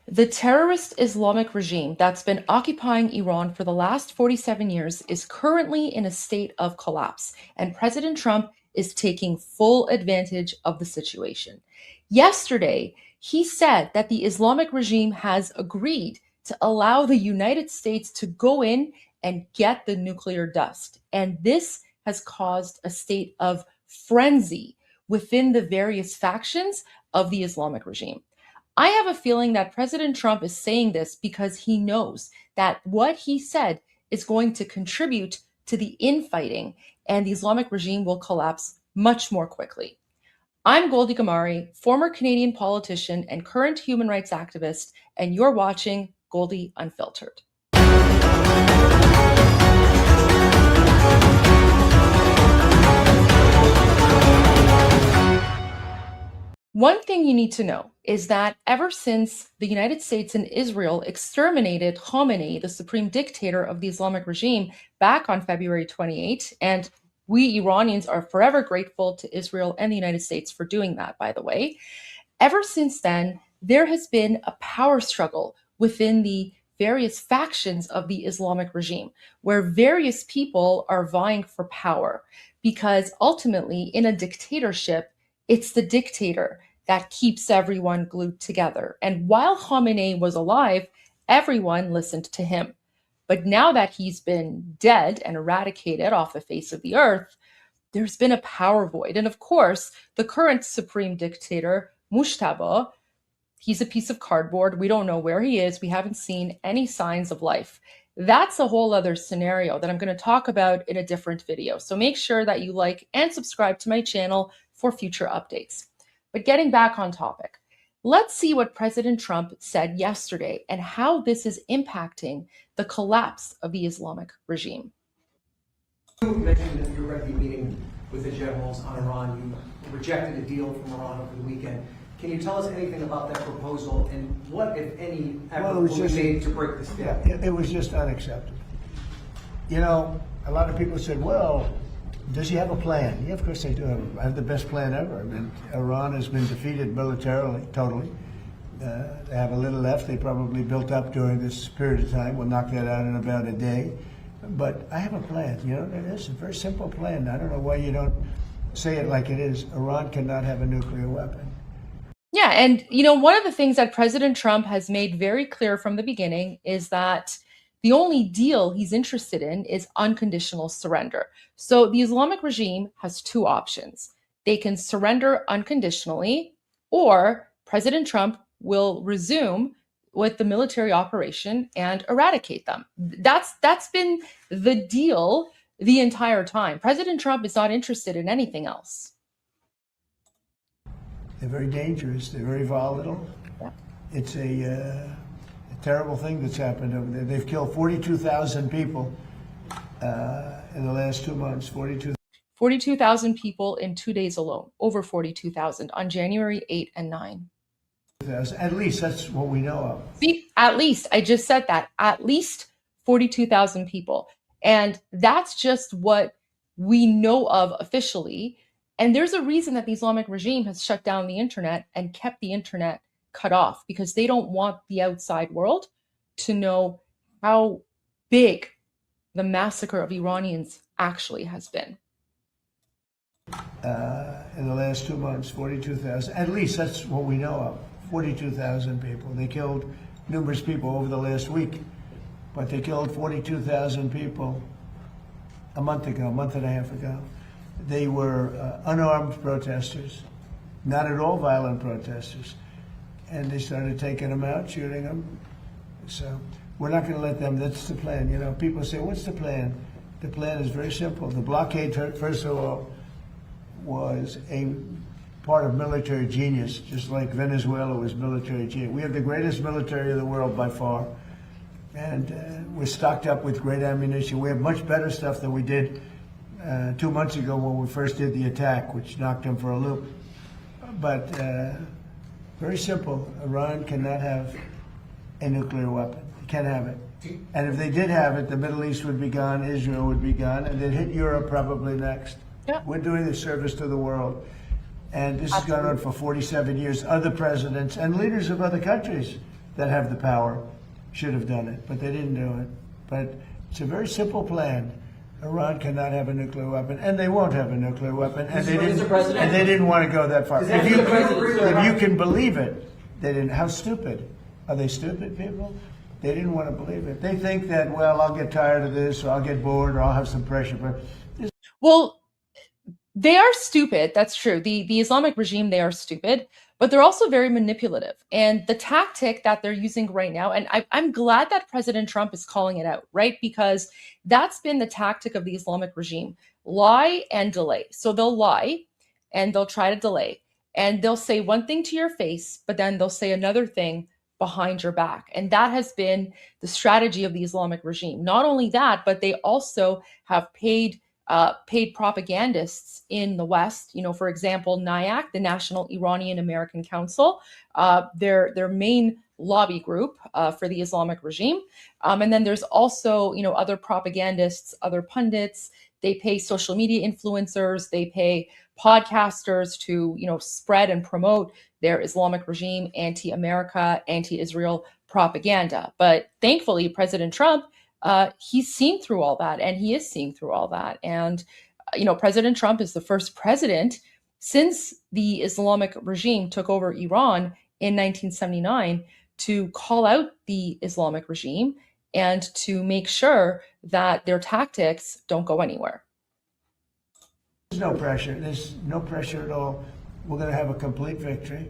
The terrorist Islamic regime that's been occupying Iran for the last 47 years is currently in a state of collapse, and President Trump is taking full advantage of the situation. Yesterday, he said that the Islamic regime has agreed to allow the United States to go in and get the nuclear dust. And this has caused a state of frenzy within the various factions of the Islamic regime. I have a feeling that President Trump is saying this because he knows that what he said is going to contribute to the infighting, and the Islamic regime will collapse much more quickly. I'm Goldie Ghamari, former Canadian politician and current human rights activist, and you're watching Goldie Unfiltered. One thing you need to know is that ever since the United States and Israel exterminated Khamenei, the supreme dictator of the Islamic regime, back on February 28, and we Iranians are forever grateful to Israel and the United States for doing that, by the way. Ever since then, there has been a power struggle within the various factions of the Islamic regime, where various people are vying for power, because ultimately, in a dictatorship, it's the dictator that keeps everyone glued together. And while Khamenei was alive, everyone listened to him. But now that he's been dead and eradicated off the face of the earth, there's been a power void. And of course, the current supreme dictator, Mushtaba, he's a piece of cardboard. We don't know where he is. We haven't seen any signs of life. That's a whole other scenario that I'm going to talk about in a different video. So make sure that you like and subscribe to my channel for future updates. But getting back on topic, let's see what President Trump said yesterday and how this is impacting the collapse of the Islamic regime. You mentioned that you're going to be meeting with the generals on Iran. You rejected a deal from Iran over the weekend. Can you tell us anything about that proposal and what, if any, effort will be made to break this deal? Yeah, it was just unacceptable. You know, a lot of people said, well, does he have a plan? Yeah, of course they do have the best plan ever. I mean, Iran has been defeated militarily, totally. They have a little left. They probably built up during this period of time. We'll knock that out in about a day. But I have a plan. It's a very simple plan. I don't know why you don't say it like it is. Iran cannot have a nuclear weapon. Yeah, and one of the things that President Trump has made very clear from the beginning is that the only deal he's interested in is unconditional surrender. So the Islamic regime has two options. They can surrender unconditionally, or President Trump will resume with the military operation and eradicate them. That's been the deal the entire time. President Trump is not interested in anything else. They're very dangerous. They're very volatile. Yeah. It's a terrible thing that's happened over there. They've killed 42,000 people in the last 2 months. 42,000 people in 2 days alone. Over 42,000 on January 8 and 9. At least that's what we know of. See, at least, I just said that, at least 42,000 people. And that's just what we know of officially. And there's a reason that the Islamic regime has shut down the internet and kept the internet cut off, because they don't want the outside world to know how big the massacre of Iranians actually has been. In the last 2 months, 42,000. At least that's what we know of. 42,000 people. They killed numerous people over the last week, but they killed 42,000 people a month and a half ago. They were unarmed protesters, not at all violent protesters. And they started taking them out, shooting them. So we're not going to let them. That's the plan. People say, what's the plan? The plan is very simple. The blockade, first of all, was a part of military genius, just like Venezuela was military genius. We have the greatest military in the world by far. And we're stocked up with great ammunition. We have much better stuff than we did 2 months ago when we first did the attack, which knocked them for a loop. But very simple. Iran cannot have a nuclear weapon. It can't have it. And if they did have it, the Middle East would be gone, Israel would be gone, and they'd hit Europe probably next. Yeah. We're doing the service to the world. And this has gone on for 47 years. Other presidents and leaders of other countries that have the power should have done it, but they didn't do it. But it's a very simple plan. Iran cannot have a nuclear weapon, and they won't have a nuclear weapon, and they didn't want to go that far. If you can believe it, they didn't. How stupid? Are they stupid people? They didn't want to believe it. They think that, well, I'll get tired of this, or I'll get bored, or I'll have some pressure. Well, they are stupid. That's true. The Islamic regime, they are stupid, but they're also very manipulative. And the tactic that they're using right now, and I'm glad that President Trump is calling it out, right? Because that's been the tactic of the Islamic regime: lie and delay. So they'll lie and they'll try to delay, and they'll say one thing to your face, but then they'll say another thing behind your back. And that has been the strategy of the Islamic regime. Not only that, but they also have paid propagandists in the West. For example, NIAC, the National Iranian American Council, their main lobby group for the Islamic regime. And then there's also, other propagandists, other pundits. They pay social media influencers. They pay podcasters to, spread and promote their Islamic regime, anti-America, anti-Israel propaganda. But thankfully, President Trump, he's seen through all that, and he is seeing through all that. And, President Trump is the first president since the Islamic regime took over Iran in 1979 to call out the Islamic regime and to make sure that their tactics don't go anywhere. There's no pressure. There's no pressure at all. We're going to have a complete victory.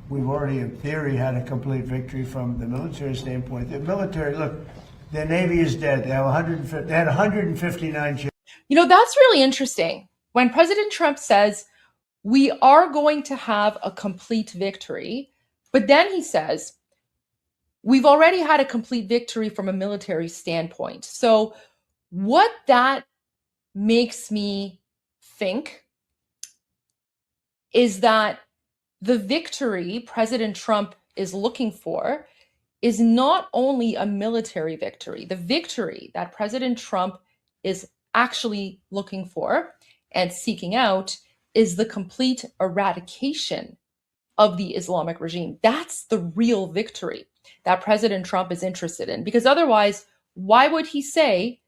We've already, in theory, had a complete victory from the military standpoint. The military, look, their Navy is dead. They had 159 ships. That's really interesting. When President Trump says, we are going to have a complete victory, but then he says, we've already had a complete victory from a military standpoint. So what that makes me think is that the victory President Trump is looking for is not only a military victory. The victory that President Trump is actually looking for and seeking out is the complete eradication of the Islamic regime. That's the real victory that President Trump is interested in. Because otherwise, why would he say,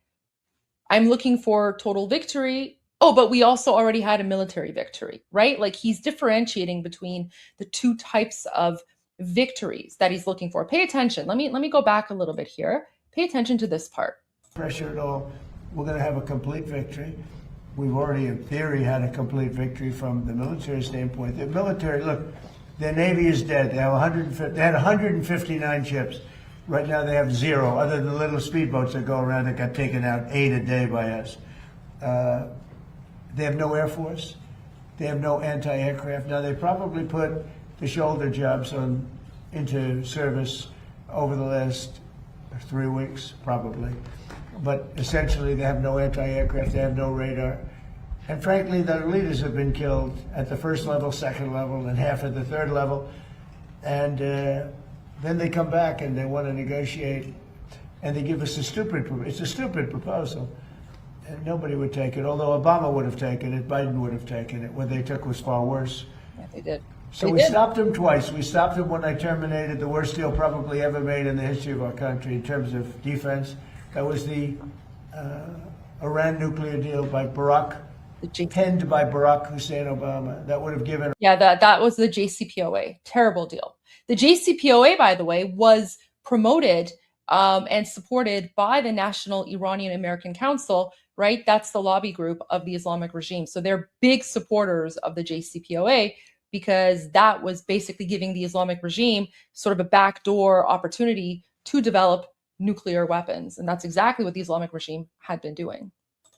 I'm looking for total victory. Oh, but we also already had a military victory, right? Like he's differentiating between the two types of victories that he's looking for. Pay attention. Let me go back a little bit here. Pay attention to this part. Pressure at all. We're going to have a complete victory. We've already, in theory, had a complete victory from the military standpoint. The military, look, their Navy is dead. They have 150, they had 159 ships. Right now they have 0, other than the little speedboats that go around that got taken out 8 a day by us. They have no Air Force. They have no anti-aircraft. Now, they probably put the shoulder jobs into service over the last 3 weeks, probably. But essentially, they have no anti-aircraft. They have no radar. And frankly, their leaders have been killed at the first level, second level, and half at the third level. And then they come back and they want to negotiate, and they give us it's a stupid proposal. And nobody would take it, although Obama would have taken it, Biden would have taken it. What they took was far worse. Yeah, they did. So we stopped them twice. We stopped them when I terminated the worst deal probably ever made in the history of our country in terms of defense. That was the Iran nuclear deal by penned by Barack Hussein Obama. That would have given... Yeah, that was the JCPOA. Terrible deal. The JCPOA, by the way, was promoted and supported by the National Iranian American Council, right? That's the lobby group of the Islamic regime. So they're big supporters of the JCPOA because that was basically giving the Islamic regime sort of a backdoor opportunity to develop nuclear weapons. And that's exactly what the Islamic regime had been doing.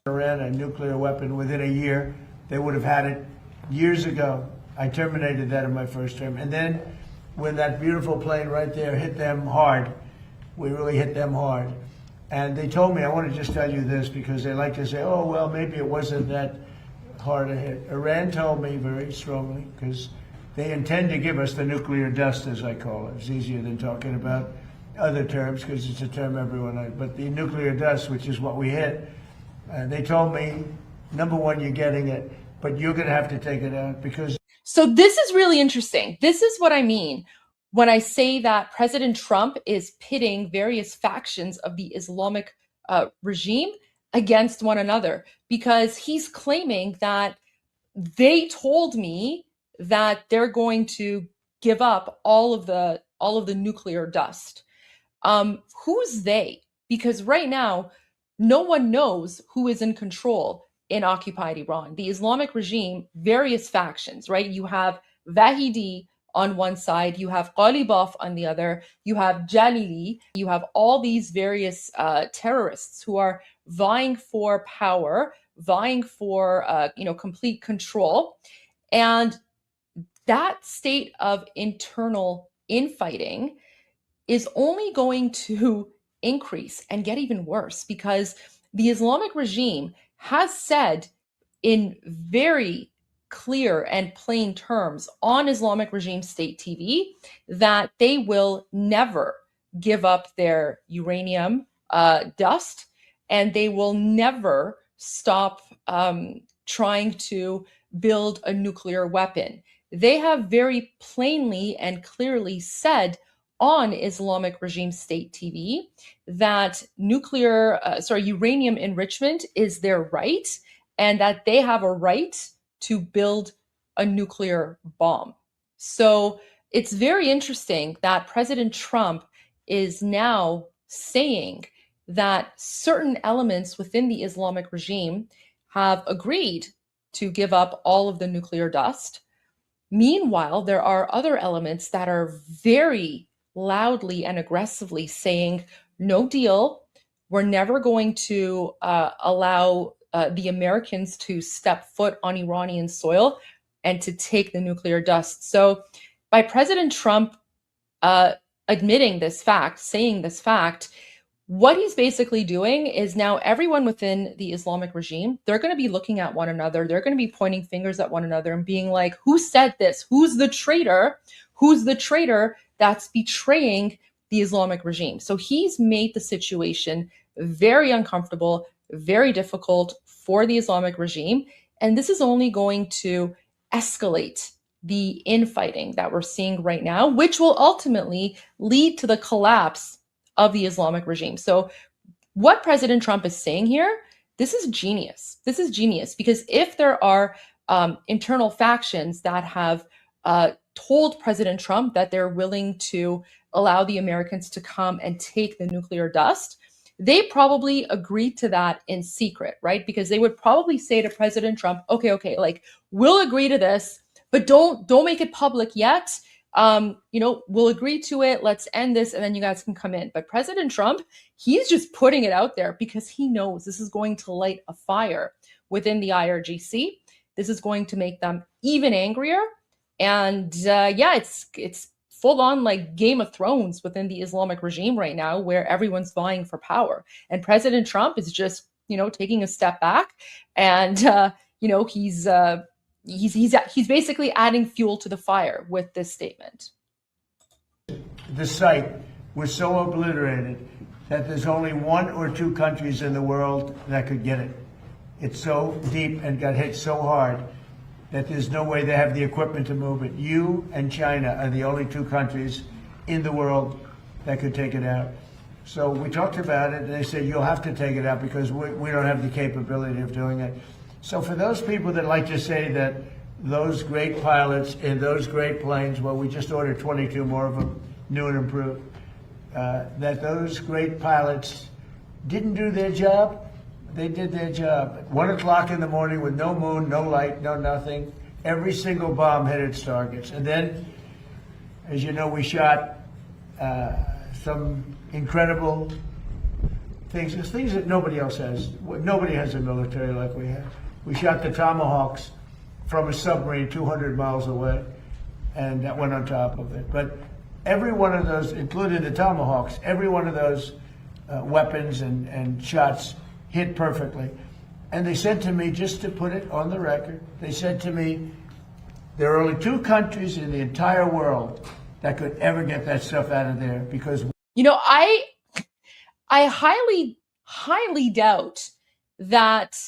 Iran a nuclear weapon within a year. They would have had it years ago. I terminated that in my first term. And then when that beautiful plane right there hit them hard, we really hit them hard. And they told me, I want to just tell you this because they like to say, oh, well, maybe it wasn't that hard a hit. Iran told me very strongly, because they intend to give us the nuclear dust, as I call it. It's easier than talking about other terms because it's a term everyone knows. But the nuclear dust, which is what we hit, they told me, number one, you're getting it, but you're going to have to take it out because... So this is really interesting. This is what I mean when I say that President Trump is pitting various factions of the Islamic regime against one another, because he's claiming that they told me that they're going to give up all of the nuclear dust. Who's they? Because right now, no one knows who is in control in occupied Iran. The Islamic regime, various factions, right? You have Vahidi on one side, you have Ghalibaf on the other, you have Jalili, you have all these various terrorists who are vying for power, vying for complete control. And that state of internal infighting is only going to increase and get even worse, because the Islamic regime has said in very clear and plain terms on Islamic Regime State TV that they will never give up their uranium dust, and they will never stop trying to build a nuclear weapon. They have very plainly and clearly said on Islamic Regime State TV that uranium enrichment is their right, and that they have a right to build a nuclear bomb. So it's very interesting that President Trump is now saying that certain elements within the Islamic regime have agreed to give up all of the nuclear dust. Meanwhile, there are other elements that are very loudly and aggressively saying, no deal, we're never going to allow the Americans to step foot on Iranian soil and to take the nuclear dust. So by President Trump admitting this fact, saying this fact, what he's basically doing is now everyone within the Islamic regime, they're going to be looking at one another. They're going to be pointing fingers at one another and being like, who said this? Who's the traitor? Who's the traitor that's betraying the Islamic regime? So he's made the situation very uncomfortable, very difficult for the Islamic regime. And this is only going to escalate the infighting that we're seeing right now, which will ultimately lead to the collapse of the Islamic regime. So what President Trump is saying here, this is genius. This is genius because if there are internal factions that have told President Trump that they're willing to allow the Americans to come and take the nuclear dust, they probably agreed to that in secret, right? Because they would probably say to President Trump, okay, like we'll agree to this, but don't make it public yet. We'll agree to it. Let's end this, and then you guys can come in. But President Trump, he's just putting it out there because he knows this is going to light a fire within the IRGC. This is going to make them even angrier. And it's full on like Game of Thrones within the Islamic regime right now, where everyone's vying for power. And President Trump is just, taking a step back, and he's basically adding fuel to the fire with this statement. The site was so obliterated that there's only 1 or 2 countries in the world that could get it. It's so deep and got hit so hard that there's no way they have the equipment to move it. You and China are the only 2 countries in the world that could take it out. So we talked about it, and they said, you'll have to take it out because we don't have the capability of doing it. So for those people that like to say that those great pilots in those great planes, well, we just ordered 22 more of them, new and improved, that those great pilots didn't do their job, they did their job. At 1 o'clock in the morning with no moon, no light, no nothing, every single bomb hit its targets. And then, as you know, we shot some incredible things that nobody else has. Nobody has a military like we have. We shot the Tomahawks from a submarine 200 miles away, and that went on top of it. But every one of those, including the Tomahawks, every one of those weapons and shots hit perfectly. And they said to me, just to put it on the record, they said to me, there are only 2 countries in the entire world that could ever get that stuff out of there because... I highly doubt that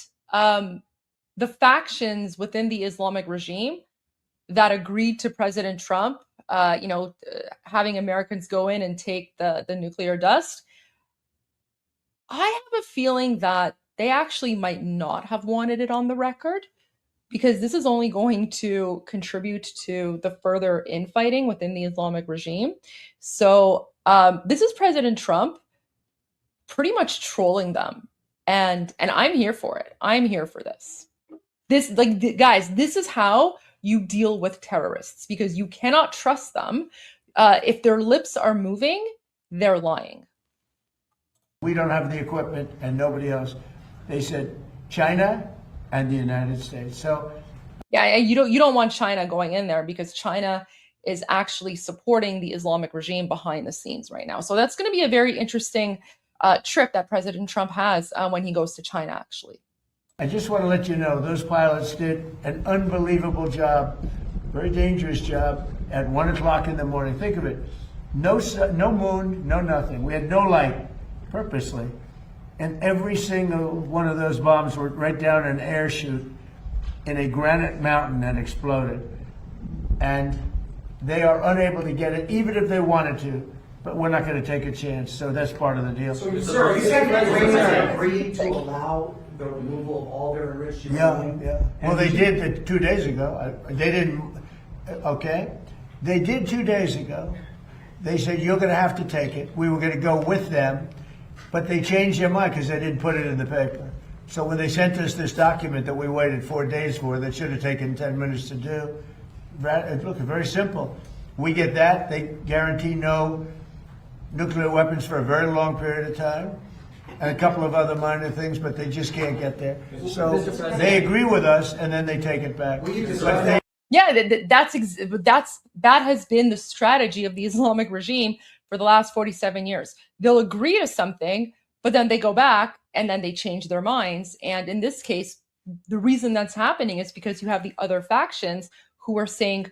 the factions within the Islamic regime that agreed to President Trump, having Americans go in and take the nuclear dust, I have a feeling that they actually might not have wanted it on the record, because this is only going to contribute to the further infighting within the Islamic regime. So this is President Trump pretty much trolling them. And I'm here for it. I'm here for this. Guys, this is how you deal with terrorists, because you cannot trust them. If their lips are moving, they're lying. We don't have the equipment and nobody else. They said China and the United States. So yeah, you don't want China going in there, because China is actually supporting the Islamic regime behind the scenes right now. So that's going to be a very interesting trip that President Trump has when he goes to China, actually. I just want to let you know, those pilots did an unbelievable job, very dangerous job, at 1 o'clock in the morning. Think of it. No moon, no nothing. We had no light, purposely. And every single one of those bombs were right down an air chute in a granite mountain that exploded. And they are unable to get it, even if they wanted to. But we're not going to take a chance, so that's part of the deal. So, sir, you said that Iranian agreed to allow the removal of all their enriched uranium? Yeah. Well, they did 2 days ago. They didn't, okay? They did 2 days ago. They said, you're going to have to take it. We were going to go with them, but they changed their mind because they didn't put it in the paper. So when they sent us this document that we waited 4 days for, that should have taken 10 minutes to do, look, very simple. We get that. They guarantee no nuclear weapons for a very long period of time, and a couple of other minor things, but they just can't get there. So they agree with us, and then they take it back. Yeah, that has been the strategy of the Islamic regime for the last 47 years. They'll agree to something, but then they go back and then they change their minds. And in this case, the reason that's happening is because you have the other factions who are saying,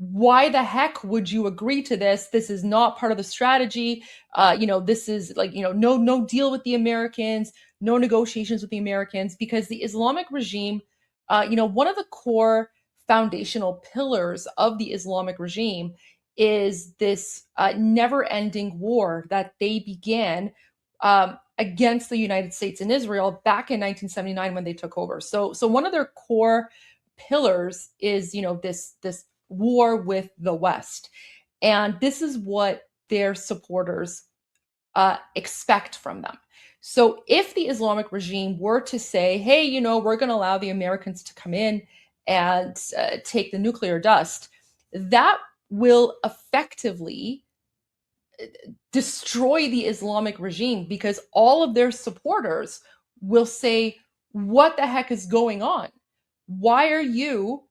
why the heck would you agree to this? This is not part of the strategy. This is no deal with the Americans, no negotiations with the Americans, because the Islamic regime, one of the core foundational pillars of the Islamic regime is this never-ending war that they began against the United States and Israel back in 1979 when they took over. So one of their core pillars is, this war with the West. And this is what their supporters expect from them. So if the Islamic regime were to say, hey, we're going to allow the Americans to come in and take the nuclear dust, that will effectively destroy the Islamic regime, because all of their supporters will say, what the heck is going on? Why are you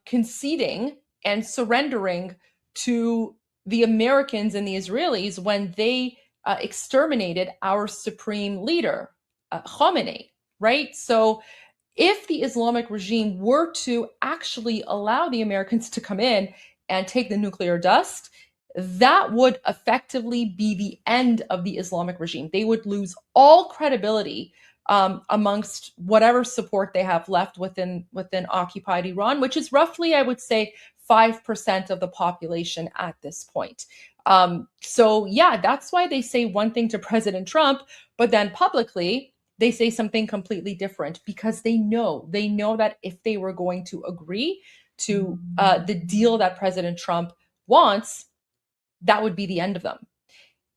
conceding and surrendering to the Americans and the Israelis when they exterminated our supreme leader, Khamenei, right? So if the Islamic regime were to actually allow the Americans to come in and take the nuclear dust, that would effectively be the end of the Islamic regime. They would lose all credibility amongst whatever support they have left within occupied Iran, which is roughly, I would say, 5% of the population at this point. So yeah, that's why they say one thing to President Trump, but then publicly they say something completely different, because they know that if they were going to agree to the deal that President Trump wants, that would be the end of them.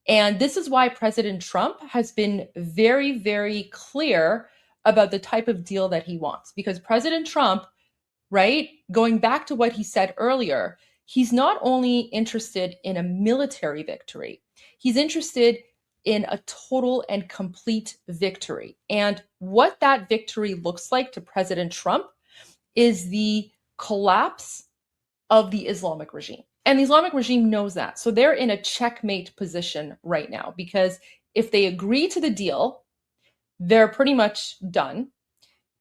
And this is why President Trump has been very, very clear about the type of deal that he wants. Because President Trump, right, going back to what he said earlier, he's not only interested in a military victory, he's interested in a total and complete victory. And what that victory looks like to President Trump is the collapse of the Islamic regime. And the Islamic regime knows that. So they're in a checkmate position right now, because if they agree to the deal, they're pretty much done.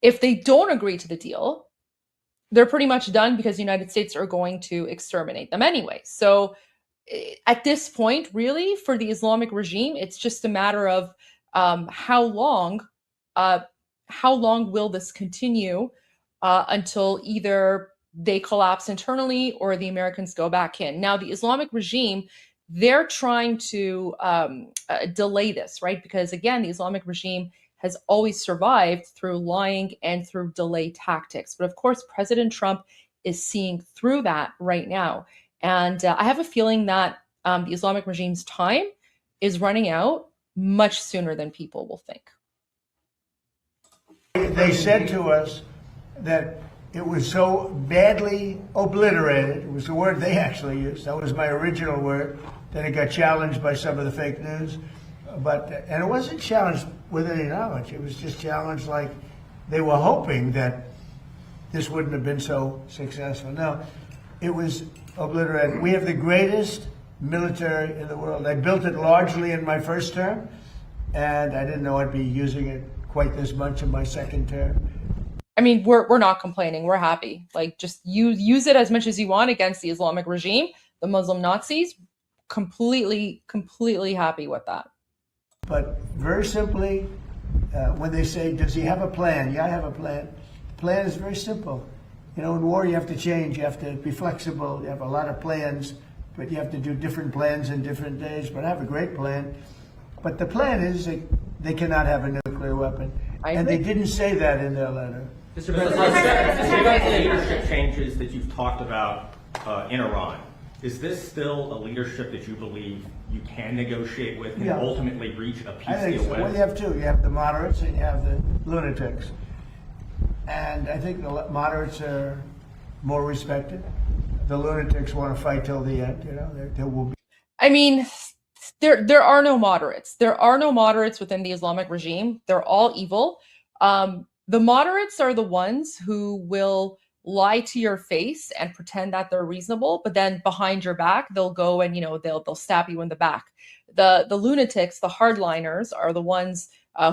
If they don't agree to the deal, they're pretty much done, because the United States are going to exterminate them anyway. So at this point, really, for the Islamic regime, it's just a matter of how long will this continue until either they collapse internally or the Americans go back in. Now, the Islamic regime, they're trying to delay this, right? Because again, the Islamic regime has always survived through lying and through delay tactics. But of course, President Trump is seeing through that right now. And I have a feeling that the Islamic regime's time is running out much sooner than people will think. They said to us that it was so badly obliterated. It was the word they actually used. That was my original word. Then it got challenged by some of the fake news. And it wasn't challenged with any knowledge. It was just challenged like they were hoping that this wouldn't have been so successful. No, it was obliterated. We have the greatest military in the world. I built it largely in my first term, and I didn't know I'd be using it quite this much in my second term. I mean, we're not complaining. We're happy. Like, just use it as much as you want against the Islamic regime, the Muslim Nazis. Completely happy with that. But very simply, when they say, does he have a plan? Yeah, I have a plan. The plan is very simple. In war, you have to change. You have to be flexible. You have a lot of plans, but you have to do different plans in different days. But I have a great plan. But the plan is they cannot have a nuclear weapon. And they didn't say that in their letter. Mr. President, given the leadership changes that you've talked about in Iran, is this still a leadership that you believe you can negotiate with and ultimately reach a peace deal with? Well, you have two. You have the moderates and you have the lunatics. And I think the moderates are more respected. The lunatics want to fight till the end. There will be. I mean, there are no moderates. There are no moderates within the Islamic regime. They're all evil. The moderates are the ones who will lie to your face and pretend that they're reasonable, but then behind your back, they'll go and, they'll stab you in the back. The lunatics, the hardliners, are the ones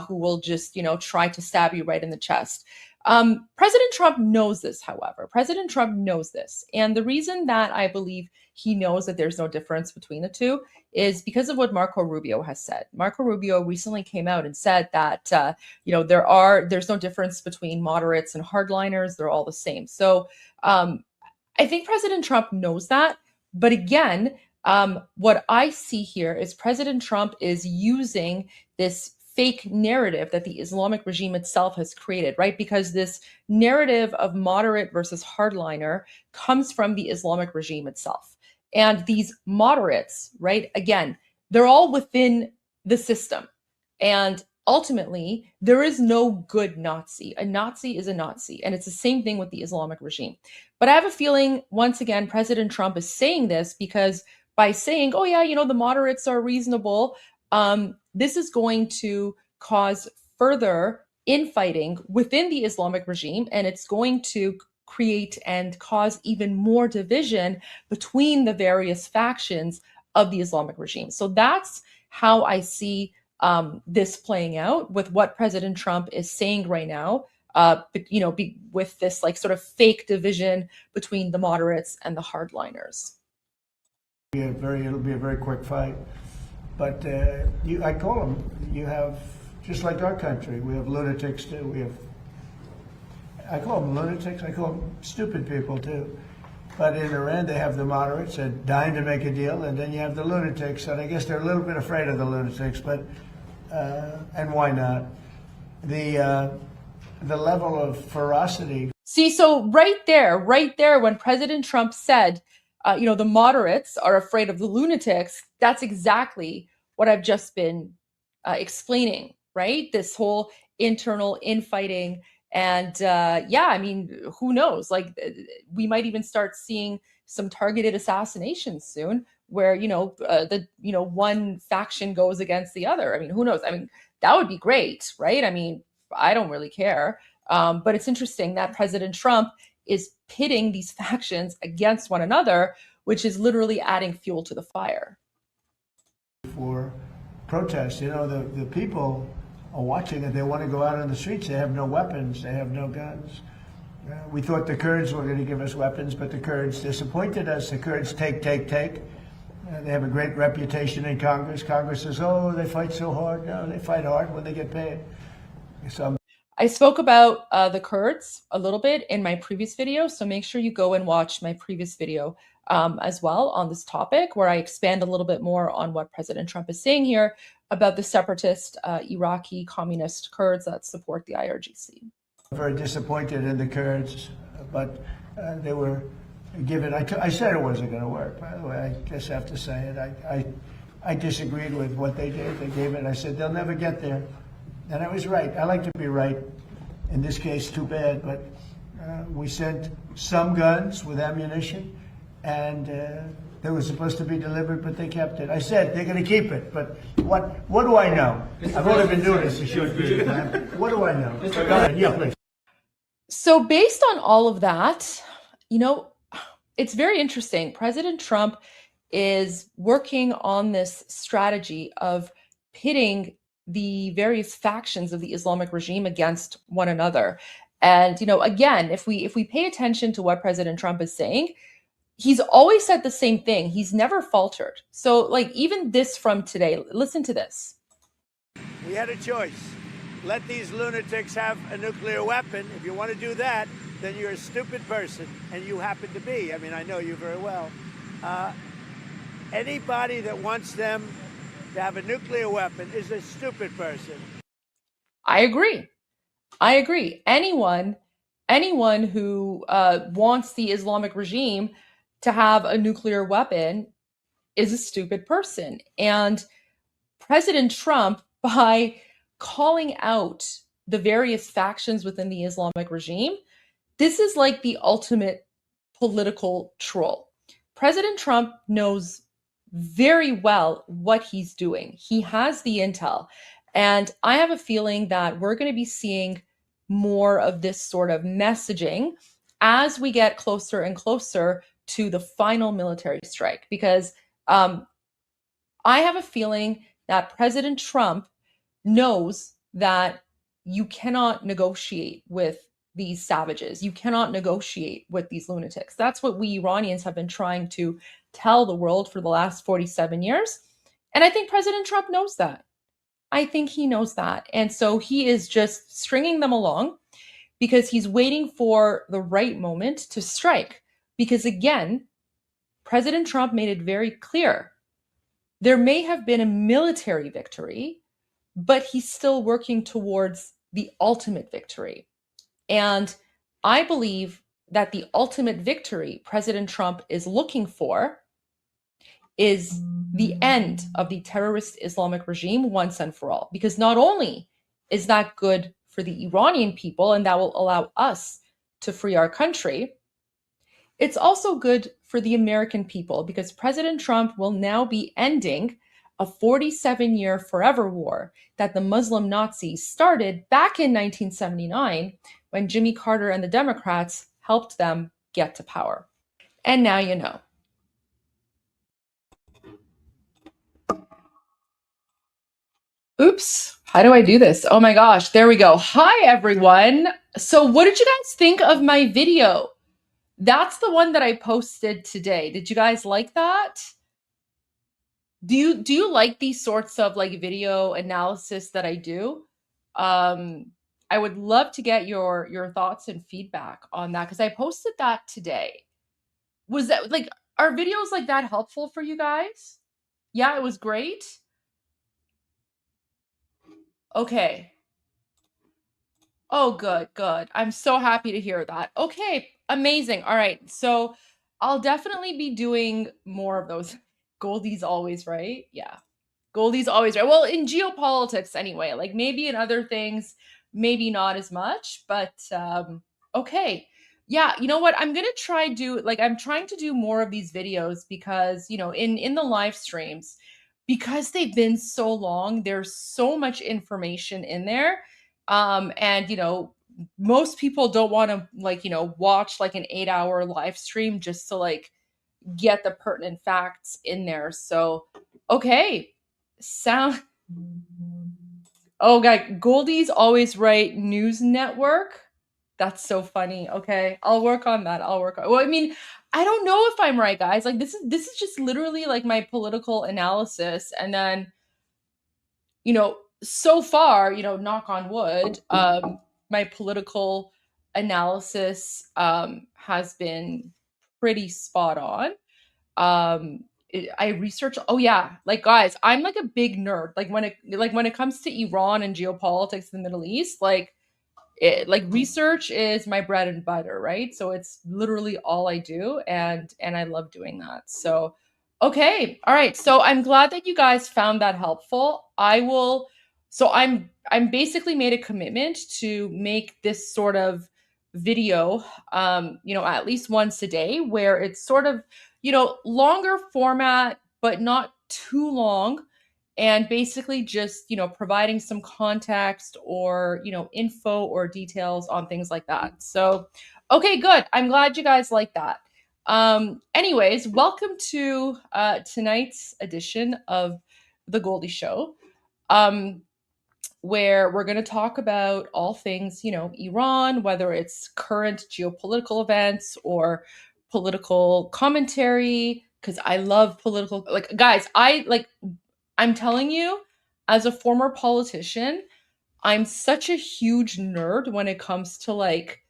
who will just, try to stab you right in the chest. President Trump knows this, however. President Trump knows this. And the reason that I believe he knows that there's no difference between the two is because of what Marco Rubio has said. Marco Rubio recently came out and said that, there's no difference between moderates and hardliners. They're all the same. So I think President Trump knows that. But again, what I see here is President Trump is using this fake narrative that the Islamic regime itself has created, right? Because this narrative of moderate versus hardliner comes from the Islamic regime itself. And these moderates, right, again, they're all within the system. And ultimately, there is no good Nazi. A Nazi is a Nazi. And it's the same thing with the Islamic regime. But I have a feeling, once again, President Trump is saying this because by saying, oh, yeah, the moderates are reasonable, this is going to cause further infighting within the Islamic regime, and it's going to create and cause even more division between the various factions of the Islamic regime. So that's how I see this playing out with what President Trump is saying right now, with this like sort of fake division between the moderates and the hardliners. It'll be a very quick fight. But I call them, you have, just like our country, we have lunatics too. I call them lunatics, I call them stupid people too. But in Iran, they have the moderates that dying to make a deal, and then you have the lunatics, and I guess they're a little bit afraid of the lunatics, but, and why not? The level of ferocity. See, so right there, when President Trump said, the moderates are afraid of the lunatics, that's exactly what I've just been explaining, right? This whole internal infighting. And who knows? Like, we might even start seeing some targeted assassinations soon where, one faction goes against the other. I mean, who knows? I mean, that would be great, right? I mean, I don't really care. But it's interesting that President Trump is pitting these factions against one another, which is literally adding fuel to the fire. For protests, the people are watching it. They want to go out on the streets. They have no weapons. They have no guns. We thought the Kurds were going to give us weapons, but the Kurds disappointed us. The Kurds take. They have a great reputation in Congress. Congress says, oh, they fight so hard. No, they fight hard when they get paid. So I spoke about the Kurds a little bit in my previous video, so make sure you go and watch my previous video as well on this topic, where I expand a little bit more on what President Trump is saying here about the separatist Iraqi communist Kurds that support the IRGC. Very disappointed in the Kurds, but they were given. I said it wasn't going to work. By the way, I just have to say it. I disagreed with what they did. They gave it. I said they'll never get there. And I was right. I like to be right. In this case, too bad. But we sent some guns with ammunition, and they were supposed to be delivered, but they kept it. I said they're going to keep it. But what do I know? I've only been doing this a short period of time. What do I know? Go ahead. Yeah, please. So based on all of that, it's very interesting. President Trump is working on this strategy of pitting the various factions of the Islamic regime against one another. And, again, if we pay attention to what President Trump is saying, he's always said the same thing. He's never faltered. So like even this from today, listen to this. We had a choice. Let these lunatics have a nuclear weapon. If you want to do that, then you're a stupid person, and you happen to be. I mean, I know you very well. Anybody that wants them to have a nuclear weapon is a stupid person. I agree. Anyone who wants the Islamic regime to have a nuclear weapon is a stupid person. And President Trump, by calling out the various factions within the Islamic regime, this is like the ultimate political troll. President Trump knows very well what he's doing. He has the intel. And I have a feeling that we're going to be seeing more of this sort of messaging as we get closer and closer to the final military strike. Because I have a feeling that President Trump knows that you cannot negotiate with these savages. You cannot negotiate with these lunatics. That's what we Iranians have been trying to tell the world for the last 47 years. And I think President Trump knows that. I think he knows that. And so he is just stringing them along because he's waiting for the right moment to strike. Because again, President Trump made it very clear there may have been a military victory, but he's still working towards the ultimate victory. And I believe that the ultimate victory President Trump is looking for is the end of the terrorist Islamic regime once and for all. Because not only is that good for the Iranian people, and that will allow us to free our country, it's also good for the American people because President Trump will now be ending a 47-year forever war that the Muslim Nazis started back in 1979 when Jimmy Carter and the Democrats helped them get to power. And now you know. Oops, how do I do this? Oh my gosh, there we go. Hi, everyone. So what did you guys think of my video? That's the one that I posted today. Did you guys like that? Do you like these sorts of like video analysis that I do? I would love to get your thoughts and feedback on that because I posted that today. Was that like, are videos like that helpful for you guys? Yeah, it was great. Okay. Oh, good, good. I'm so happy to hear that. Okay, amazing. All right. So I'll definitely be doing more of those. Goldie's always right. Yeah. Goldie's always right. Well, in geopolitics anyway, like maybe in other things, maybe not as much, but okay. Yeah, you know what? I'm going to try do like I'm trying to do more of these videos because, in the live streams because they've been so long, there's so much information in there. And most people don't want to watch like an 8-hour live stream just to like get the pertinent facts in there. So, okay. Sound. Oh, God. Goldie's Always Right News Network. That's so funny. Okay. I'll work on that. Well, I mean, I don't know if I'm right, guys. Like this is just literally like my political analysis. And then, so far, knock on wood, my political analysis has been pretty spot on. I research. Oh yeah, like guys, I'm like a big nerd. Like when it comes to Iran and geopolitics in the Middle East, like research is my bread and butter, right? So it's literally all I do, and I love doing that. So okay, all right. So I'm glad that you guys found that helpful. I will. So I'm basically made a commitment to make this sort of video, at least once a day, where it's sort of longer format, but not too long. And basically just, providing some context or, info or details on things like that. So, okay, good. I'm glad you guys like that. Anyways, welcome to tonight's edition of The Goldie Show, where we're going to talk about all things, Iran, whether it's current geopolitical events or political commentary, because I love political, like, guys, I'm telling you, as a former politician, I'm such a huge nerd when it comes to like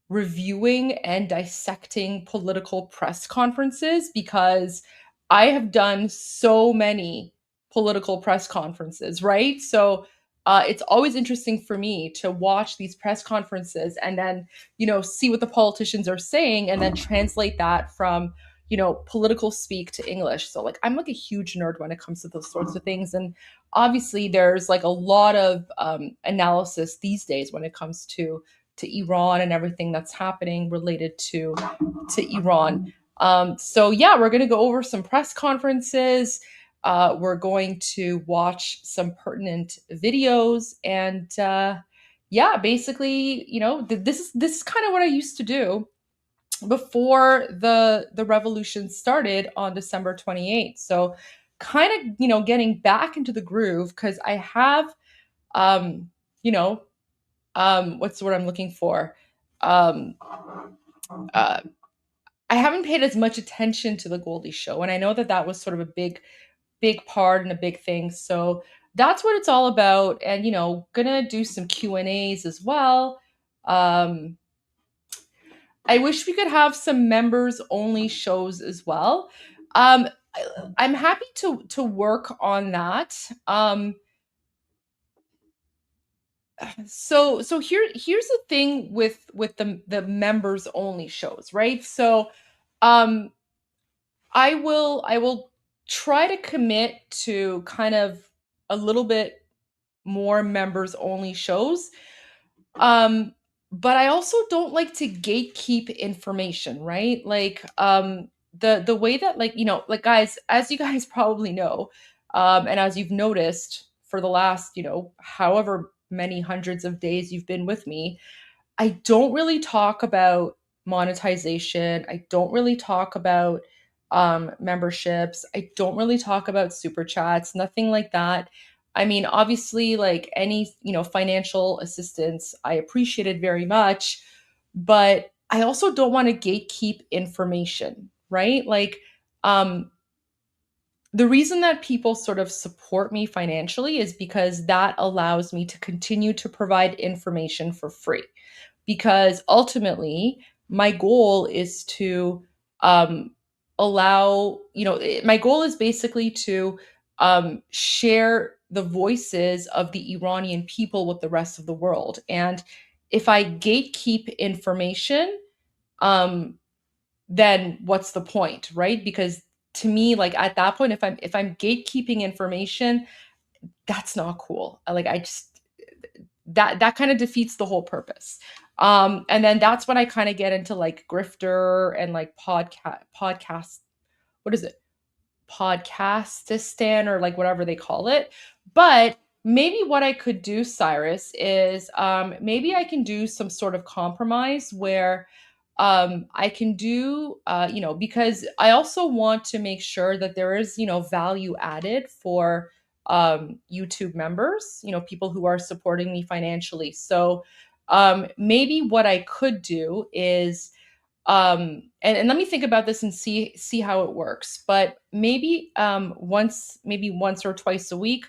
reviewing and dissecting political press conferences because I have done so many political press conferences, right? So it's always interesting for me to watch these press conferences and then, see what the politicians are saying and then translate that from, political speak to English. So like I'm like a huge nerd when it comes to those sorts of things. And obviously there's like a lot of analysis these days when it comes to Iran and everything that's happening related to Iran. So yeah, we're going to go over some press conferences. We're going to watch some pertinent videos, and yeah, basically, this is kind of what I used to do before the revolution started on December 28th. So kind of, getting back into the groove because I have, what's the word I'm looking for? Uh, I haven't paid as much attention to the Goldie Show, and I know that was sort of a big part and a big thing. So that's what it's all about, and gonna do some Q&As as well. I wish we could have some members only shows as well. I'm happy to work on that. so here's the thing with the members only shows, right? So um I will try to commit to kind of a little bit more members only shows. Um but I also don't like to gatekeep information, right? Like the way that, like, like, guys, as you guys probably know, and as you've noticed for the last, however many hundreds of days you've been with me, I don't really talk about monetization. I don't really talk about memberships. I don't really talk about super chats, nothing like that. I mean, obviously, like any, financial assistance, I appreciate it very much, but I also don't want to gatekeep information, right? Like, um, the reason that people sort of support me financially is because that allows me to continue to provide information for free, because ultimately my goal is to allow, my goal is basically to share the voices of the Iranian people with the rest of the world. And if I gatekeep information, um, then what's the point, right? Because to me, like, at that point, if I'm gatekeeping information, that's not cool. Like, I just, that kind of defeats the whole purpose. And then that's when I kind of get into like grifter and like podcast, what is it, podcastistan, or like whatever they call it. But maybe what I could do, Cyrus, is maybe I can do some sort of compromise where I can do, because I also want to make sure that there is, value added for YouTube members, people who are supporting me financially. So maybe what I could do is, and let me think about this and see how it works. But maybe once or twice a week,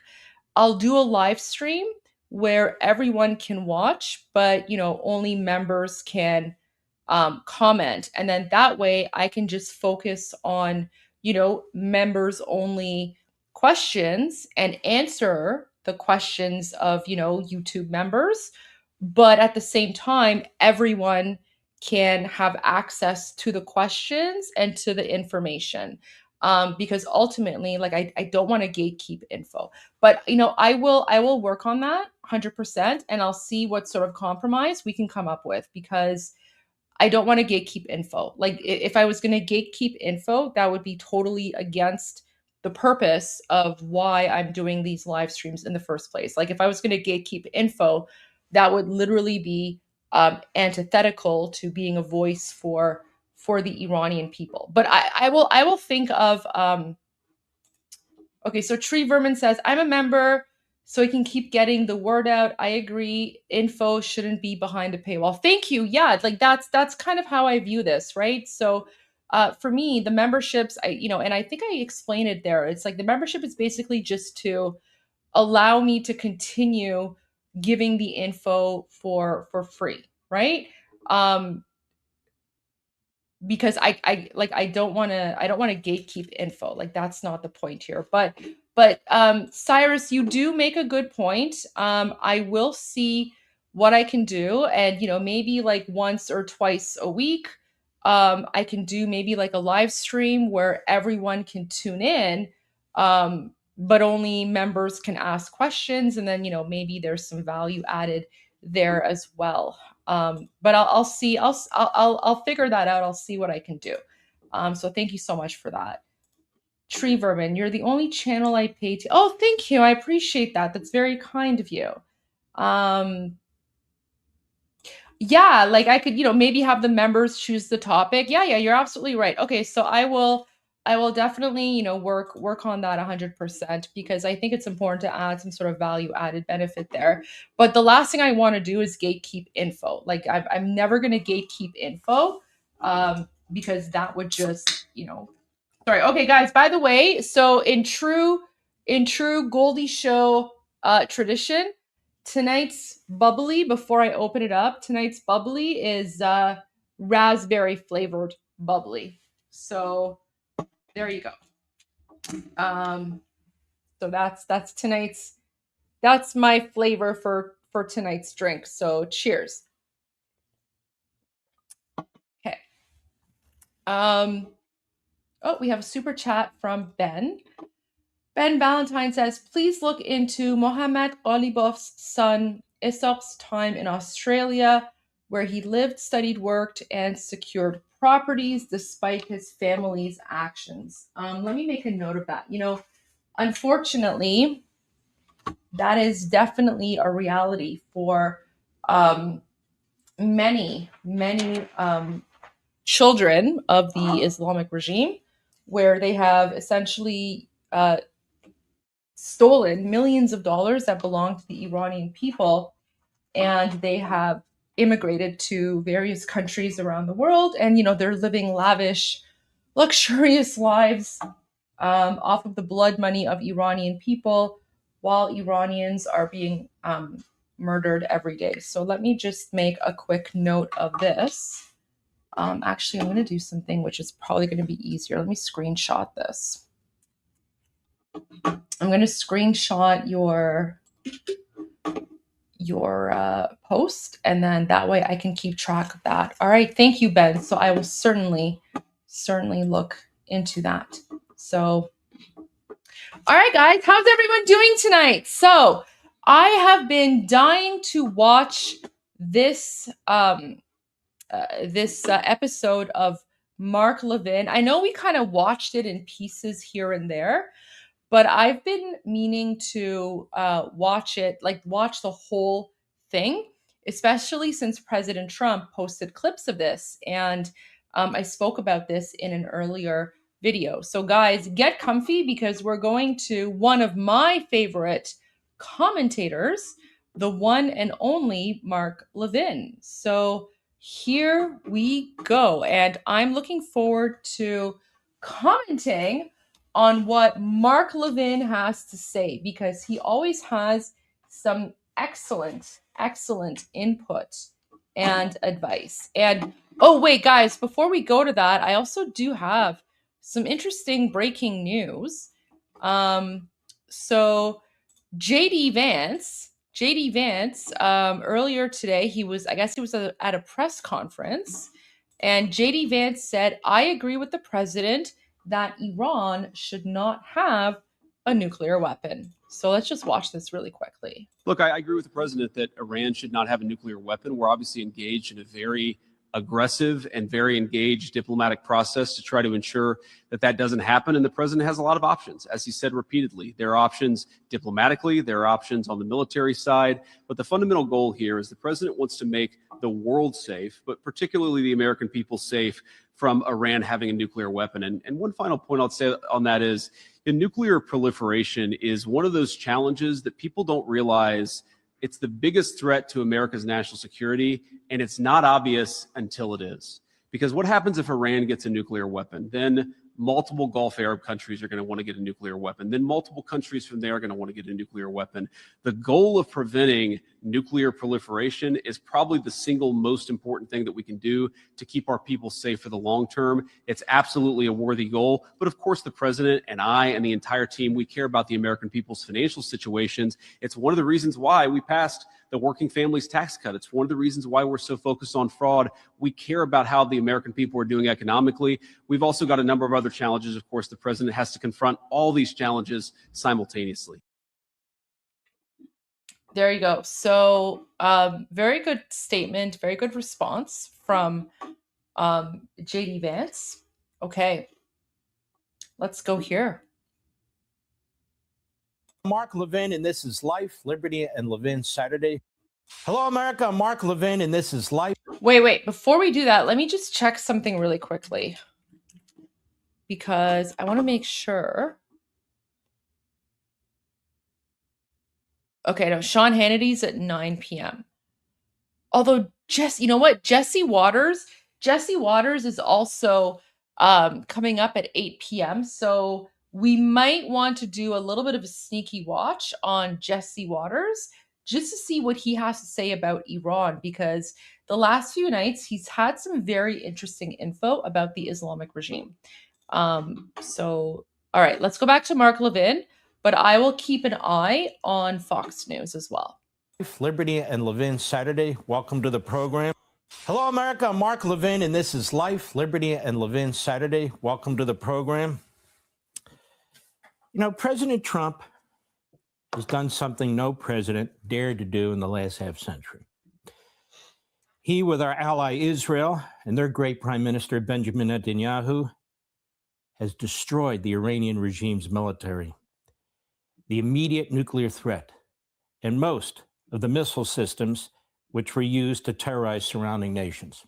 I'll do a live stream where everyone can watch, but only members can comment. And then that way I can just focus on, members only questions and answer the questions of, YouTube members. But at the same time, everyone can have access to the questions and to the information. Because ultimately, like, I don't want to gatekeep info, but I will work on that 100%, and I'll see what sort of compromise we can come up with, because I don't want to gatekeep info. Like, if I was going to gatekeep info, that would be totally against the purpose of why I'm doing these live streams in the first place. Like, if I was going to gatekeep info, that would literally be antithetical to being a voice for the Iranian people. But I will think of okay, so Tree Vermin says, I'm a member so I can keep getting the word out. I agree. Info shouldn't be behind a paywall. Thank you. Yeah, like that's kind of how I view this, right? So for me, the memberships, and I think I explained it there. It's like the membership is basically just to allow me to continue giving the info for free, right? Um, because I don't want to gatekeep info. Like, that's not the point here. But Cyrus, you do make a good point. I will see what I can do, and maybe like once or twice a week, I can do maybe like a live stream where everyone can tune in, but only members can ask questions, and then maybe there's some value added there as well. But I'll see. I'll figure that out. I'll see what I can do. So thank you so much for that. Tree Vermin, you're the only channel I pay to. Oh, thank you. I appreciate that. That's very kind of you. Yeah, like I could, maybe have the members choose the topic. Yeah, you're absolutely right. Okay, so I will definitely, work on that 100%, because I think it's important to add some sort of value added benefit there. But the last thing I want to do is gatekeep info. Like, I'm never going to gatekeep info, because that would just, sorry. Okay, guys, by the way, so in true Goldie show tradition, tonight's bubbly, before I open it up, tonight's bubbly is raspberry flavored bubbly. So there you go. So that's tonight's, that's my flavor for tonight's drink. So cheers. Okay. Oh, we have a super chat from Ben. Ben Valentine says, please look into Mohammad Ghalibaf's son Isak's time in Australia, where he lived, studied, worked, and secured properties despite his family's actions. Let me make a note of that. Unfortunately, that is definitely a reality for many children of the Islamic regime, where they have essentially stolen millions of dollars that belong to the Iranian people, and they have immigrated to various countries around the world, and they're living lavish, luxurious lives off of the blood money of Iranian people, while Iranians are being murdered every day. So let me just make a quick note of this. Actually, I'm going to do something which is probably going to be easier. Let me screenshot this. I'm going to screenshot your post, and then that way I can keep track of that. All right, thank you, Ben. So I will certainly look into that. So, all right, guys, how's everyone doing tonight? So I have been dying to watch this episode of Mark Levin. I know we kind of watched it in pieces here and there, but I've been meaning to watch the whole thing, especially since President Trump posted clips of this. And I spoke about this in an earlier video. So guys, get comfy, because we're going to one of my favorite commentators, the one and only Mark Levin. So here we go. And I'm looking forward to commenting on what Mark Levin has to say, because he always has some excellent input and advice. And oh wait, guys, before we go to that, I also do have some interesting breaking news. So JD Vance, earlier today, he was at a press conference, and JD Vance said, I agree with the president that Iran should not have a nuclear weapon. So let's just watch this really quickly. Look, I agree with the president that Iran should not have a nuclear weapon. We're obviously engaged in a very aggressive and very engaged diplomatic process to try to ensure that that doesn't happen. And the president has a lot of options. As he said repeatedly, there are options diplomatically, there are options on the military side. But the fundamental goal here is the president wants to make the world safe, but particularly the American people safe from Iran having a nuclear weapon. And one final point I'll say on that is the nuclear proliferation is one of those challenges that people don't realize. It's the biggest threat to America's national security, and it's not obvious until it is. Because what happens if Iran gets a nuclear weapon? Then multiple Gulf Arab countries are going to want to get a nuclear weapon. Then multiple countries from there are going to want to get a nuclear weapon. The goal of preventing nuclear proliferation is probably the single most important thing that we can do to keep our people safe for the long term. It's absolutely a worthy goal. But of course, the president and I and the entire team, we care about the American people's financial situations. It's one of the reasons why we passed the working families tax cut. It's one of the reasons why we're so focused on fraud. We care about how the American people are doing economically. We've also got a number of other challenges. Of course, the president has to confront all these challenges simultaneously. There you go. So very good statement, very good response from JD Vance. Okay, let's go here. Mark Levin, and this is Life, Liberty, and Levin Saturday. Hello, America. I'm Mark Levin, and this is Life. Wait. Before we do that, let me just check something really quickly, because I want to make sure. Okay, no, Sean Hannity's at 9 p.m. Although, you know what? Jesse Waters is also coming up at 8 p.m. So we might want to do a little bit of a sneaky watch on Jesse Waters just to see what he has to say about Iran, because the last few nights he's had some very interesting info about the Islamic regime. So, all right, let's go back to Mark Levin, but I will keep an eye on Fox News as well. Liberty and Levin Saturday. Welcome to the program. Hello, America. I'm Mark Levin, and this is Life, Liberty, and Levin Saturday. Welcome to the program. You know, President Trump has done something no president dared to do in the last half century. He, with our ally Israel and their great Prime Minister Benjamin Netanyahu, has destroyed the Iranian regime's military, the immediate nuclear threat, and most of the missile systems which were used to terrorize surrounding nations.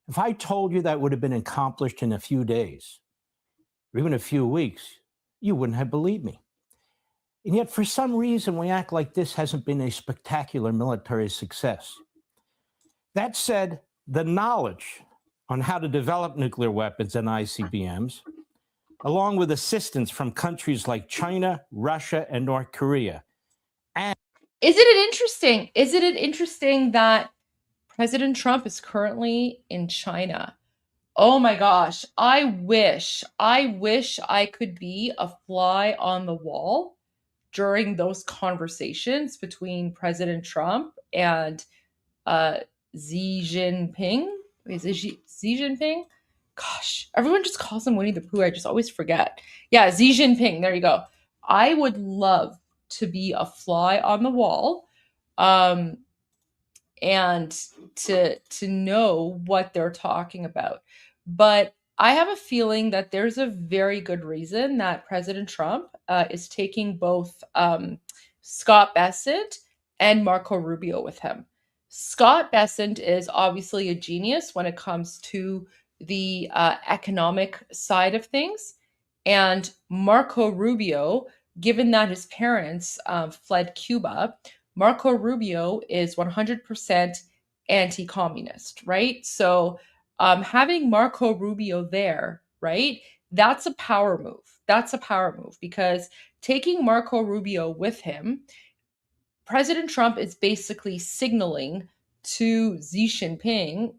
If I told you that would have been accomplished in a few days, or even a few weeks, you wouldn't have believed me. And yet, for some reason, we act like this hasn't been a spectacular military success. That said, the knowledge on how to develop nuclear weapons and ICBMs, along with assistance from countries like China, Russia, and North Korea. Isn't it interesting that President Trump is currently in China? Oh my gosh, I wish I could be a fly on the wall during those conversations between President Trump and Xi Jinping. Is it Xi Jinping? Gosh, everyone just calls him Winnie the Pooh. I just always forget. Yeah, Xi Jinping. There you go. I would love to be a fly on the wall, and to know what they're talking about. But I have a feeling that there's a very good reason that President Trump is taking both Scott Bessent and Marco Rubio with him. Scott Bessent is obviously a genius when it comes to the economic side of things. And Marco Rubio, given that his parents fled Cuba, Marco Rubio is 100% anti-communist, right? So having Marco Rubio there, right? That's a power move. That's a power move because taking Marco Rubio with him, President Trump is basically signaling to Xi Jinping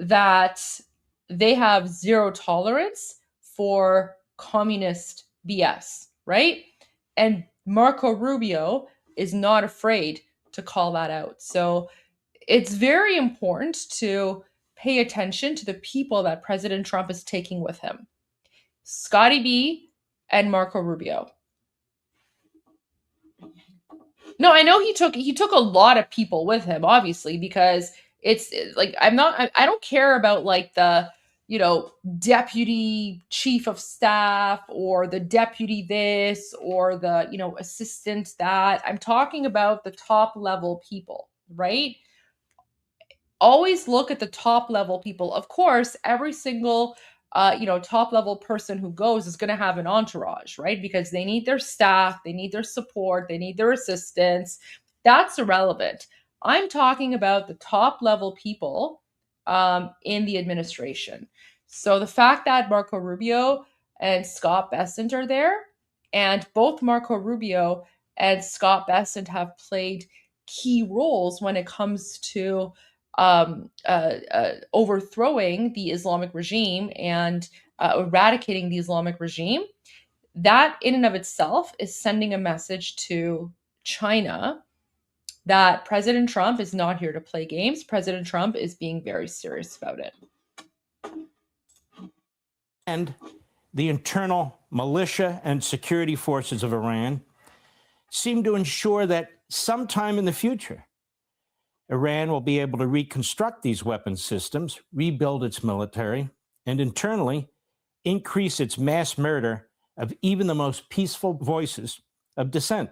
that they have zero tolerance for communist BS, right? And Marco Rubio is not afraid to call that out. So it's very important to pay attention to the people that President Trump is taking with him. Scotty B and Marco Rubio. No, I know he took a lot of people with him, obviously, because it's like I don't care about like the, you know, deputy chief of staff or the deputy this or the, you know, assistant that. I'm talking about the top level people, right? Always look at the top level people. Of course, every single top level person who goes is going to have an entourage, right? Because they need their staff, they need their support, they need their assistance. That's irrelevant. I'm talking about the top level people in the administration. So the fact that Marco Rubio and Scott Bessent are there, and both Marco Rubio and Scott Bessent have played key roles when it comes to overthrowing the Islamic regime and eradicating the Islamic regime, that in and of itself is sending a message to China that President Trump is not here to play games. President Trump is being very serious about it. And the internal militia and security forces of Iran seem to ensure that sometime in the future, Iran will be able to reconstruct these weapons systems, rebuild its military, and internally increase its mass murder of even the most peaceful voices of dissent.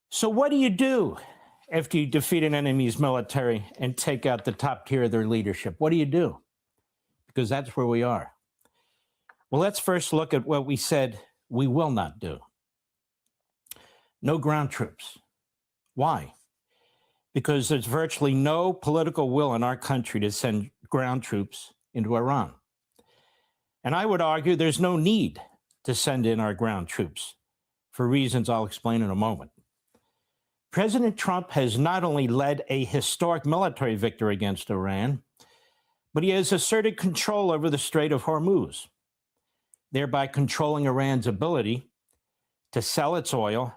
So what do you do after you defeat an enemy's military and take out the top tier of their leadership? What do you do? Because that's where we are. Well, let's first look at what we said we will not do. No ground troops. Why? Because there's virtually no political will in our country to send ground troops into Iran. And I would argue there's no need to send in our ground troops for reasons I'll explain in a moment. President Trump has not only led a historic military victory against Iran, but he has asserted control over the Strait of Hormuz, thereby controlling Iran's ability to sell its oil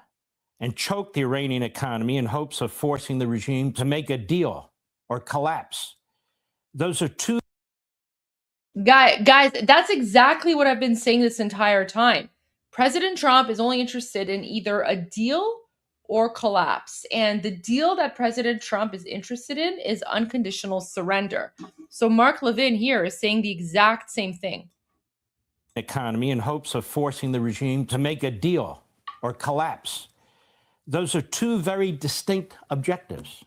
and choke the Iranian economy in hopes of forcing the regime to make a deal or collapse. Those are two. Guys, that's exactly what I've been saying this entire time. President Trump is only interested in either a deal or collapse. And the deal that President Trump is interested in is unconditional surrender. So Mark Levin here is saying the exact same thing. Economy in hopes of forcing the regime to make a deal or collapse. Those are two very distinct objectives: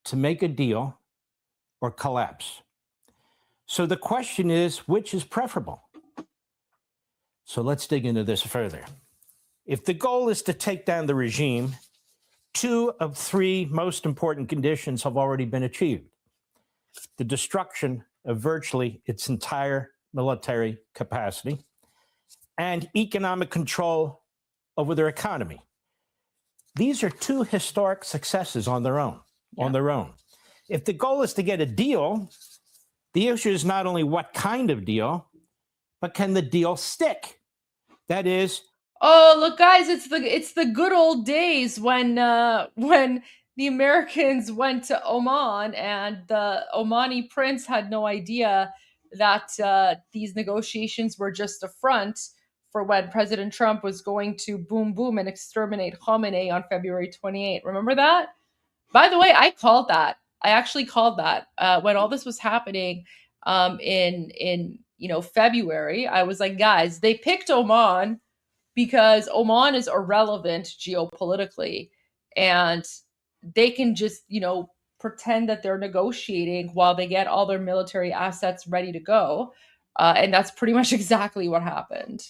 to make a deal or collapse. So the question is, which is preferable? So let's dig into this further. If the goal is to take down the regime, 2 of 3 most important conditions have already been achieved: the destruction of virtually its entire military capacity and economic control over their economy. These are 2 historic successes on their own. If the goal is to get a deal, the issue is not only what kind of deal, but can the deal stick? That is, oh, look, guys, it's the good old days when the Americans went to Oman and the Omani prince had no idea that these negotiations were just a front for when President Trump was going to boom boom and exterminate Khamenei on February 28th. Remember that? By the way, I called that. I actually called that when all this was happening in February. I was like, guys, they picked Oman because Oman is irrelevant geopolitically, and they can just pretend that they're negotiating while they get all their military assets ready to go, and that's pretty much exactly what happened.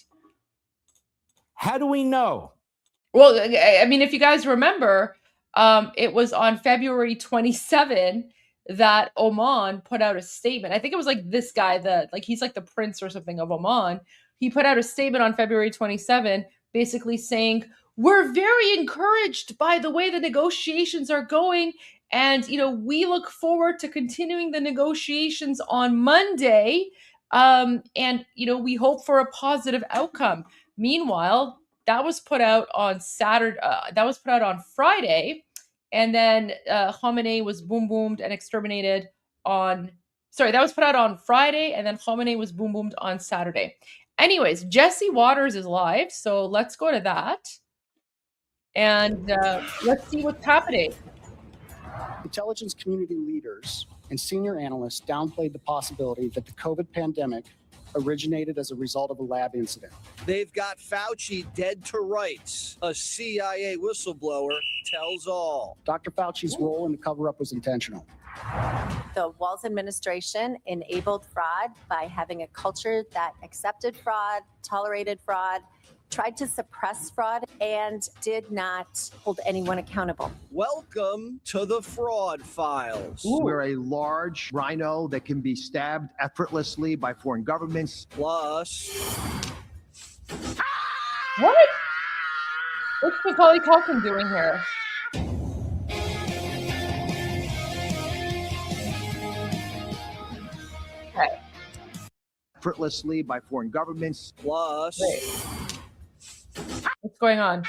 how do we know? Well, I mean, if you guys remember, it was on February 27 that Oman put out a statement. I think it was like this guy, he's like the prince or something of Oman. He put out a statement on February 27, basically saying, we're very encouraged by the way the negotiations are going. And, we look forward to continuing the negotiations on Monday. And, we hope for a positive outcome. Meanwhile, that was put out on Saturday. That was put out on Friday, and then Khamenei was boom boomed and exterminated on. Sorry, that was put out on Friday, and then Khamenei was boom boomed on Saturday. Anyways, Jesse Waters is live, so let's go to that, and let's see what's happening. Intelligence community leaders and senior analysts downplayed the possibility that the COVID pandemic originated as a result of a lab incident. They've got Fauci dead to rights. A CIA whistleblower tells all. Dr. Fauci's role in the cover-up was intentional. The Walz administration enabled fraud by having a culture that accepted fraud, tolerated fraud, tried to suppress fraud, and did not hold anyone accountable. Welcome to the Fraud Files. Ooh. We're a large rhino that can be stabbed effortlessly by foreign governments. Plus... What? What's Macaulay Culkin doing here? Okay. Effortlessly by foreign governments. Plus... Wait. What's going on?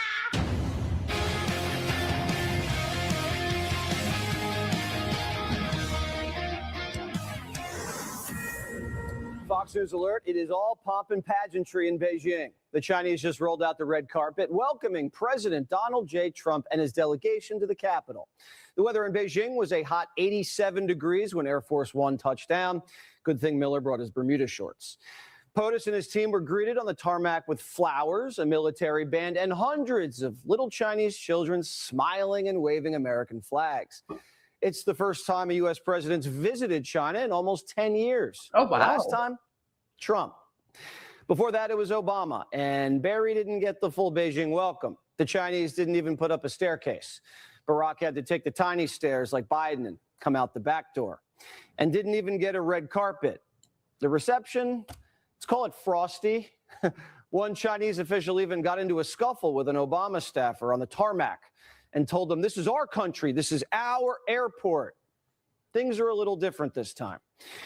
Fox News alert, it is all pomp and pageantry in Beijing. The Chinese just rolled out the red carpet, welcoming President Donald J. Trump and his delegation to the Capitol. The weather in Beijing was a hot 87 degrees when Air Force One touched down. Good thing Miller brought his Bermuda shorts. POTUS and his team were greeted on the tarmac with flowers, a military band, and hundreds of little Chinese children smiling and waving American flags. It's the first time a U.S. president's visited China in almost 10 years. Oh, wow. Last time, Trump. Before that, it was Obama, and Barry didn't get the full Beijing welcome. The Chinese didn't even put up a staircase. Barack had to take the tiny stairs like Biden and come out the back door, and didn't even get a red carpet. The reception... let's call it frosty. One Chinese official even got into a scuffle with an Obama staffer on the tarmac and told them, this is our country. This is our airport. things are a little different this time.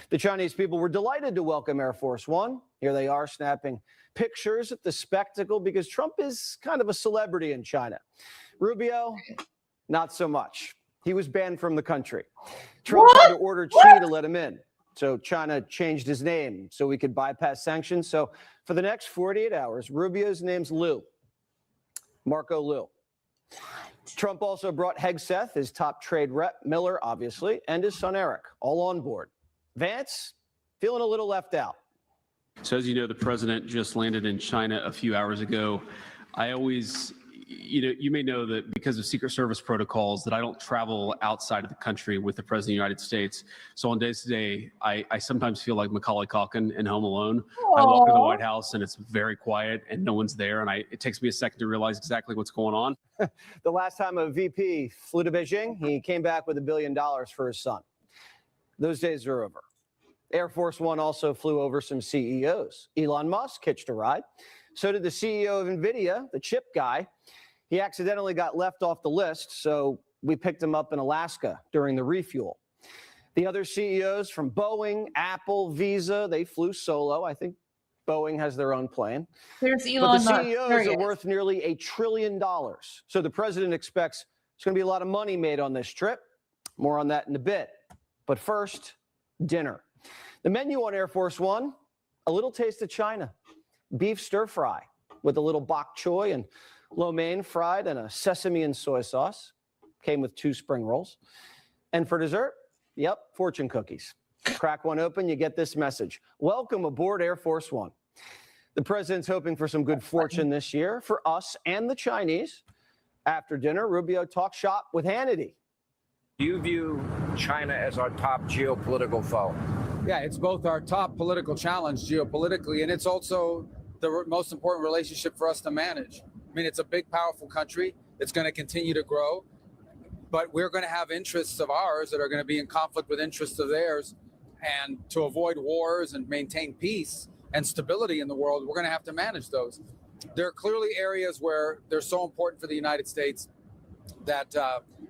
The Chinese people were delighted to welcome Air Force One. Here they are snapping pictures at the spectacle because Trump is kind of a celebrity in China. Rubio, not so much. He was banned from the country. Trump had to order Xi to let him in. So China changed his name so we could bypass sanctions. So for the next 48 hours, Rubio's name's Liu, Marco Liu. Trump also brought Hegseth, his top trade rep, Miller, obviously, and his son Eric, all on board. Vance, feeling a little left out. So as you know, the president just landed in China a few hours ago. I always, you may know that because of Secret Service protocols that I don't travel outside of the country with the president of the United States. So on days today, I sometimes feel like Macaulay Culkin in Home Alone. I walk in the White House and it's very quiet and no one's there. And it takes me a second to realize exactly what's going on. The last time a VP flew to Beijing, he came back with $1 billion for his son. Those days are over. Air Force One also flew over some CEOs. Elon Musk hitched a ride. So did the CEO of NVIDIA, the chip guy. He accidentally got left off the list, so we picked him up in Alaska during the refuel. The other CEOs from Boeing, Apple, Visa, they flew solo. I think Boeing has their own plane. There's But Elon the Musk. CEOs are worth nearly $1 trillion. So the president expects there's going to be a lot of money made on this trip. More on that in a bit. But first, dinner. The menu on Air Force One, a little taste of China. Beef stir fry with a little bok choy and lo mein fried in a sesame and soy sauce. Came with 2 spring rolls. And for dessert, yep, fortune cookies. Crack one open, you get this message. Welcome aboard Air Force One. The president's hoping for some good fortune this year for us and the Chinese. After dinner, Rubio talked shop with Hannity. Do you view China as our top geopolitical foe? Yeah, it's both our top political challenge geopolitically, and it's also the most important relationship for us to manage. I mean, it's a big, powerful country. It's going to continue to grow, but we're going to have interests of ours that are going to be in conflict with interests of theirs. And to avoid wars and maintain peace and stability in the world, we're going to have to manage those. There are clearly areas where they're so important for the United States that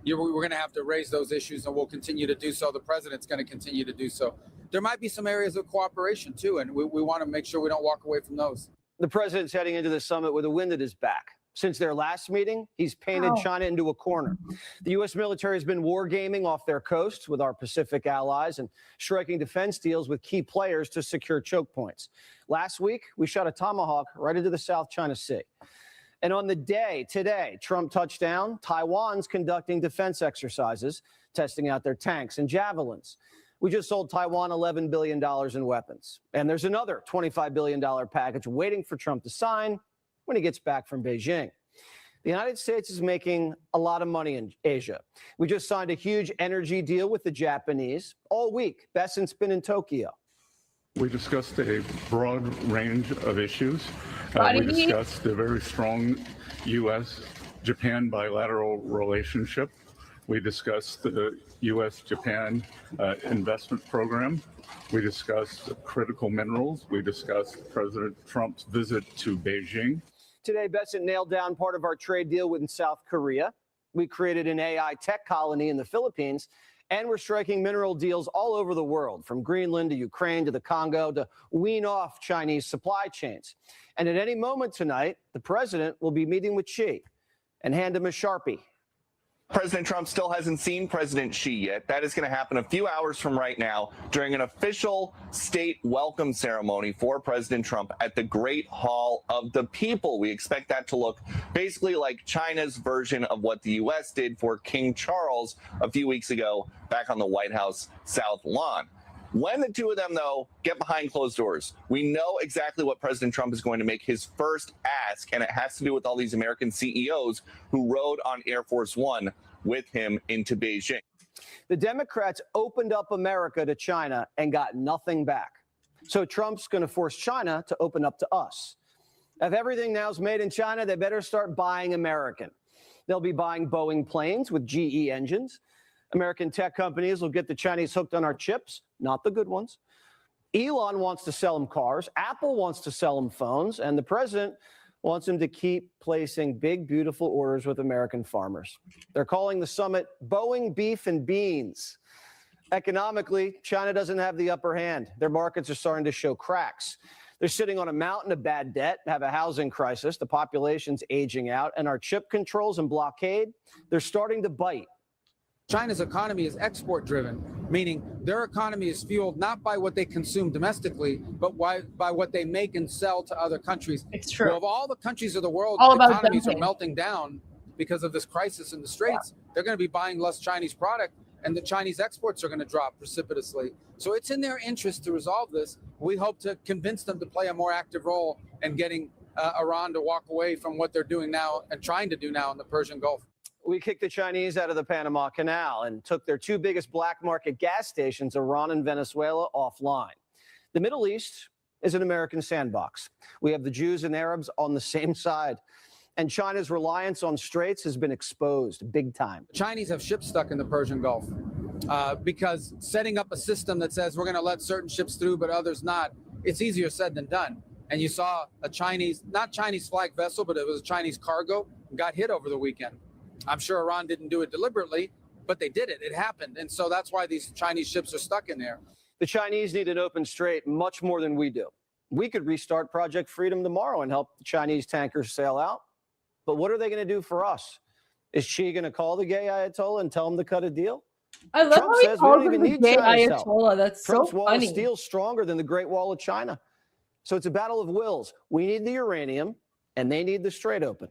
we're going to have to raise those issues, and we'll continue to do so. The president's going to continue to do so. There might be some areas of cooperation, too, and we want to make sure we don't walk away from those. The president's heading into the summit with a wind at his back. Since their last meeting, he's painted China into a corner. The U.S. military has been wargaming off their coast with our Pacific allies and striking defense deals with key players to secure choke points. Last week, we shot a Tomahawk right into the South China Sea. And on the day today, Trump touched down, Taiwan's conducting defense exercises, testing out their tanks and javelins. We just sold Taiwan $11 billion in weapons. And there's another $25 billion package waiting for Trump to sign when he gets back from Beijing. The United States is making a lot of money in Asia. We just signed a huge energy deal with the Japanese. All week, Besant's been in Tokyo. We discussed a broad range of issues. We discussed the very strong U.S.-Japan bilateral relationship. We discussed the U.S.-Japan investment program. We discussed critical minerals. We discussed President Trump's visit to Beijing. Today, Besant nailed down part of our trade deal with South Korea. We created an AI tech colony in the Philippines, and we're striking mineral deals all over the world, from Greenland to Ukraine to the Congo, to wean off Chinese supply chains. And at any moment tonight, the president will be meeting with Xi and hand him a Sharpie. President Trump still hasn't seen President Xi yet. That is going to happen a few hours from right now during an official state welcome ceremony for President Trump at the Great Hall of the People. We expect that to look basically like China's version of what the U.S. did for King Charles a few weeks ago back on the White House South Lawn. When the two of them, though, get behind closed doors, we know exactly what President Trump is going to make his first ask, and it has to do with all these American CEOs who rode on Air Force One with him into Beijing. The Democrats opened up America to China and got nothing back. So Trump's going to force China to open up to us. If everything now is made in China, they better start buying American. They'll be buying Boeing planes with GE engines. American tech companies will get the Chinese hooked on our chips, not the good ones. Elon wants to sell them cars. Apple wants to sell them phones. And the president wants him to keep placing big, beautiful orders with American farmers. They're calling the summit Boeing Beef and Beans. Economically, China doesn't have the upper hand. Their markets are starting to show cracks. They're sitting on a mountain of bad debt, have a housing crisis, the population's aging out, and our chip controls and blockade, they're starting to bite. China's economy is export driven, meaning their economy is fueled not by what they consume domestically, but by what they make and sell to other countries. It's true. Well, of all the countries of the world, All about economies are dumping. melting down because of this crisis in the Straits. They're going to be buying less Chinese product, and the Chinese exports are going to drop precipitously. So it's in their interest to resolve this. We hope to convince them to play a more active role in getting Iran to walk away from what they're doing now and trying to do now in the Persian Gulf. We kicked the Chinese out of the Panama Canal and took their two biggest black market gas stations, Iran and Venezuela, offline. The Middle East is an American sandbox. We have the Jews and Arabs on the same side. And China's reliance on straits has been exposed big time. The Chinese have ships stuck in the Persian Gulf because setting up a system that says we're going to let certain ships through but others not, it's easier said than done. And you saw a Chinese, not Chinese flag vessel, but it was a Chinese cargo, got hit over the weekend. I'm sure Iran didn't do it deliberately, but they did it. It happened. And so that's why these Chinese ships are stuck in there. The Chinese need an open strait much more than we do. We could restart Project Freedom tomorrow and help the Chinese tankers sail out. But what are they going to do for us? Is Xi going to call the gay Ayatollah and tell him to cut a deal? I love Trump how he says we calls don't him even the need gay China's help. Ayatollah. That's Trump's so wall of funny. steel is stronger than the Great Wall of China. So it's a battle of wills. We need the uranium, and they need the strait open.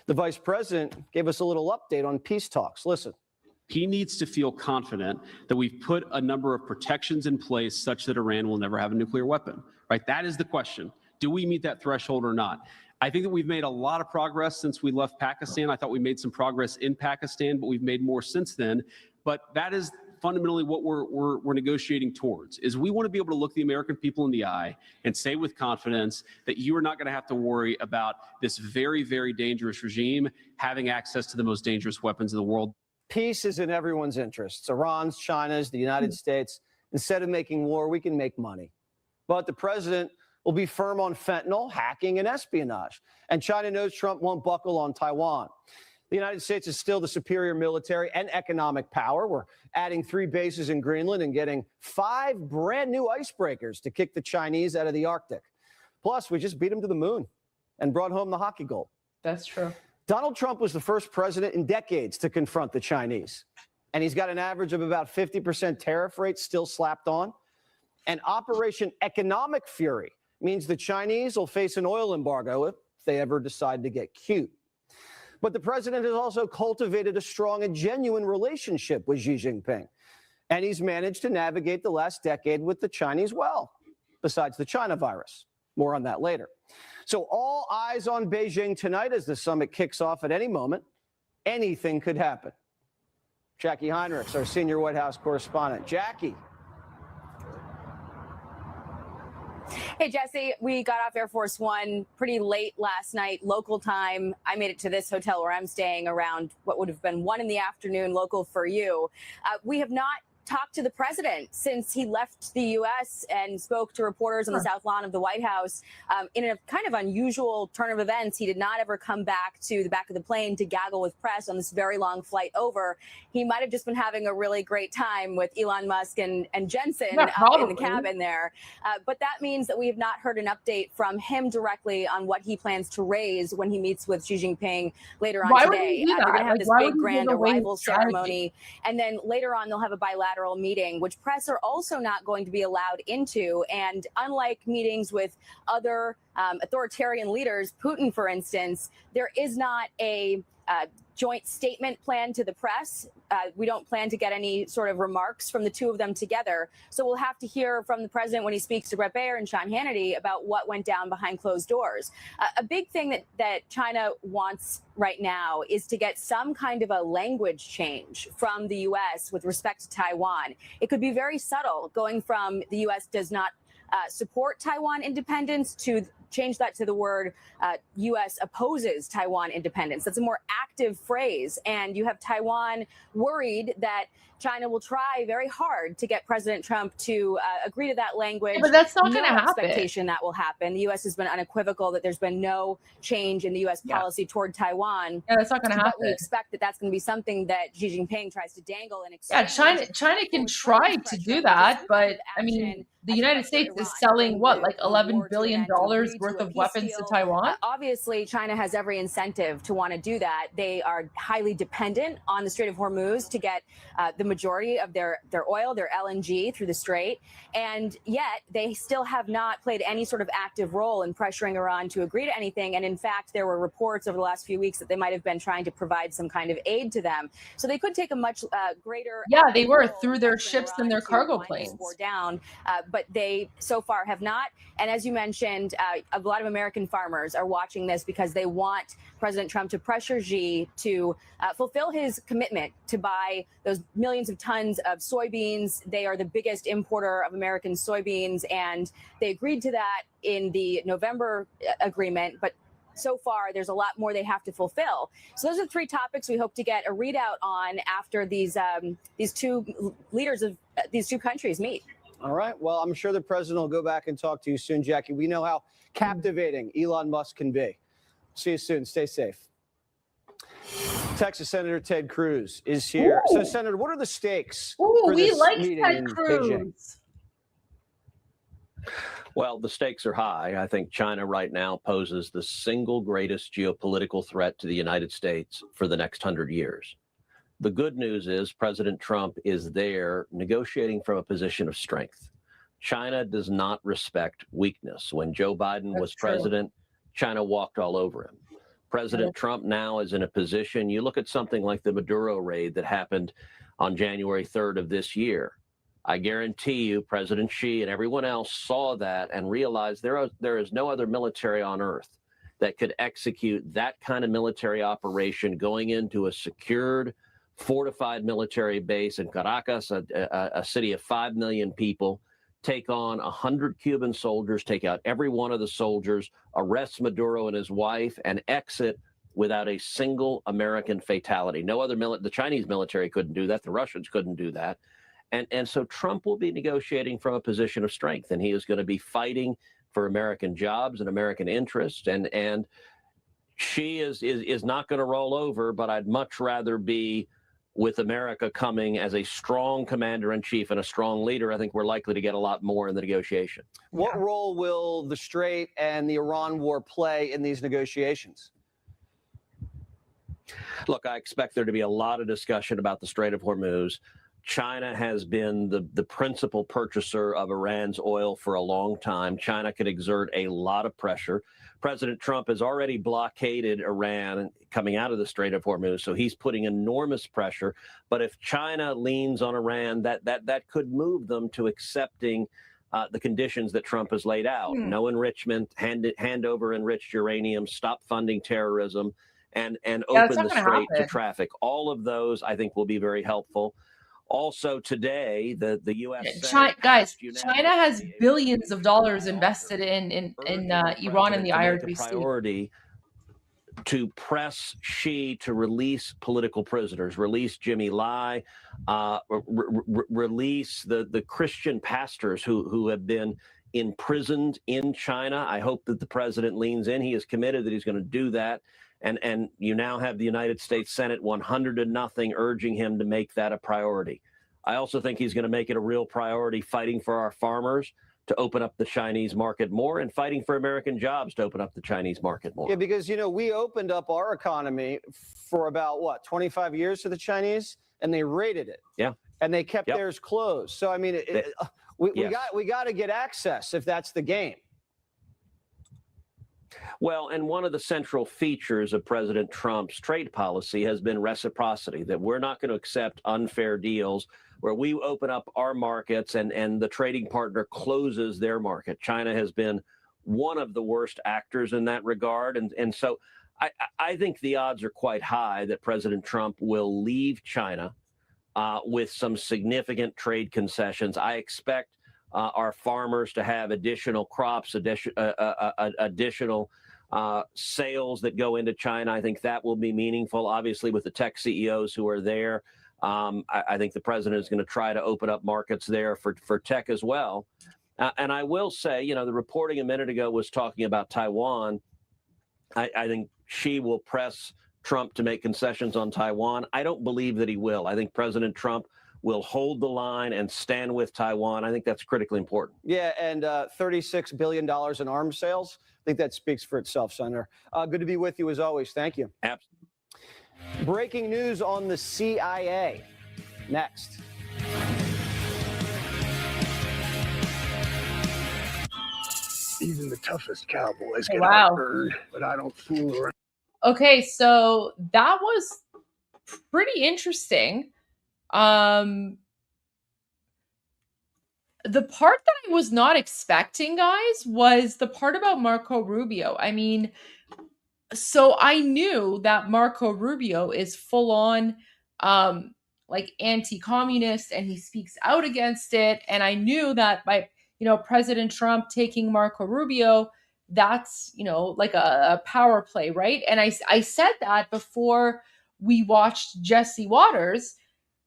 The vice president gave us a little update on peace talks. Listen. He needs to feel confident that we've put a number of protections in place such that Iran will never have a nuclear weapon, right? That is the question. Do we meet that threshold or not? I think that we've made a lot of progress since we left Pakistan. I thought we made some progress in Pakistan, but we've made more since then. But that is fundamentally what we're negotiating towards, is we want to be able to look the American people in the eye and say with confidence that you are not going to have to worry about this very, very dangerous regime having access to the most dangerous weapons in the world. Peace is in everyone's interests. Iran's, China's, the United States. Instead of making war, we can make money. But the president will be firm on fentanyl, hacking, and espionage. And China knows Trump won't buckle on Taiwan. The United States is still the superior military and economic power. We're adding 3 bases in Greenland and getting 5 brand new icebreakers to kick the Chinese out of the Arctic. Plus, we just beat them to the moon and brought home the hockey gold. That's true. Donald Trump was the first president in decades to confront the Chinese. And he's got an average of about 50% tariff rate still slapped on. And Operation Economic Fury means the Chinese will face an oil embargo if they ever decide to get cute. But the president has also cultivated a strong and genuine relationship with Xi Jinping. And he's managed to navigate the last decade with the Chinese well, besides the China virus. More on that later. So all eyes on Beijing tonight as the summit kicks off at any moment. Anything could happen. Jackie Heinrichs, our senior White House correspondent. Jackie. Hey, Jesse, we got off Air Force One pretty late last night, local time. I made it to this hotel where I'm staying around what would have been 1 PM local for you. We have not talked to the president since he left the U.S. and spoke to reporters on the South Lawn of the White House. In a kind of unusual turn of events, he did not ever come back to the back of the plane to gaggle with press on this very long flight over. He might have just been having a really great time with Elon Musk and Jensen up in the cabin there. But that means that we have not heard an update from him directly on what he plans to raise when he meets with Xi Jinping later on today. They're going to have this big grand arrival ceremony. And then later on, they'll have a bilateral meeting, which press are also not going to be allowed into. And unlike meetings with other authoritarian leaders, Putin, for instance, there is not a joint statement plan to the press. We don't plan to get any sort of remarks from the two of them together. So we'll have to hear from the president when he speaks to Brett Baier and Sean Hannity about what went down behind closed doors. A big thing that China wants right now is to get some kind of a language change from the U.S. with respect to Taiwan. It could be very subtle, going from the U.S. does not support Taiwan independence to change that to the word U.S. opposes Taiwan independence. That's a more active phrase. And you have Taiwan worried that China will try very hard to get President Trump to agree to that language. Yeah, but that's not no going to happen. expectation that will happen. The U.S. has been unequivocal that there's been no change in the U.S. policy toward Taiwan. Yeah, that's not going to happen. But we expect that that's going to be something that Xi Jinping tries to dangle and Yeah, China can try to do that, but I mean, the United States is selling what, like $11 billion worth of weapons to Taiwan? Obviously, China has every incentive to want to do that. They are highly dependent on the Strait of Hormuz to get the majority of their oil, their LNG through the Strait. And yet they still have not played any sort of active role in pressuring Iran to agree to anything. And in fact, there were reports over the last few weeks that they might have been trying to provide some kind of aid to them. So they could take a much greater. Yeah, they were through their ships and their cargo planes. Down, but they so far have not. And as you mentioned, a lot of American farmers are watching this because they want President Trump to pressure Xi to fulfill his commitment to buy those millions of tons of soybeans. They are the biggest importer of American soybeans, and they agreed to that in the November agreement. But so far, there's a lot more they have to fulfill. So those are 3 topics we hope to get a readout on after these two leaders of these 2 countries meet. All right. Well, I'm sure the president will go back and talk to you soon, Jackie. We know how captivating Elon Musk can be. See you soon. Stay safe. Texas Senator Ted Cruz is here. Ooh. So, Senator, what are the stakes Ooh, for we this like meeting Ted in Cruz. Beijing? Well, the stakes are high. I think China right now poses the single greatest geopolitical threat to the United States for the next 100 years. The good news is President Trump is there negotiating from a position of strength. China does not respect weakness. When Joe Biden was president, China walked all over him. President Trump now is in a position, you look at something like the Maduro raid that happened on January 3rd of this year. I guarantee you President Xi and everyone else saw that and realized there is no other military on earth that could execute that kind of military operation going into a secured, fortified military base in Caracas, a city of 5 million people, take on 100 Cuban soldiers, take out every one of the soldiers, arrest Maduro and his wife, and exit without a single American fatality. No other the Chinese military couldn't do that. The Russians couldn't do that. And so Trump will be negotiating from a position of strength, and he is going to be fighting for American jobs and American interests. And Xi is not going to roll over, but I'd much rather be with America coming as a strong commander-in-chief and a strong leader. I think we're likely to get a lot more in the negotiation. What role will the Strait and the Iran war play in these negotiations? Look, I expect there to be a lot of discussion about the Strait of Hormuz. China has been the principal purchaser of Iran's oil for a long time. China could exert a lot of pressure. President Trump has already blockaded Iran coming out of the Strait of Hormuz, so he's putting enormous pressure. But if China leans on Iran, that could move them to accepting the conditions that Trump has laid out. No enrichment, hand over enriched uranium, stop funding terrorism, and open the strait to traffic. All of those, I think, will be very helpful. Also today, the U.S. China has billions of dollars invested in Iran and the IRGC. Priority to press Xi to release political prisoners, release Jimmy Lai, release the Christian pastors who have been imprisoned in China. I hope that the president leans in. He is committed that he's going to do that. And you now have the United States Senate 100-0 urging him to make that a priority. I also think he's going to make it a real priority fighting for our farmers to open up the Chinese market more and fighting for American jobs to open up the Chinese market more. Yeah, because, we opened up our economy for about, 25 years to the Chinese, and they raided it. Yeah. And they kept theirs closed. So, I mean, we got to get access if that's the game. Well, and one of the central features of President Trump's trade policy has been reciprocity, that we're not going to accept unfair deals where we open up our markets and the trading partner closes their market. China has been one of the worst actors in that regard. And so I think the odds are quite high that President Trump will leave China with some significant trade concessions. I expect our farmers to have additional crops, additional sales that go into China. I think that will be meaningful, obviously, with the tech CEOs who are there. I think the president is going to try to open up markets there for tech as well. And I will say, you know, the reporting a minute ago was talking about Taiwan. I think Xi will press Trump to make concessions on Taiwan. I don't believe that he will. I think President Trump will hold the line and stand with Taiwan. I think that's critically important. Yeah, and $36 billion in arms sales. I think that speaks for itself, Senator. Good to be with you as always. Thank you. Absolutely. Breaking news on the CIA. Next. Even the toughest cowboys get Wow. heartburn, but I don't fool around. Okay, so that was pretty interesting. The part that I was not expecting, guys, was the part about Marco Rubio. I mean, so I knew that Marco Rubio is full on like anti-communist and he speaks out against it. And I knew that by, you know, President Trump taking Marco Rubio, that's, you know, like a power play, right? And I said that before we watched Jesse Waters.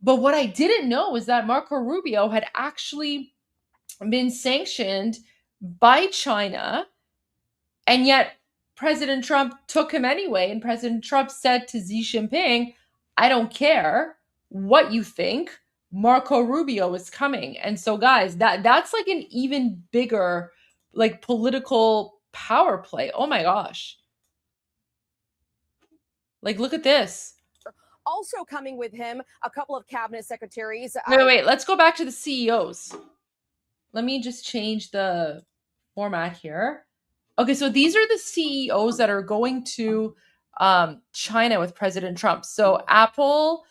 But what I didn't know was that Marco Rubio had actually been sanctioned by China, and yet President Trump took him anyway. And President Trump said to Xi Jinping, I don't care what you think, Marco Rubio is coming. And so, guys, that's like an even bigger like political power play. Oh my gosh. Like, look at this. Also coming with him, a couple of cabinet secretaries. Wait. Let's go back to the CEOs. Let me just change the format here. Okay, so these are the CEOs that are going to China with President Trump. So Apple,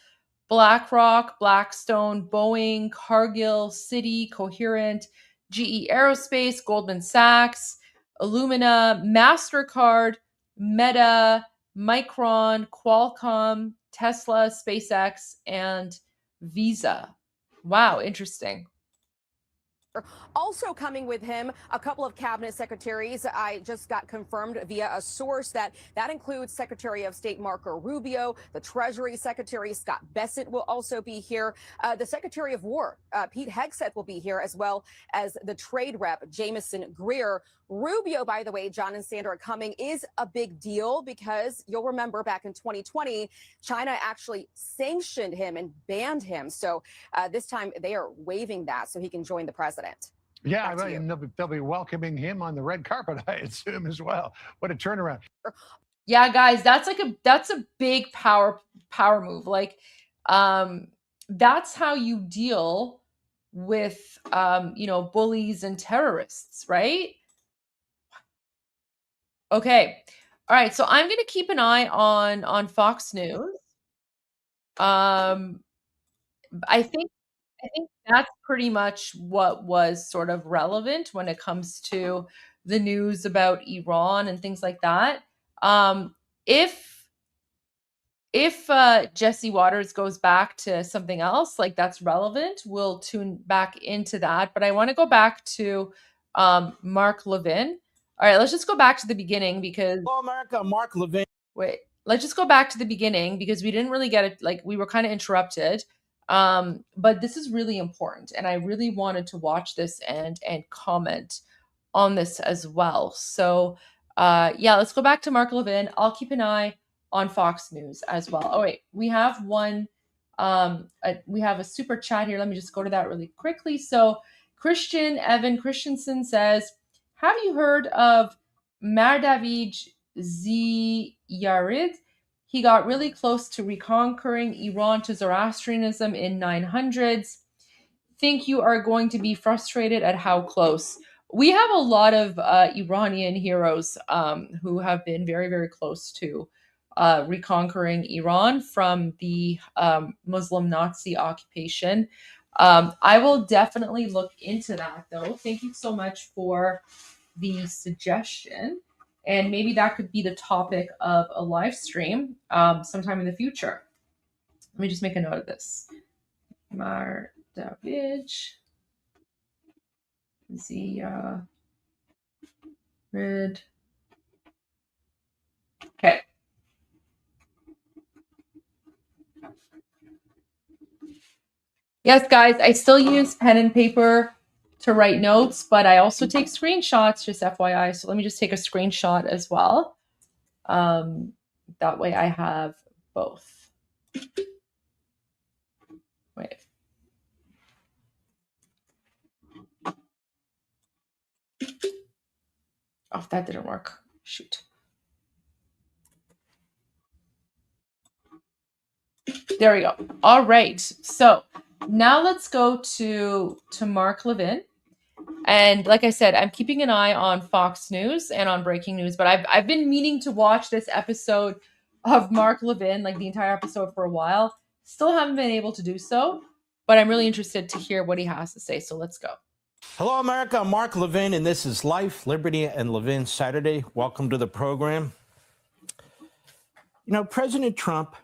BlackRock, Blackstone, Boeing, Cargill, Citi, Coherent, GE Aerospace, Goldman Sachs, Illumina, MasterCard, Meta, Micron, Qualcomm, Tesla, SpaceX, and Visa. Wow, interesting. Also coming with him, a couple of cabinet secretaries. I just got confirmed via a source that includes Secretary of State Marco Rubio, the Treasury Secretary Scott Bessent will also be here, the Secretary of War Pete Hegseth will be here, as well as the trade rep Jamieson Greer. Rubio, by the way, John and Sandra, coming is a big deal because you'll remember back in 2020, China actually sanctioned him and banned him. So this time they are waiving that so he can join the president. Yeah, and they'll be welcoming him on the red carpet, I assume, as well. What a turnaround. Yeah, guys, that's a big power move. Like, that's how you deal with you know, bullies and terrorists, right? Okay. All right, so I'm going to keep an eye on Fox News. I think that's pretty much what was sort of relevant when it comes to the news about Iran and things like that. If Jesse Waters goes back to something else like that's relevant, we'll tune back into that. But I want to go back to Mark Levin. All right, let's just go back to the beginning because Hello, America. Mark Levin. Wait, let's just go back to the beginning because we didn't really get it. Like, we were kind of interrupted. But this is really important, and I really wanted to watch this and comment on this as well. So yeah, let's go back to Mark Levin. I'll keep an eye on Fox News as well. Oh wait, we have one. We have a super chat here. Let me just go to that really quickly. So Christian Evan Christensen says, have you heard of Mardavij Ziyarid? He got really close to reconquering Iran to Zoroastrianism in 900s. Think you are going to be frustrated at how close? We have a lot of Iranian heroes who have been very, very close to reconquering Iran from the Muslim Nazi occupation. I will definitely look into that, though. Thank you so much for the suggestion. And maybe that could be the topic of a live stream sometime in the future. Let me just make a note of this. Mardavij Ziyarid. Okay. Yes, guys, I still use pen and paper to write notes, but I also take screenshots, just FYI. So let me just take a screenshot as well. That way I have both. Wait. Oh, that didn't work. Shoot. There we go. All right. So now let's go to Mark Levin. And like I said, I'm keeping an eye on Fox News and on breaking news, but I've been meaning to watch this episode of Mark Levin, like the entire episode, for a while. Still haven't been able to do so, but I'm really interested to hear what he has to say. So let's go. Hello, America. I'm Mark Levin, and this is Life, Liberty, and Levin Saturday. Welcome to the program. You know, President Trump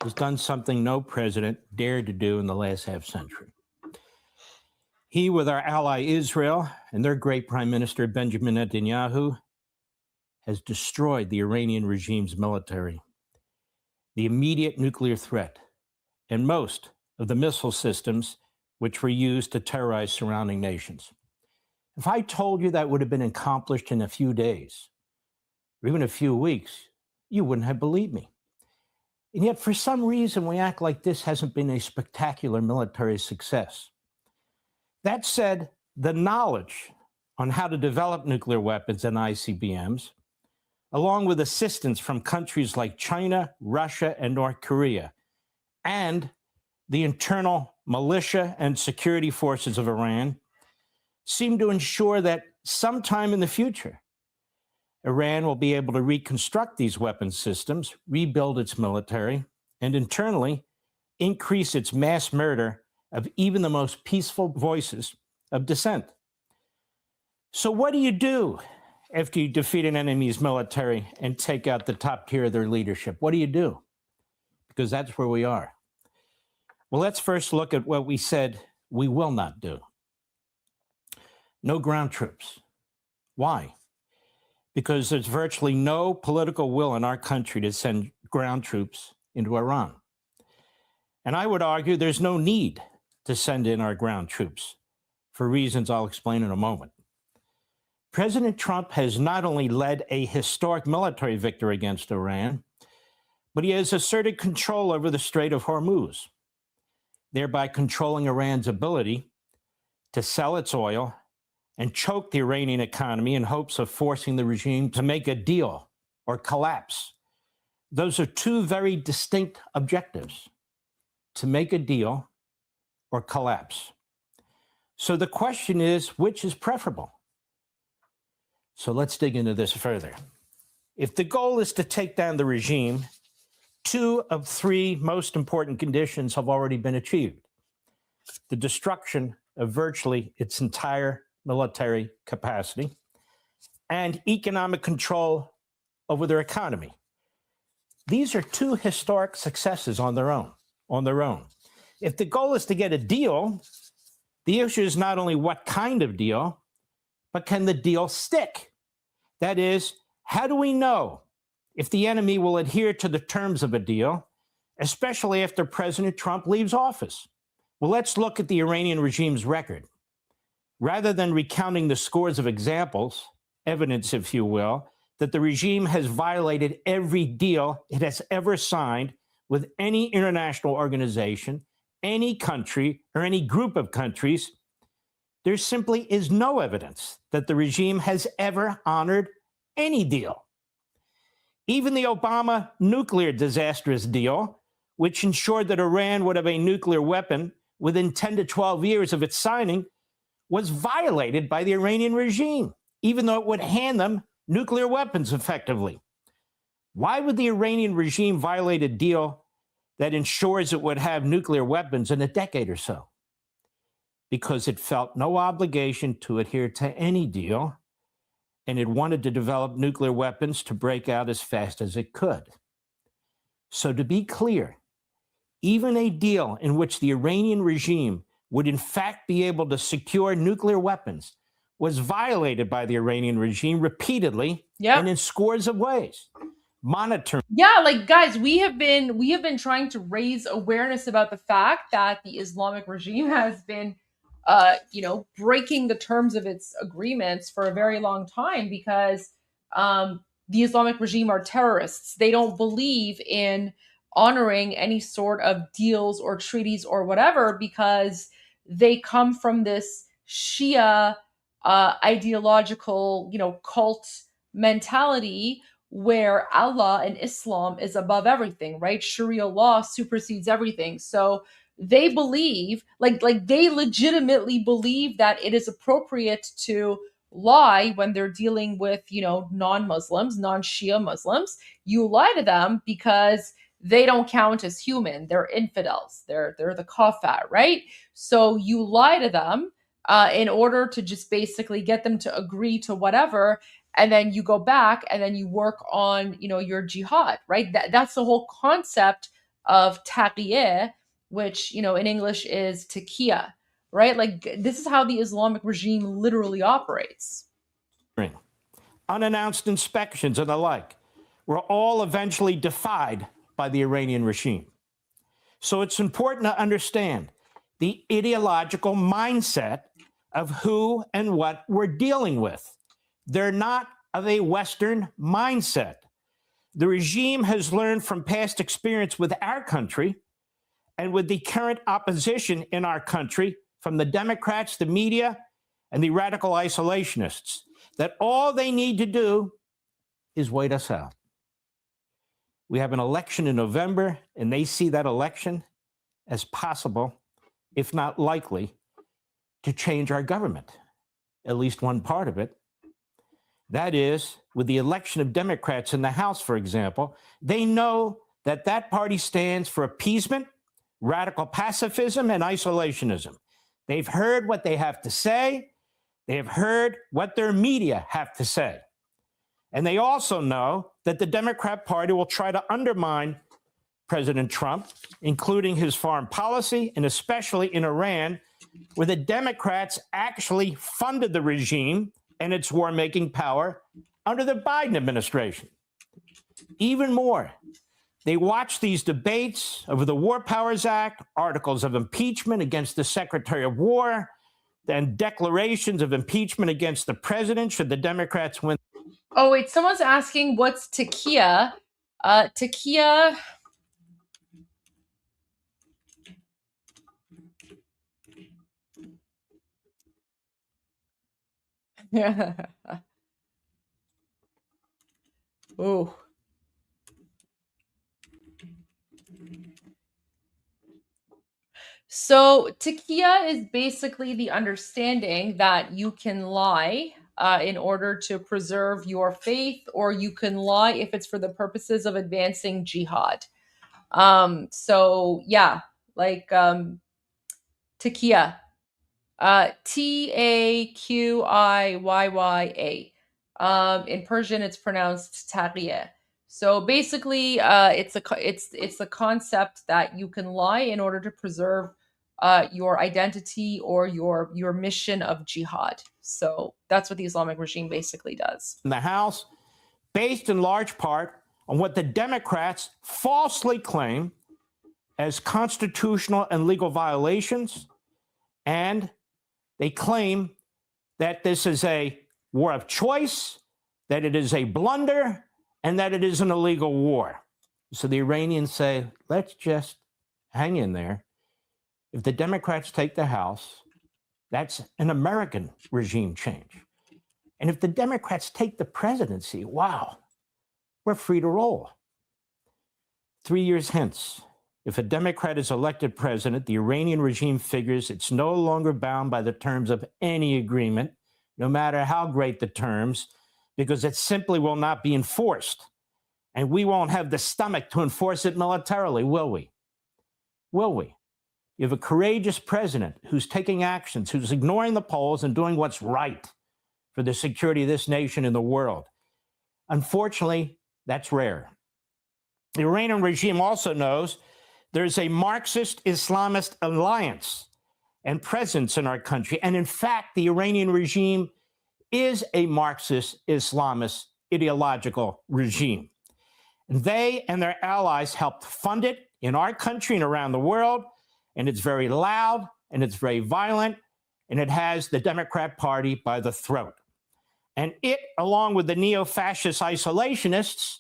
has done something no president dared to do in the last half century. He, with our ally Israel and their great Prime Minister Benjamin Netanyahu, has destroyed the Iranian regime's military, the immediate nuclear threat, and most of the missile systems which were used to terrorize surrounding nations. If I told you that would have been accomplished in a few days, or even a few weeks, you wouldn't have believed me. And yet, for some reason, we act like this hasn't been a spectacular military success. That said, the knowledge on how to develop nuclear weapons and ICBMs, along with assistance from countries like China, Russia, and North Korea, and the internal militia and security forces of Iran, seem to ensure that sometime in the future, Iran will be able to reconstruct these weapons systems, rebuild its military, and internally increase its mass murder of even the most peaceful voices of dissent. So what do you do after you defeat an enemy's military and take out the top tier of their leadership? What do you do? Because that's where we are. Well, let's first look at what we said we will not do. No ground troops. Why? Because there's virtually no political will in our country to send ground troops into Iran. And I would argue there's no need to send in our ground troops for reasons I'll explain in a moment. President Trump has not only led a historic military victory against Iran, but he has asserted control over the Strait of Hormuz, thereby controlling Iran's ability to sell its oil and choke the Iranian economy in hopes of forcing the regime to make a deal or collapse. Those are two very distinct objectives: to make a deal or collapse. So the question is, which is preferable? So let's dig into this further. If the goal is to take down the regime, two of three most important conditions have already been achieved: the destruction of virtually its entire military capacity and economic control over their economy. These are two historic successes on their own. If the goal is to get a deal, the issue is not only what kind of deal, but can the deal stick? That is, how do we know if the enemy will adhere to the terms of a deal, especially after President Trump leaves office? Well, let's look at the Iranian regime's record. Rather than recounting the scores of examples, evidence, if you will, that the regime has violated every deal it has ever signed with any international organization, any country, or any group of countries, there simply is no evidence that the regime has ever honored any deal. Even the Obama nuclear disastrous deal, which ensured that Iran would have a nuclear weapon within 10 to 12 years of its signing, was violated by the Iranian regime, even though it would hand them nuclear weapons effectively. Why would the Iranian regime violate a deal that ensures it would have nuclear weapons in a decade or so? Because it felt no obligation to adhere to any deal, and it wanted to develop nuclear weapons to break out as fast as it could. So to be clear, even a deal in which the Iranian regime would in fact be able to secure nuclear weapons was violated by the Iranian regime repeatedly and in scores of ways. monitoring. Yeah, like guys, we have been trying to raise awareness about the fact that the Islamic regime has been breaking the terms of its agreements for a very long time because the Islamic regime are terrorists. They don't believe in honoring any sort of deals or treaties or whatever because they come from this Shia ideological, cult mentality where Allah and Islam is above everything, right? Sharia law supersedes everything. So they believe, like they legitimately believe that it is appropriate to lie when they're dealing with, non-Muslims, non-Shia Muslims. You lie to them because they don't count as human. They're infidels. They're the kafir, right? So you lie to them in order to just basically get them to agree to whatever, and then you go back and then you work on your jihad, right? That's the whole concept of taqiyya, which in English is taqiyya, right? Like this is how the Islamic regime literally operates. Unannounced inspections and the like were all eventually defied by the Iranian regime. So it's important to understand the ideological mindset of who and what we're dealing with. They're not of a Western mindset. The regime has learned from past experience with our country and with the current opposition in our country, from the Democrats, the media, and the radical isolationists, that all they need to do is wait us out. We have an election in November, and they see that election as possible, if not likely, to change our government, at least one part of it. That is, with the election of Democrats in the House, for example, they know that that party stands for appeasement, radical pacifism, and isolationism. They've heard what they have to say. They have heard what their media have to say. And they also know that the Democrat Party will try to undermine President Trump, including his foreign policy, and especially in Iran, where the Democrats actually funded the regime and its war-making power under the Biden administration. Even more, they watch these debates over the War Powers Act, articles of impeachment against the Secretary of War, and declarations of impeachment against the president should the Democrats win. Oh, wait, someone's asking what's taqiyya? Taqiyya... Yeah. Oh. So taqiyya is basically the understanding that you can lie in order to preserve your faith, or you can lie if it's for the purposes of advancing jihad. So yeah, like taqiyya. Taqiyya. In Persian, it's pronounced taqiyya. So basically, it's the concept that you can lie in order to preserve your identity or your mission of jihad. So that's what the Islamic regime basically does. In the House, based in large part on what the Democrats falsely claim as constitutional and legal violations, and they claim that this is a war of choice, that it is a blunder, and that it is an illegal war. So the Iranians say, let's just hang in there. If the Democrats take the House, that's an American regime change. And if the Democrats take the presidency, wow, we're free to roll. 3 years hence, if a Democrat is elected president, the Iranian regime figures it's no longer bound by the terms of any agreement, no matter how great the terms, because it simply will not be enforced. And we won't have the stomach to enforce it militarily, will we? Will we? You have a courageous president who's taking actions, who's ignoring the polls and doing what's right for the security of this nation and the world. Unfortunately, that's rare. The Iranian regime also knows there's a Marxist-Islamist alliance and presence in our country. And in fact, the Iranian regime is a Marxist-Islamist ideological regime. And they and their allies helped fund it in our country and around the world. And it's very loud and it's very violent. And it has the Democrat Party by the throat. And it, along with the neo-fascist isolationists,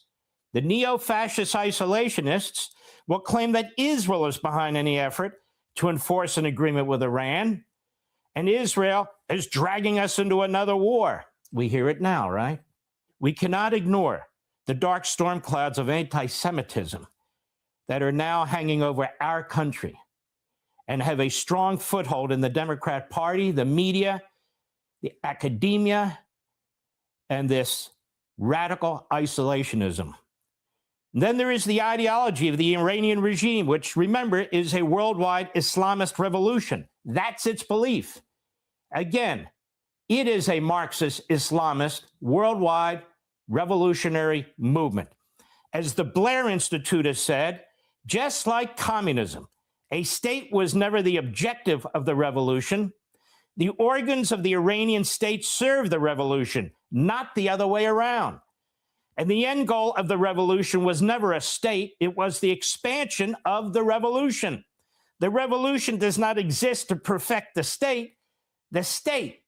will claim that Israel is behind any effort to enforce an agreement with Iran. And Israel is dragging us into another war. We hear it now, right? We cannot ignore the dark storm clouds of anti-Semitism that are now hanging over our country and have a strong foothold in the Democrat Party, the media, the academia, and this radical isolationism. And then there is the ideology of the Iranian regime, which, remember, is a worldwide Islamist revolution. That's its belief. Again, it is a Marxist, Islamist, worldwide revolutionary movement. As the Blair Institute has said, just like communism, a state was never the objective of the revolution. The organs of the Iranian state served the revolution, not the other way around. And the end goal of the revolution was never a state, it was the expansion of the revolution. The revolution does not exist to perfect the state. The state,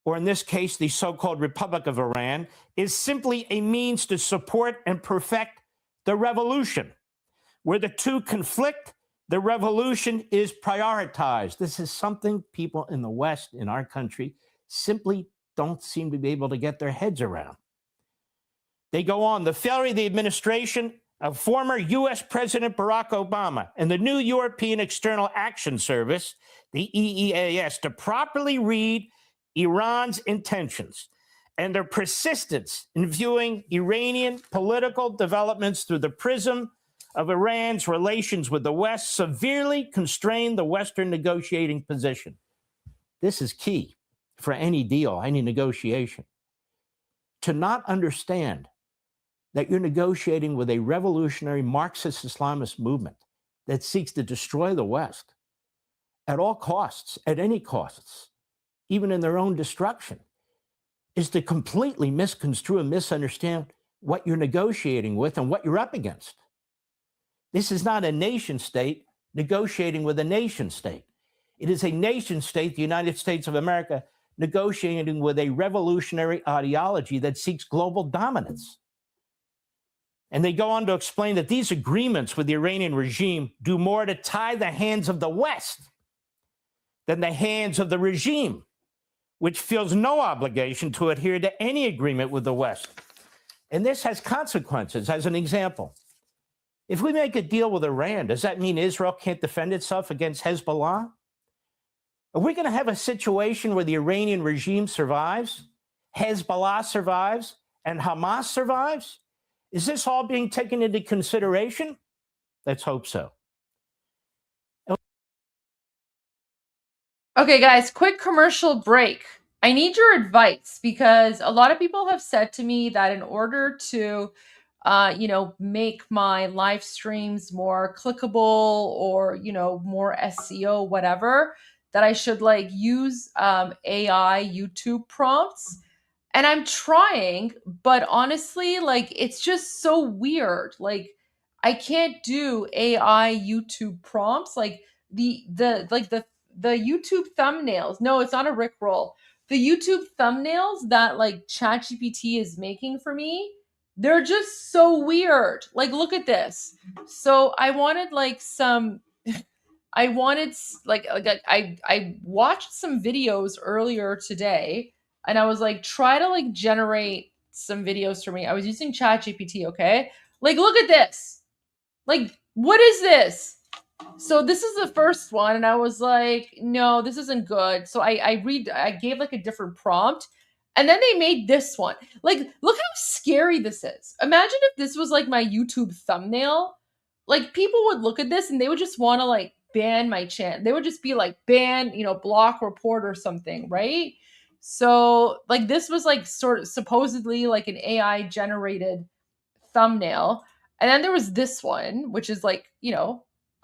or in this case, the so-called Republic of Iran, is simply a means to support and perfect the revolution. Where the two conflict, the revolution is prioritized. This is something people in the West, in our country, simply don't seem to be able to get their heads around. They go on, the failure of the administration of former U.S. President Barack Obama and the new European External Action Service, the EEAS, to properly read Iran's intentions and their persistence in viewing Iranian political developments through the prism of Iran's relations with the West severely constrained the Western negotiating position. This is key for any deal, any negotiation. To not understand that you're negotiating with a revolutionary Marxist Islamist movement that seeks to destroy the West at all costs, at any costs, even in their own destruction, is to completely misconstrue and misunderstand what you're negotiating with and what you're up against. This is not a nation state negotiating with a nation state. It is a nation state, the United States of America, negotiating with a revolutionary ideology that seeks global dominance. And they go on to explain that these agreements with the Iranian regime do more to tie the hands of the West than the hands of the regime, which feels no obligation to adhere to any agreement with the West. And this has consequences. As an example, if we make a deal with Iran, does that mean Israel can't defend itself against Hezbollah? Are we going to have a situation where the Iranian regime survives, Hezbollah survives, and Hamas survives? Is this all being taken into consideration? Let's hope so. Okay, guys, quick commercial break. I need your advice because a lot of people have said to me that in order to, make my live streams more clickable or, more SEO, whatever, that I should use AI YouTube prompts. And I'm trying, but honestly, it's just so weird. I can't do AI YouTube prompts. The YouTube thumbnails. No, it's not a Rickroll. The YouTube thumbnails that ChatGPT is making for me, they're just so weird. Look at this. So I wanted I watched some videos earlier today, and I was try to generate some videos for me. I was using ChatGPT, okay? Look at this. What is this? So this is the first one, and I was no, this isn't good. So I gave a different prompt, and then they made this one. Look how scary this is. Imagine if this was my YouTube thumbnail. People would look at this and they would just want to ban my channel. They would just be ban, block, report or something, right? So this was sort of supposedly an AI generated thumbnail. And then there was this one, which is I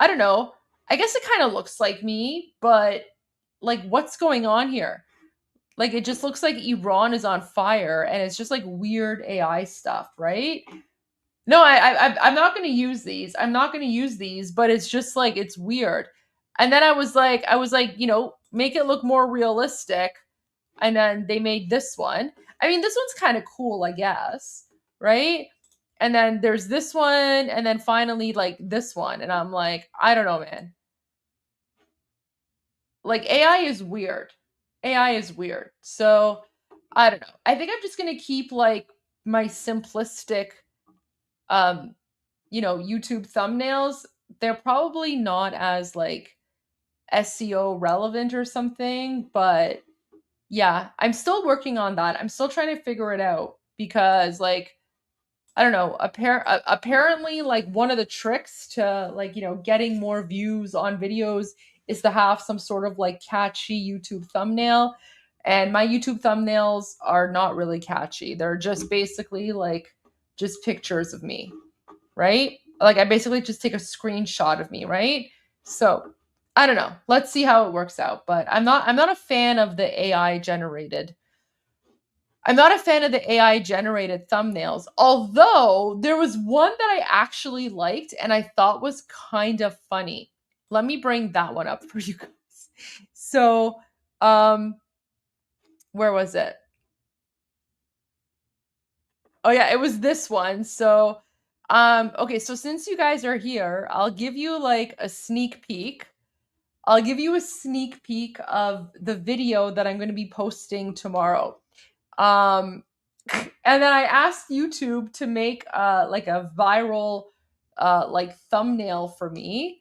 don't know. I guess it kind of looks like me, but what's going on here? It just looks like Iran is on fire and it's just weird AI stuff, right? No, I'm not going to use these. I'm not going to use these, but it's just like, it's weird. And then I was like, you know, make it look more realistic. And then they made this one. I mean, this one's kind of cool, I guess, right? And then there's this one, and then finally like this one. And I'm like, I don't know, man. Like AI is weird. AI is weird. So I don't know. I think I'm just going to keep like my simplistic you know, YouTube thumbnails. They're probably not as like SEO relevant or something, but yeah, I'm still working on that. I'm still trying to figure it out because like I don't know, apparently like one of the tricks to like, you know, getting more views on videos is to have some sort of like catchy YouTube thumbnail. And my YouTube thumbnails are not really catchy. They're just basically like just pictures of me, right? Like I basically just take a screenshot of me, right? So I don't know. Let's see how it works out. But I'm not a fan of the AI generated. I'm not a fan of the AI generated thumbnails. Although there was one that I actually liked and I thought was kind of funny. Let me bring that one up for you guys. So, where was it? Oh yeah, it was this one. So, okay, so since you guys are here, I'll give you like a sneak peek. I'll give you a sneak peek of the video that I'm going to be posting tomorrow. And then I asked YouTube to make like a viral like thumbnail for me.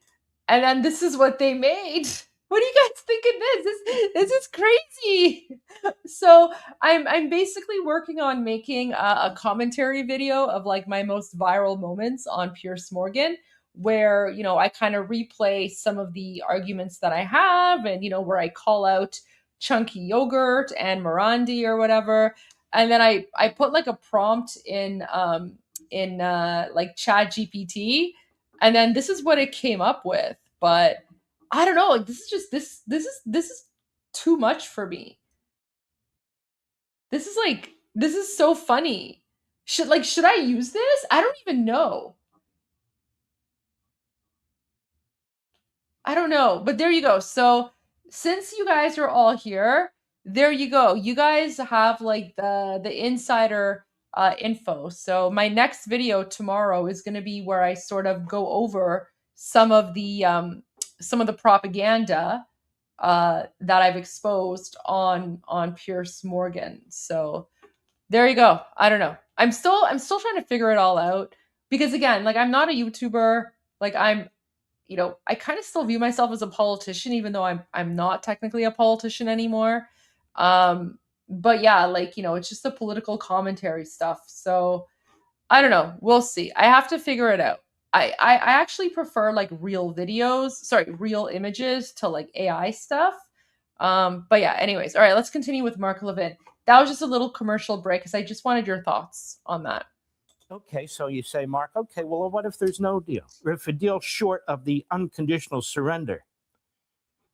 And then this is what they made. What do you guys think of this? This is crazy. So I'm basically working on making a commentary video of like my most viral moments on Piers Morgan, where, you know, I kind of replay some of the arguments that I have and, you know, where I call out chunky yogurt and Morandi or whatever. And then I put like a prompt in like Chat GPT, and then this is what it came up with. But I don't know, like this is just this is too much for me. This is so funny. Should I use this? I don't even know. I don't know, but there you go. So since you guys are all here, there you go. You guys have like the insider info. So my next video tomorrow is going to be where I sort of go over some of the propaganda that I've exposed on Piers Morgan. So there you go. I don't know. I'm still trying to figure it all out because again, like I'm not a YouTuber. Like I'm, you know, I kind of still view myself as a politician, even though I'm not technically a politician anymore. But yeah, like, you know, it's just the political commentary stuff. So I don't know. We'll see. I have to figure it out. I actually prefer like real images to like AI stuff. But yeah, anyways, all right, let's continue with Mark Levin. That was just a little commercial break because I just wanted your thoughts on that. Okay, so you say, Mark, okay, well, what if there's no deal? Or if a deal short of the unconditional surrender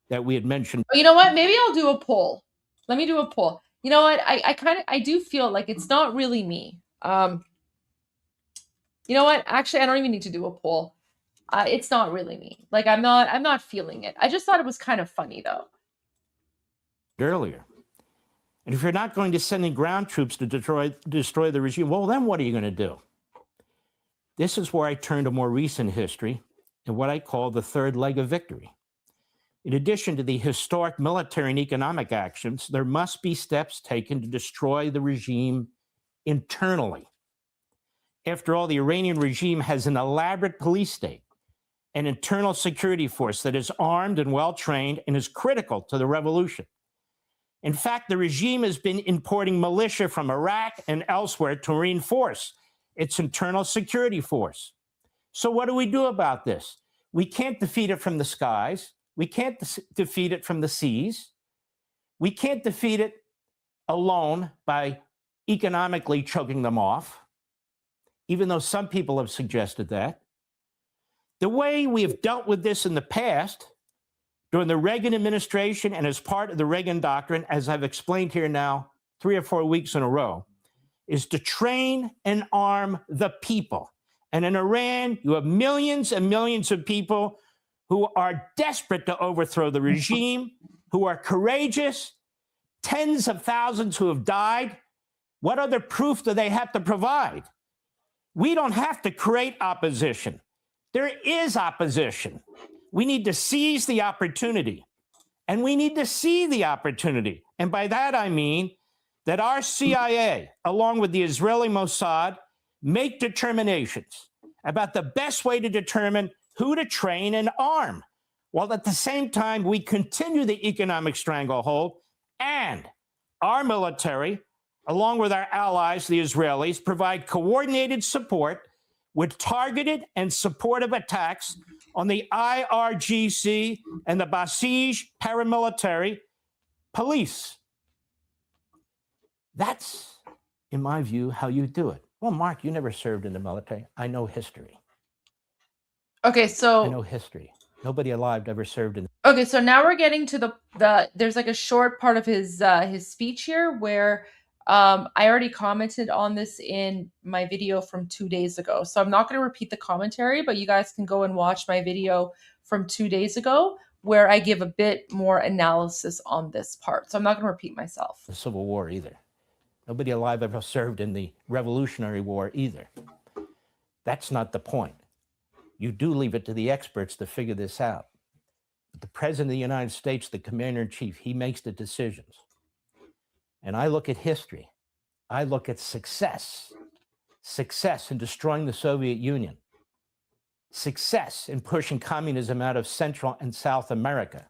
that we had mentioned? You know what? Maybe I'll do a poll. Let me do a poll. You know what? I do feel like it's not really me. You know what? Actually, I don't even need to do a poll. It's not really me. Like I'm not feeling it. I just thought it was kind of funny though. Earlier. And if you're not going to send in ground troops to destroy the regime, well, then what are you going to do? This is where I turn to more recent history and what I call the third leg of victory. In addition to the historic military and economic actions, there must be steps taken to destroy the regime internally. After all, the Iranian regime has an elaborate police state, an internal security force that is armed and well-trained and is critical to the revolution. In fact, the regime has been importing militia from Iraq and elsewhere to reinforce its internal security force. So what do we do about this? We can't defeat it from the skies. We can't defeat it from the seas. We can't defeat it alone by economically choking them off, even though some people have suggested that. The way we have dealt with this in the past, during the Reagan administration and as part of the Reagan doctrine, as I've explained here now 3 or 4 weeks in a row, is to train and arm the people And in Iran, you have millions and millions of people who are desperate to overthrow the regime, who are courageous, tens of thousands who have died. What other proof do they have to provide? We don't have to create opposition. There is opposition. We need to seize the opportunity, and we need to see the opportunity. And by that, I mean that our CIA, along with the Israeli Mossad, make determinations about the best way to determine who to train and arm, while at the same time, we continue the economic stranglehold, and our military, along with our allies, the Israelis, provide coordinated support with targeted and supportive attacks on the IRGC and the Basij paramilitary police. That's, in my view, how you do it. Well, Mark, you never served in the military. I know history. Okay, so I know history. Nobody alive ever served in. Okay, so now we're getting to the there's like a short part of his speech here where I already commented on this in my video from 2 days ago. So I'm not going to repeat the commentary, but you guys can go and watch my video from 2 days ago where I give a bit more analysis on this part. So I'm not going to repeat myself. The Civil War either. Nobody alive ever served in the Revolutionary War either. That's not the point. You do leave it to the experts to figure this out. But the President of the United States, the Commander-in-Chief, he makes the decisions. And I look at history. I look at success. Success in destroying the Soviet Union. Success in pushing communism out of Central and South America.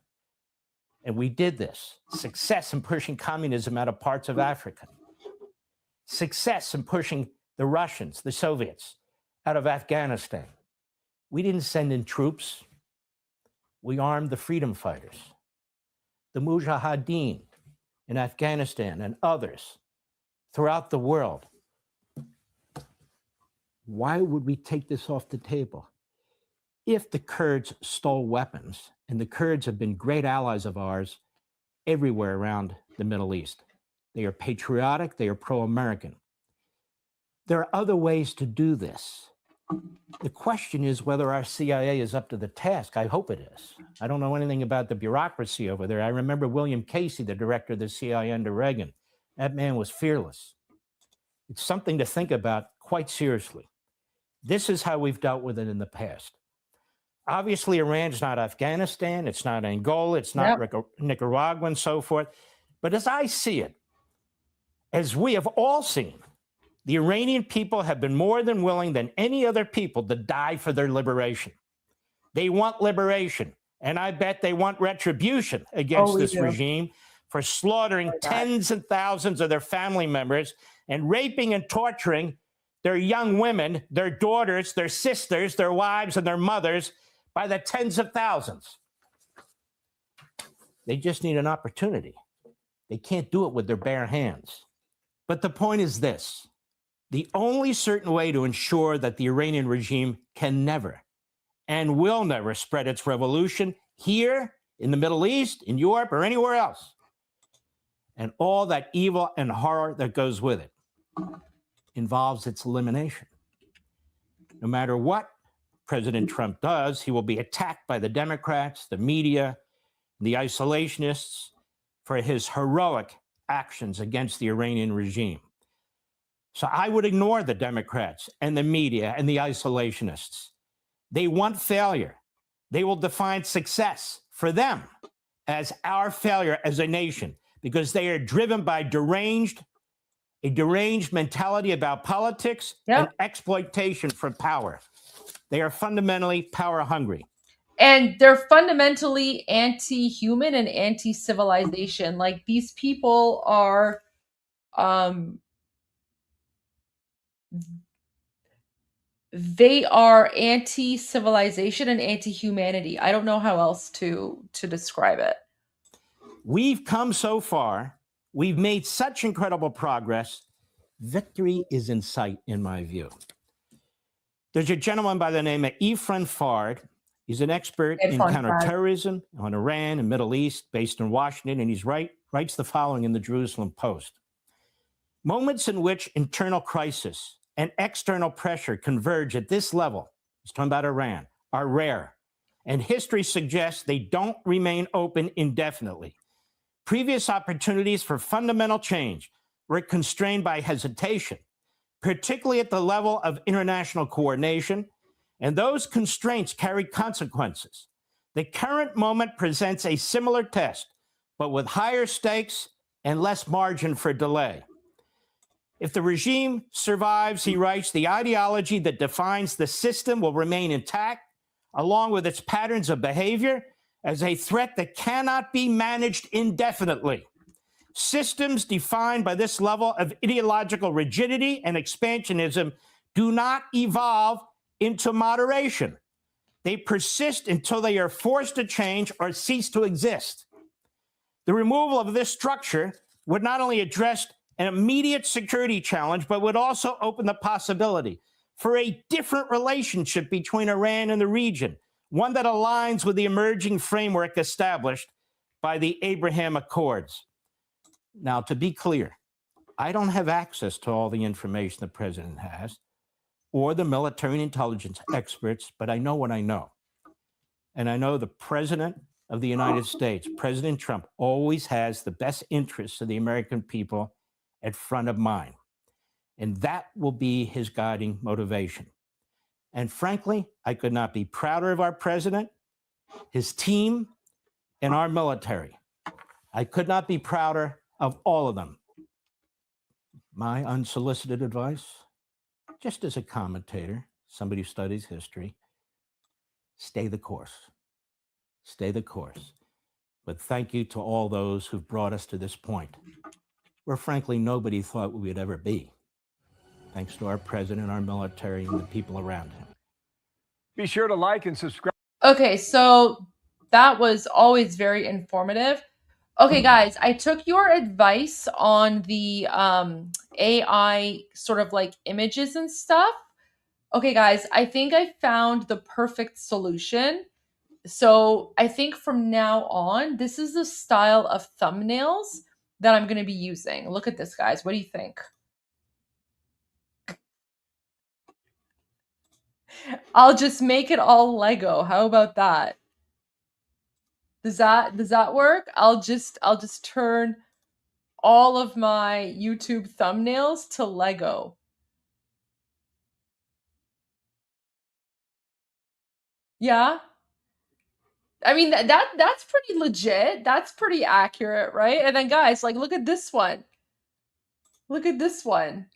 And we did this. Success in pushing communism out of parts of Africa. Success in pushing the Russians, the Soviets, out of Afghanistan. We didn't send in troops. We armed the freedom fighters, the Mujahideen in Afghanistan and others throughout the world. Why would we take this off the table? If the Kurds stole weapons, and the Kurds have been great allies of ours everywhere around the Middle East. They are patriotic, they are pro-American. There are other ways to do this. The question is whether our CIA is up to the task. I hope it is. I don't know anything about the bureaucracy over there. I remember William Casey, the director of the CIA under Reagan. That man was fearless. It's something to think about quite seriously. This is how we've dealt with it in the past. Obviously, Iran's not Afghanistan. It's not Angola. It's not Nicaragua and so forth. But as I see it, as we have all seen, the Iranian people have been more than willing than any other people to die for their liberation. They want liberation, and I bet they want retribution against this regime for slaughtering tens of thousands of their family members and raping and torturing their young women, their daughters, their sisters, their wives, and their mothers by the tens of thousands. They just need an opportunity. They can't do it with their bare hands. But the point is this. The only certain way to ensure that the Iranian regime can never and will never spread its revolution here in the Middle East, in Europe, or anywhere else, and all that evil and horror that goes with it, involves its elimination. No matter what President Trump does, he will be attacked by the Democrats, the media, the isolationists for his heroic actions against the Iranian regime. So I would ignore the Democrats and the media and the isolationists. They want failure. They will define success for them as our failure as a nation because they are driven by a deranged mentality about politics and exploitation for power. They are fundamentally power hungry. And they're fundamentally anti-human and anti-civilization. Like these people are they are anti-civilization and anti-humanity. I don't know how else to describe it. We've come so far. We've made such incredible progress. Victory is in sight, in my view. There's a gentleman by the name of Efren Fard. He's an expert in counterterrorism on Iran and Middle East, based in Washington, and he's writes the following in the Jerusalem Post. Moments in which internal crisis and external pressure converge at this level, he's talking about Iran, are rare. And history suggests they don't remain open indefinitely. Previous opportunities for fundamental change were constrained by hesitation, particularly at the level of international coordination, and those constraints carried consequences. The current moment presents a similar test, but with higher stakes and less margin for delay. If the regime survives, he writes, the ideology that defines the system will remain intact, along with its patterns of behavior, as a threat that cannot be managed indefinitely. Systems defined by this level of ideological rigidity and expansionism do not evolve into moderation. They persist until they are forced to change or cease to exist. The removal of this structure would not only address an immediate security challenge, but would also open the possibility for a different relationship between Iran and the region, one that aligns with the emerging framework established by the Abraham Accords. Now, to be clear, I don't have access to all the information the president has or the military and intelligence experts, but I know what I know. And I know the president of the United States, President Trump, always has the best interests of the American people at front of mind. And that will be his guiding motivation. And frankly, I could not be prouder of our president, his team, and our military. I could not be prouder of all of them. My unsolicited advice, just as a commentator, somebody who studies history, stay the course. Stay the course. But thank you to all those who've brought us to this point, where frankly nobody thought we would ever be. Thanks to our president, our military, and the people around him. Be sure to like and subscribe. Okay, so that was always very informative. Okay, guys, I took your advice on the AI sort of like images and stuff. Okay, guys, I think I found the perfect solution. So I think from now on, this is the style of thumbnails that I'm going to be using. Look at this, guys. What do you think? I'll just make it all Lego. How about that? Does that work? I'll just turn all of my YouTube thumbnails to Lego. Yeah? I mean, that's pretty legit. That's pretty accurate, right? And then guys, like, look at this one. Look at this one.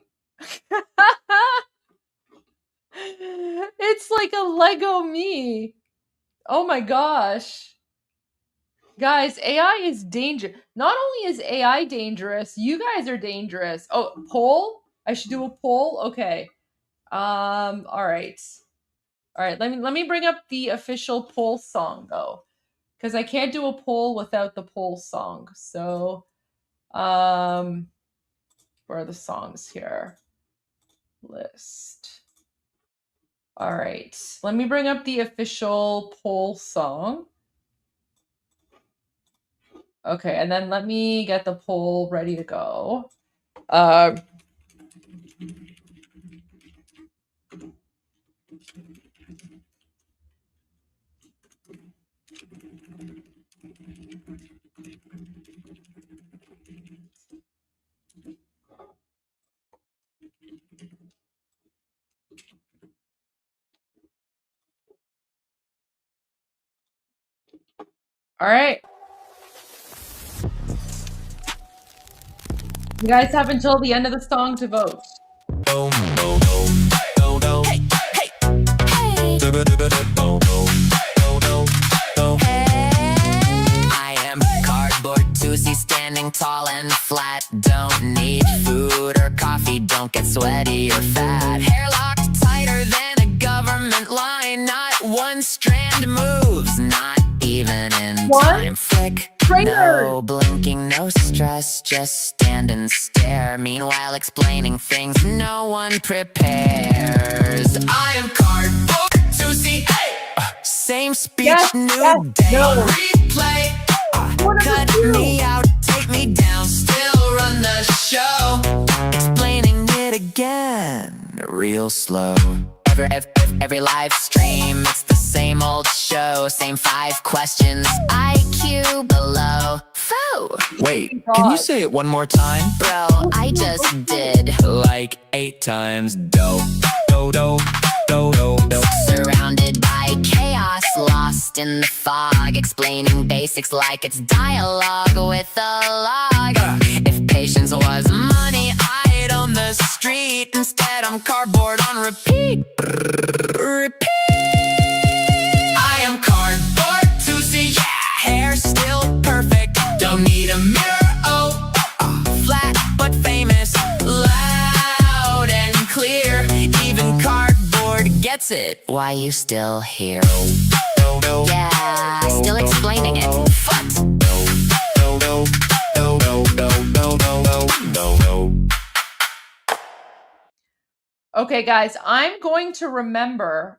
It's like a Lego me. Oh my gosh. Guys, AI is dangerous. Not only is AI dangerous, you guys are dangerous. Oh, poll? I should do a poll? Okay. All right. All right, let me bring up the official poll song though, because I can't do a poll without the poll song. So, where are the songs here? List. All right, let me bring up the official poll song. Okay, and then let me get the poll ready to go. All right. You guys have until the end of the song to vote. I am cardboard Tuesday, standing tall and flat. Don't need food or coffee, don't get sweaty or fat. Hair locked tighter than a government line. Not one strand moves, not even in time. Flick, no blinking, no stress, just stand and stare. Meanwhile explaining things no one prepares. I am cardboard Tuesday, same speech, new day on replay. Cut me out, take me down, still run the show. Explaining it again. real slow. Every live stream, it's the same old show, same 5 questions, IQ below. Foo! Wait, can you say it one more time? Bro, I just did. Like 8 times. Dope. Surrounded by chaos, lost in the fog, explaining basics like it's dialogue with a log. If patience was money, I'd own the street. Instead, I'm cardboard on repeat. Repeat. I am cardboard to see, yeah. Hair still perfect, don't need a mirror. Oh, flat but famous, loud and clear. Even cardboard gets it. Why you still here? Yeah, still explaining it. What? Okay, guys, I'm going to remember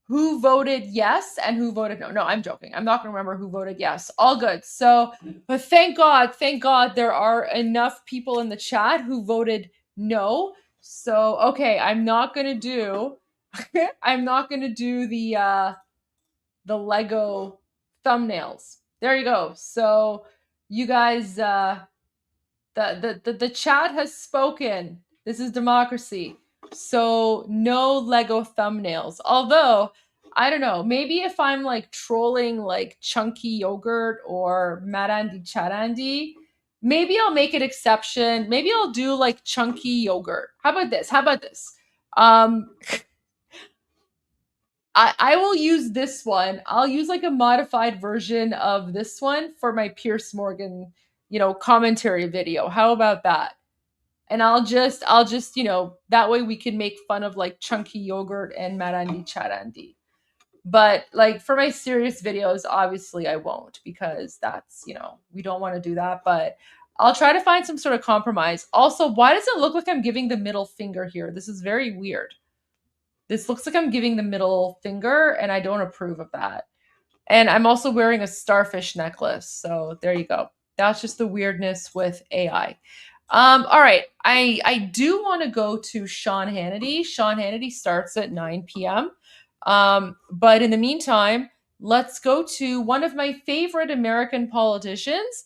who voted yes and who voted no. No, I'm joking. I'm not going to remember who voted yes. All good. So, but thank God there are enough people in the chat who voted no. So, okay, I'm not going to do the Lego thumbnails. There you go. So, you guys, the chat has spoken. This is democracy. So no Lego thumbnails. Although, I don't know, maybe if I'm like trolling like chunky yogurt or Marandi Charandi, maybe I'll make an exception. Maybe I'll do like chunky yogurt. How about this? I will use this one. I'll use like a modified version of this one for my Piers Morgan, commentary video. How about that? And I'll just, that way we can make fun of like chunky yogurt and Marandi Charandi. But like for my serious videos, obviously I won't, because that's, we don't want to do that. But I'll try to find some sort of compromise. Also, why does it look like I'm giving the middle finger here? This is very weird. This looks like I'm giving the middle finger, and I don't approve of that. And I'm also wearing a starfish necklace. So there you go. That's just the weirdness with AI. All right. I do want to go to Sean Hannity. Sean Hannity starts at 9 p.m. But in the meantime, let's go to one of my favorite American politicians,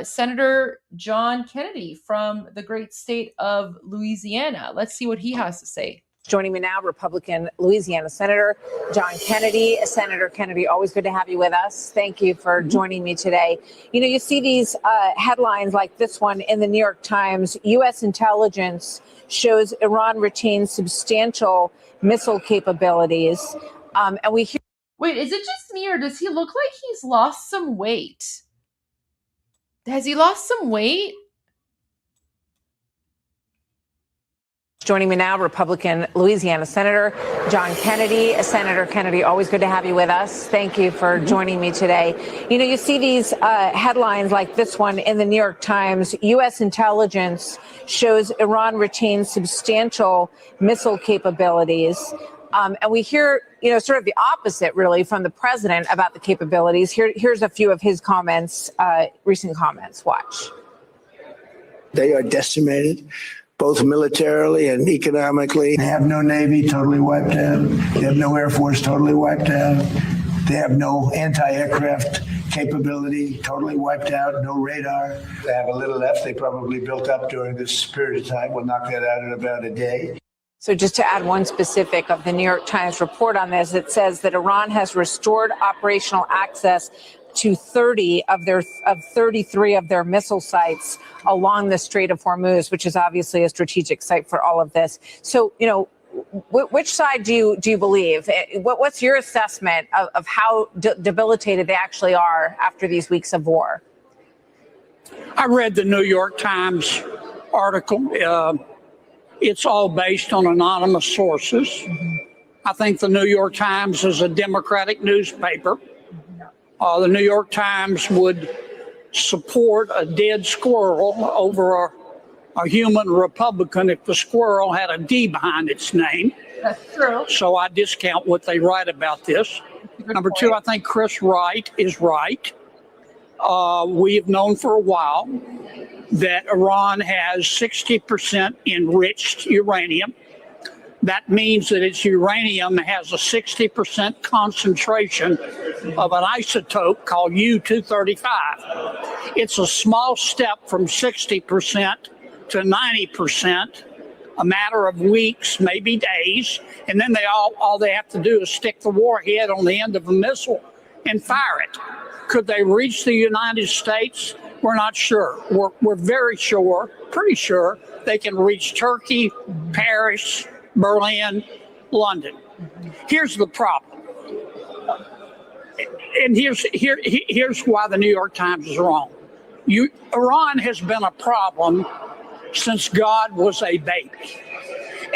Senator John Kennedy from the great state of Louisiana. Let's see what he has to say. Joining me now, Republican Louisiana Senator John Kennedy. Senator Kennedy, always good to have you with us. Thank you for joining me today. You see these headlines like this one in the New York Times. U.S. intelligence shows Iran retains substantial missile capabilities. And we hear. Wait, is it just me, or does he look like he's lost some weight? Has he lost some weight? Joining me now, Republican Louisiana Senator John Kennedy. Senator Kennedy, always good to have you with us. Thank you for joining me today. You see these headlines like this one in the New York Times. U.S. intelligence shows Iran retains substantial missile capabilities. And we hear, sort of the opposite, really, from the president about the capabilities. Here's a few of his comments, recent comments. Watch. They are decimated, both militarily and economically. They have no Navy, totally wiped out. They have no Air Force, totally wiped out. They have no anti-aircraft capability, totally wiped out, no radar. They have a little left they probably built up during this period of time. We'll knock that out in about a day. So just to add one specific of the New York Times report on this, it says that Iran has restored operational access to 33 of their missile sites along the Strait of Hormuz, which is obviously a strategic site for all of this. So, which side do you believe? What's your assessment of how debilitated they actually are after these weeks of war? I read the New York Times article. It's all based on anonymous sources. I think the New York Times is a Democratic newspaper. The New York Times would support a dead squirrel over a human Republican if the squirrel had a D behind its name. That's true. So I discount what they write about this. Number two, I think Chris Wright is right. We have known for a while that Iran has 60% enriched uranium. That means that its uranium has a 60% concentration of an isotope called U-235. It's a small step from 60% to 90%, a matter of weeks, maybe days, and then all they have to do is stick the warhead on the end of a missile and fire it. Could they reach the United States? We're not sure. We're very sure, pretty sure, they can reach Turkey, Paris, Berlin, London. Here's the problem. And here's why the New York Times is wrong. Iran has been a problem since God was a baby.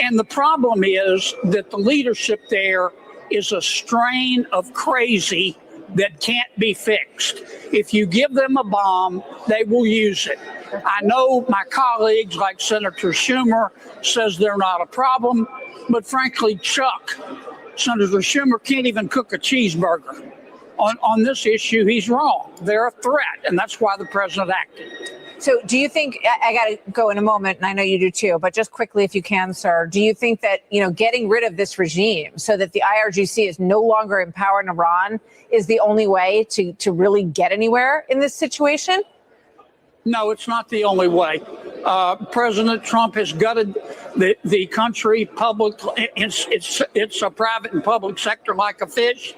And the problem is that the leadership there is a strain of crazy that can't be fixed. If you give them a bomb, they will use it. I know my colleagues like Senator Schumer says they're not a problem, but frankly, Senator Schumer can't even cook a cheeseburger. On this issue, he's wrong. They're a threat, and that's why the president acted. So do you think, I got to go in a moment, and I know you do too, but just quickly, if you can, sir, do you think that, getting rid of this regime so that the IRGC is no longer in power in Iran is the only way to really get anywhere in this situation? No, it's not the only way. President Trump has gutted the country public. It's a private and public sector like a fish.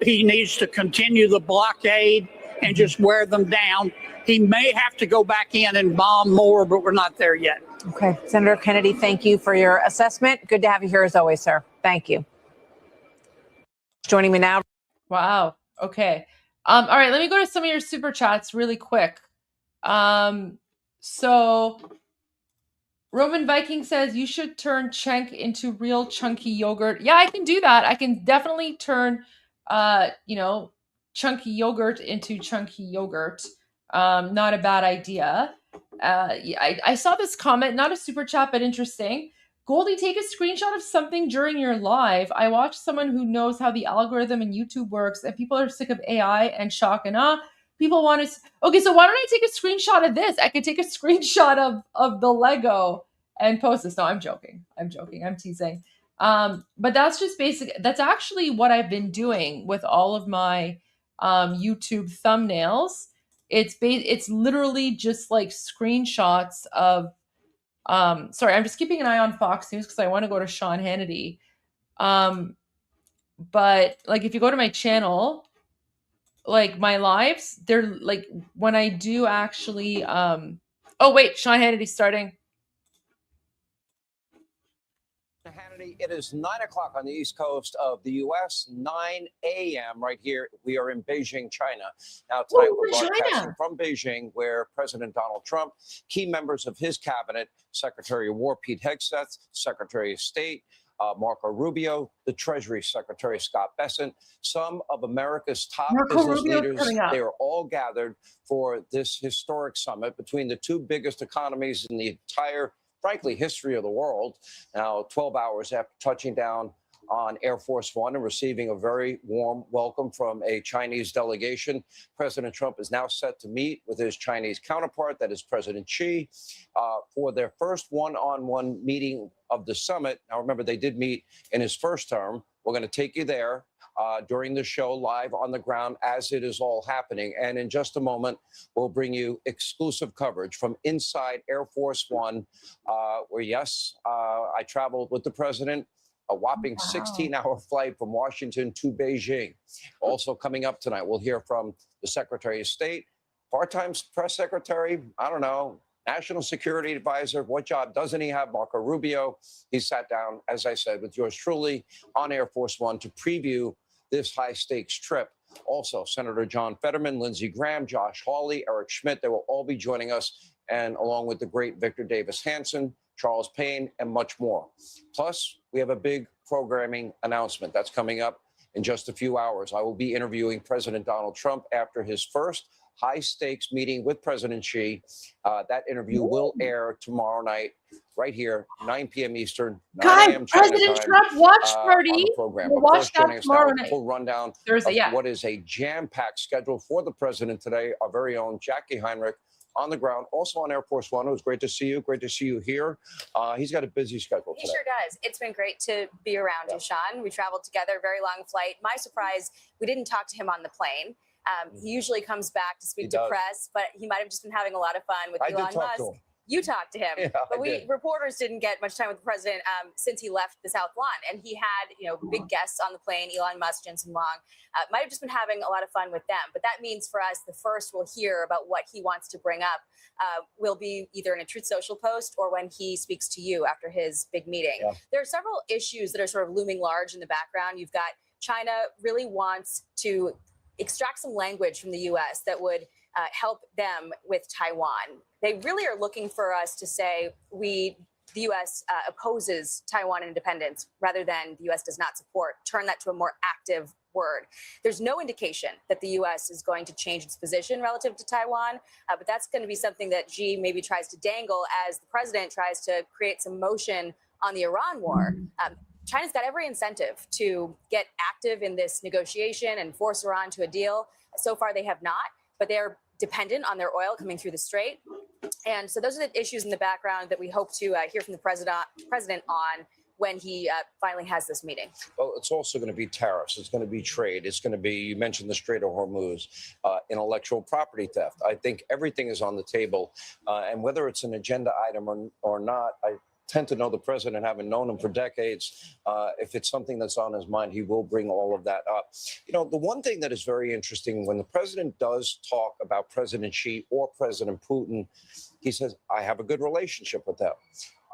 He needs to continue the blockade and just wear them down. He may have to go back in and bomb more, but we're not there yet. Okay. Senator Kennedy, thank you for your assessment. Good to have you here as always, sir. Thank you. Joining me now. Wow. Okay. All right. Let me go to some of your super chats really quick. So Roman Viking says you should turn Chenk into real chunky yogurt. Yeah, I can do that. I can definitely turn, chunky yogurt into chunky yogurt. Not a bad idea. I saw this comment, not a super chat, but interesting. Goldie, take a screenshot of something during your live. I watched someone who knows how the algorithm in YouTube works, and people are sick of AI and shock and awe. People want to. Okay, so why don't I take a screenshot of this? I could take a screenshot of the Lego and post this. No, I'm joking. I'm teasing. But that's just basic. That's actually what I've been doing with all of my YouTube thumbnails. It's literally just like screenshots of. Sorry, I'm just keeping an eye on Fox News because I want to go to Sean Hannity. But like, if you go to my channel, like my lives, they're like when I do actually. Oh wait, Sean Hannity's starting. Hannity, it is 9 o'clock on the East Coast of the U.S., 9 a.m. right here. We are in Beijing, China. Now, tonight we're broadcasting from Beijing, where President Donald Trump, key members of his cabinet, Secretary of War Pete Hegseth, Secretary of State Marco Rubio, the Treasury Secretary Scott Bessent, some of America's top business leaders, they are all gathered for this historic summit between the two biggest economies in the entire frankly, history of the world. Now, 12 hours after touching down on Air Force One and receiving a very warm welcome from a Chinese delegation, President Trump is now set to meet with his Chinese counterpart, that is President Xi, for their first one-on-one meeting of the summit. Now, remember, they did meet in his first term. We're going to take you there during the show live on the ground as it is all happening. And in just a moment, we'll bring you exclusive coverage from inside Air Force One, where, yes, I traveled with the president, a whopping 16-hour flight from Washington to Beijing. Also coming up tonight, we'll hear from the Secretary of State, part-time press secretary, I don't know, national security advisor. What job doesn't he have? Marco Rubio. He sat down, as I said, with yours truly on Air Force One to preview this high-stakes trip. Also, Senator John Fetterman, Lindsey Graham, Josh Hawley, Eric Schmidt, they will all be joining us, and along with the great Victor Davis Hanson, Charles Payne, and much more. Plus, we have a big programming announcement that's coming up in just a few hours. I will be interviewing President Donald Trump after his first high-stakes meeting with President Xi. That interview will air tomorrow night, right here, 9 p.m. Eastern, 9 a.m. China President time, Trump watch party. On the program. We'll watch that tomorrow night. Full rundown Thursday, of what is a jam-packed schedule for the president today. Our very own Jackie Heinrich on the ground, also on Air Force One. It was great to see you. Great to see you here. He's got a busy schedule He today. sure does. It's been great to be around you, Sean. We traveled together, very long flight. My surprise, we didn't talk to him on the plane. He usually comes back to speak to press, but he might have just been having a lot of fun with Elon Musk. You talked to him, but we reporters didn't get much time with the president since he left the South Lawn, and he had big guests on the plane: Elon Musk, Jensen Huang. Might have just been having a lot of fun with them. But that means for us, the first we'll hear about what he wants to bring up will be either in a Truth Social post or when he speaks to you after his big meeting. There are several issues that are sort of looming large in the background. You've got China really wants to extract some language from the U.S. that would help them with Taiwan. They really are looking for us to say the U.S. opposes Taiwan independence rather than the U.S. does not support. Turn that to a more active word. There's no indication that the U.S. is going to change its position relative to Taiwan, but that's going to be something that Xi maybe tries to dangle as the president tries to create some motion on the Iran war. China's got every incentive to get active in this negotiation and force Iran to a deal. So far, they have not, but they are dependent on their oil coming through the strait. And so those are the issues in the background that we hope to hear from the president on when he finally has this meeting. Well, it's also going to be tariffs. It's going to be trade. It's going to be, you mentioned the Strait of Hormuz, intellectual property theft. I think everything is on the table. And whether it's an agenda item or not, I tend to know the president, having known him for decades. If it's something that's on his mind, he will bring all of that up. The one thing that is very interesting, when the president does talk about President Xi or President Putin, he says, I have a good relationship with them.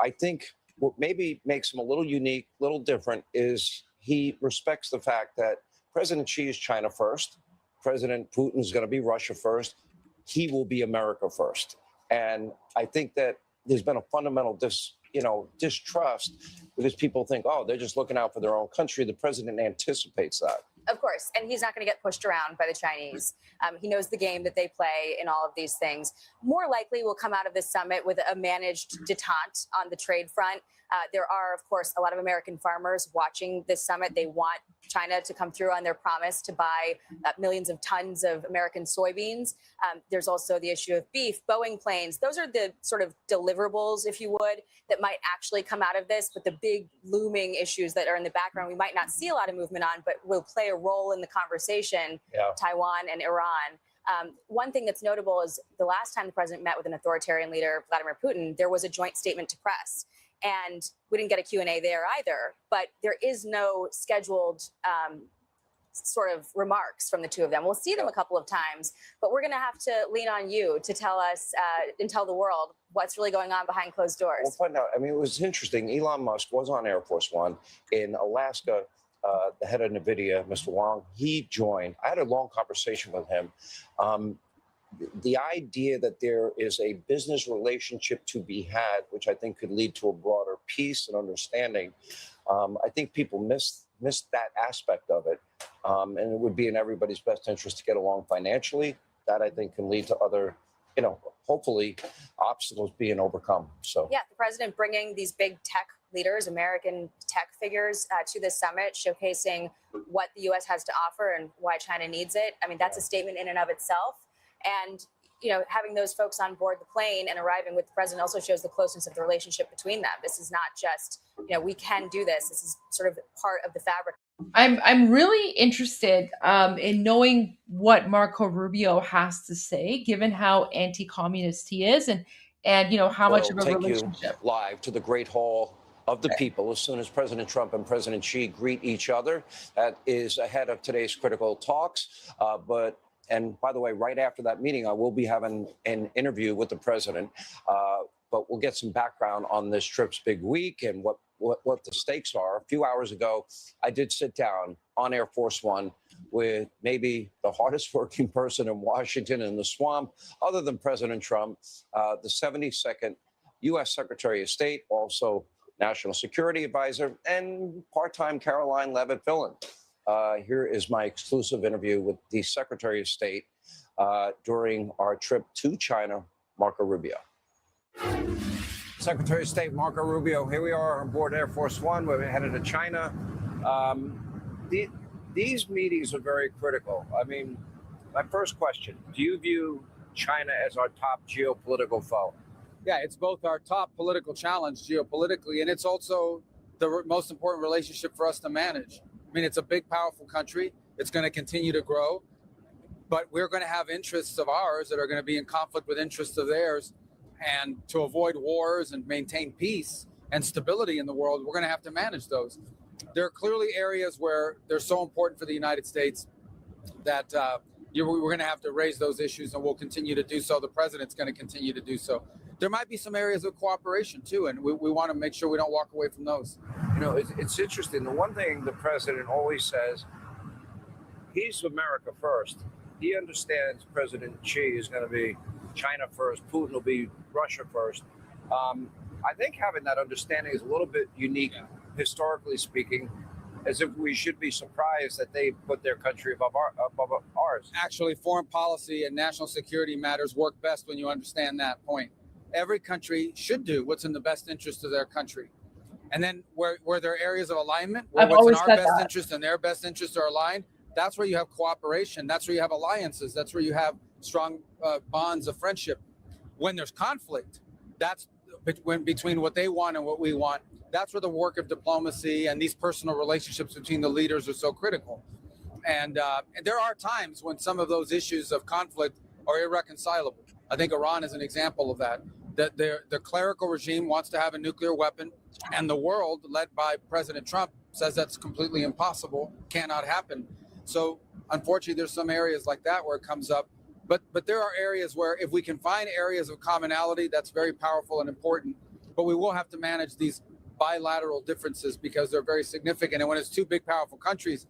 I think what maybe makes him a little unique, a little different, is he respects the fact that President Xi is China first. President Putin is going to be Russia first. He will be America first. And I think that there's been a fundamental distrust because people think, oh, they're just looking out for their own country. The president anticipates that. Of course, and he's not going to get pushed around by the Chinese. He knows the game that they play in all of these things. More likely, we'll come out of this summit with a managed detente on the trade front. There are, of course, a lot of American farmers watching this summit. They want China to come through on their promise to buy millions of tons of American soybeans. There's also the issue of beef, Boeing planes. Those are the sort of deliverables, if you would, that might actually come out of this. But the big looming issues that are in the background, we might not see a lot of movement on, but will play a role in the conversation, Taiwan and Iran. One thing that's notable is the last time the president met with an authoritarian leader, Vladimir Putin, there was a joint statement to press. And we didn't get a Q&A there either, but there is no scheduled sort of remarks from the two of them. We'll see them a couple of times, but we're going to have to lean on you to tell us and tell the world what's really going on behind closed doors. We'll find out. I mean, it was interesting. Elon Musk was on Air Force One in Alaska. The head of NVIDIA, Mr. Wang, he joined. I had a long conversation with him. The idea that there is a business relationship to be had, which I think could lead to a broader peace and understanding, I think people miss that aspect of it. And it would be in everybody's best interest to get along financially. That, I think, can lead to other, hopefully obstacles being overcome. So yeah, the president bringing these big tech leaders, American tech figures to this summit, showcasing what the U.S. has to offer and why China needs it. I mean, that's a statement in and of itself. And, having those folks on board the plane and arriving with the president also shows the closeness of the relationship between them. This is not just, we can do this. This is sort of part of the fabric. I'm really interested in knowing what Marco Rubio has to say, given how anti-communist he is, and how much of a relationship. You live to the Great Hall of the People as soon as President Trump and President Xi greet each other. That is ahead of today's critical talks. And by the way, right after that meeting, I will be having an interview with the president. But we'll get some background on this trip's big week and what the stakes are. A few hours ago, I did sit down on Air Force One with maybe the hardest working person in Washington in the swamp, other than President Trump, the 72nd U.S. Secretary of State, also National Security Advisor, and part-time Caroline Levitt fill-in. Here is my exclusive interview with the Secretary of State during our trip to China, Marco Rubio. Secretary of State Marco Rubio, here we are on board Air Force One. We're headed to China. These meetings are very critical. I mean, my first question, do you view China as our top geopolitical foe? Yeah, it's both our top political challenge geopolitically, and it's also the most important relationship for us to manage. I mean, it's a big, powerful country. It's going to continue to grow, but we're going to have interests of ours that are going to be in conflict with interests of theirs. And to avoid wars and maintain peace and stability in the world, we're going to have to manage those. There are clearly areas where they're so important for the United States that we're going to have to raise those issues, and we'll continue to do so. The president's going to continue to do so. There might be some areas of cooperation too, and we want to make sure we don't walk away from those. You know, it's interesting. The one thing the president always says, he's America first. He understands President Xi is going to be China first, Putin will be Russia first. I think having that understanding is a little bit unique, historically speaking, as if we should be surprised that they put their country above ours. Actually, foreign policy and national security matters work best when you understand that point. Every country should do what's in the best interest of their country. And then where there are areas of alignment, where what's in our best interest and their best interests are aligned, that's where you have cooperation. That's where you have alliances. That's where you have strong bonds of friendship. When there's conflict, that's between what they want and what we want. That's where the work of diplomacy and these personal relationships between the leaders are so critical. And there are times when some of those issues of conflict are irreconcilable. I think Iran is an example of that. That the clerical regime wants to have a nuclear weapon, and the world, led by President Trump, says that's completely impossible, cannot happen. So unfortunately, there's some areas like that where it comes up. But there are areas where if we can find areas of commonality, that's very powerful and important. But we will have to manage these bilateral differeces because they're very significant. And when it's two big, powerful countries,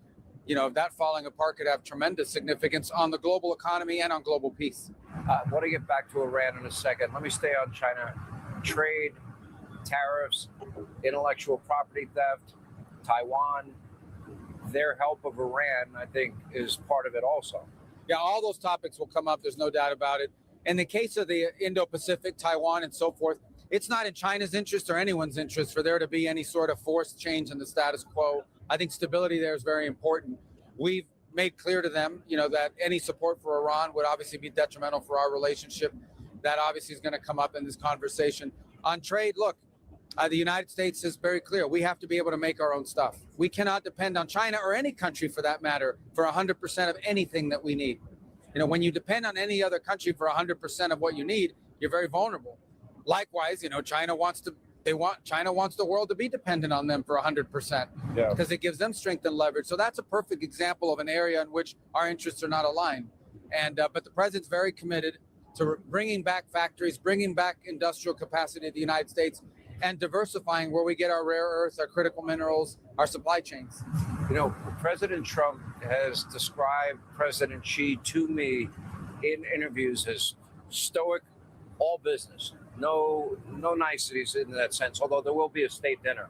you know, that falling apart could have tremendous significance on the global economy and on global peace. I want to get back to Iran in a second. Let me stay on China. Trade, tariffs, intellectual property theft, Taiwan, their help of Iran, I think, is part of it also. Yeah, all those topics will come up. There's no doubt about it. In the case of the Indo-Pacific, Taiwan, and so forth, it's not in China's interest or anyone's interest for there to be any sort of forced change in the status quo. I think stability there is very important. We've made clear to them, you know, that any support for Iran would obviously be detrimental for our relationship. That obviously is going to come up in this conversation. On trade, look, the United States is very clear. We have to be able to make our own stuff. We cannot depend on China or any country for that matter for 100% of anything that we need. You know, when you depend on any other country for 100% of what you need, you're very vulnerable. Likewise, you know, China wants the world to be dependent on them for 100% because it gives them strength and leverage. So that's a perfect example of an area in which our interests are not aligned. And but the president's very committed to bringing back factories, bringing back industrial capacity in the United States, and diversifying where we get our rare earths, our critical minerals, our supply chains. You know, President Trump has described President Xi to me in interviews as stoic, all business. No niceties in that sense, although there will be a state dinner.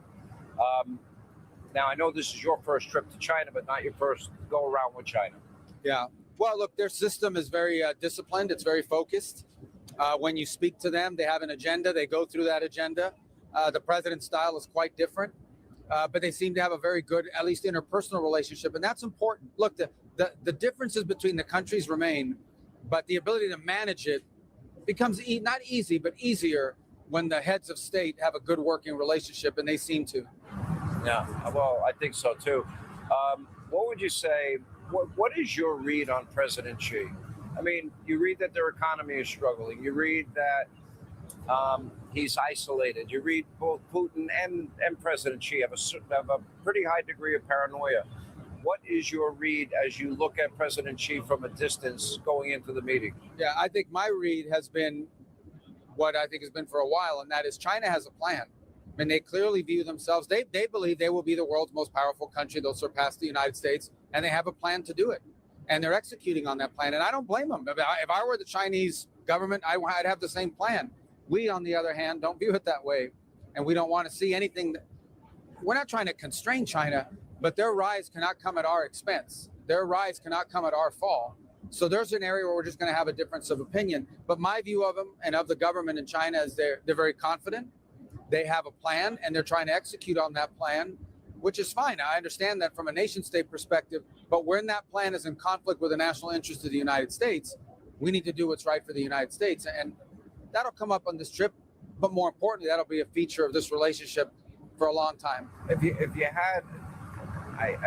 Now, I know this is your first trip to China, but not your first go around with China. Yeah. Well, look, their system is very disciplined. It's very focused. When you speak to them, they have an agenda. They go through that agenda. The president's style is quite different, but they seem to have a very good, at least interpersonal relationship. And that's important. Look, the differences between the countries remain, but the ability to manage it becomes not easy, but easier when the heads of state have a good working relationship, and they seem to. Yeah, well, I think so too. What would you say, what is your read on President Xi? I mean, you read that their economy is struggling. You read that he's isolated. You read both Putin and President Xi have a pretty high degree of paranoia. What is your read as you look at President Xi from a distance going into the meeting? Yeah, I think my read has been what I think has been for a while, and that is China has a plan. I mean, they clearly view themselves, they believe they will be the world's most powerful country. They'll surpass the United States, and they have a plan to do it. And they're executing on that plan, and I don't blame them. If I were the Chinese government, I'd have the same plan. We, on the other hand, don't view it that way, and we don't want to see anything. We're not trying to constrain China, but their rise cannot come at our expense. Their rise cannot come at our fall. So there's an area where we're just going to have a difference of opinion. But my view of them and of the government in China is they're very confident. They have a plan, and they're trying to execute on that plan, which is fine. I understand that from a nation state perspective, but when that plan is in conflict with the national interest of the United States, we need to do what's right for the United States. And that'll come up on this trip. But more importantly, that'll be a feature of this relationship for a long time. If you had,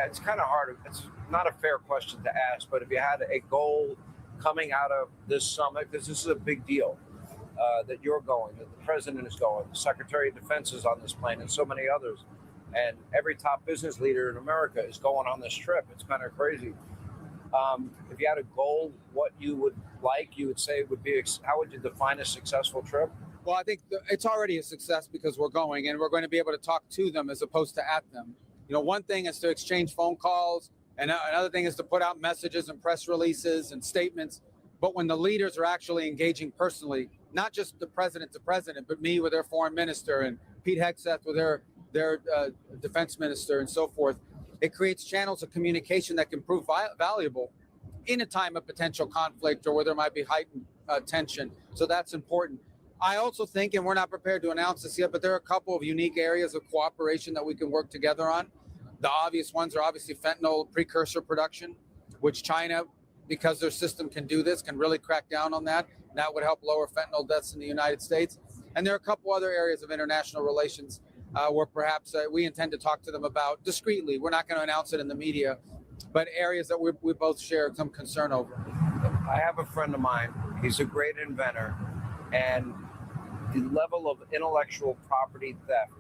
it's kind of hard. It's not a fair question to ask, but if you had a goal coming out of this summit, because this is a big deal that you're going, that the president is going, the Secretary of Defense is on this plane, and so many others, and every top business leader in America is going on this trip. It's kind of crazy. If you had a goal, what you would say would be, how would you define a successful trip? Well, I think it's already a success because we're going, and we're going to be able to talk to them as opposed to at them. You know, one thing is to exchange phone calls, and another thing is to put out messages and press releases and statements. But when the leaders are actually engaging personally, not just the president to president, but me with their foreign minister and Pete Hegseth with their defense minister and so forth, it creates channels of communication that can prove valuable in a time of potential conflict or where there might be heightened tension. So that's important. I also think, and we're not prepared to announce this yet, but there are a couple of unique areas of cooperation that we can work together on. The obvious ones are obviously fentanyl precursor production, which China, because their system can do this, can really crack down on that. That would help lower fentanyl deaths in the United States. And there are a couple other areas of international relations where perhaps we intend to talk to them about discreetly. We're not going to announce it in the media, but areas that we both share some concern over. I have a friend of mine. He's a great inventor, and the level of intellectual property theft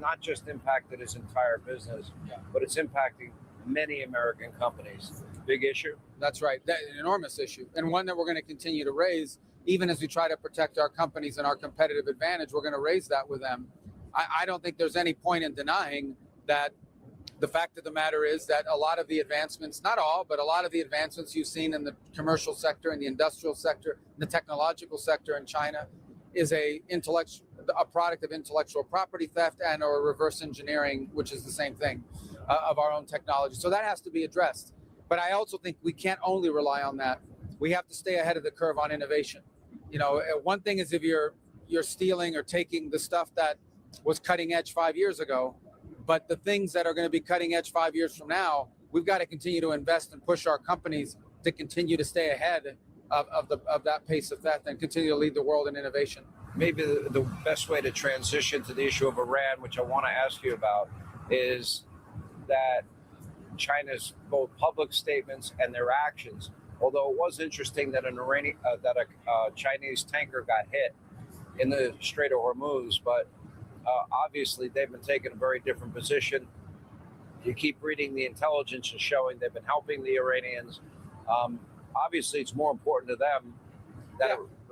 not just impacted his entire business, but it's impacting many American companies. Big issue? That's right. That's an enormous issue, and one that we're going to continue to raise. Even as we try to protect our companies and our competitive advantage, we're going to raise that with them. I don't think there's any point in denying that the fact of the matter is that a lot of the advancements, not all, but a lot of the advancements you've seen in the commercial sector, in the industrial sector, the technological sector in China is a product of intellectual property theft and or reverse engineering, which is the same thing, of our own technology. So that has to be addressed. But I also think we can't only rely on that. We have to stay ahead of the curve on innovation. You know, one thing is if you're stealing or taking the stuff that was cutting edge 5 years ago, but the things that are going to be cutting edge 5 years from now, we've got to continue to invest and push our companies to continue to stay ahead of that pace of theft and continue to lead the world in innovation. Maybe the best way to transition to the issue of Iran, which I want to ask you about, is that China's both public statements and their actions. Although it was interesting that a Chinese tanker got hit in the Strait of Hormuz, but obviously they've been taking a very different position. You keep reading the intelligence and showing they've been helping the Iranians. Obviously, it's more important to them.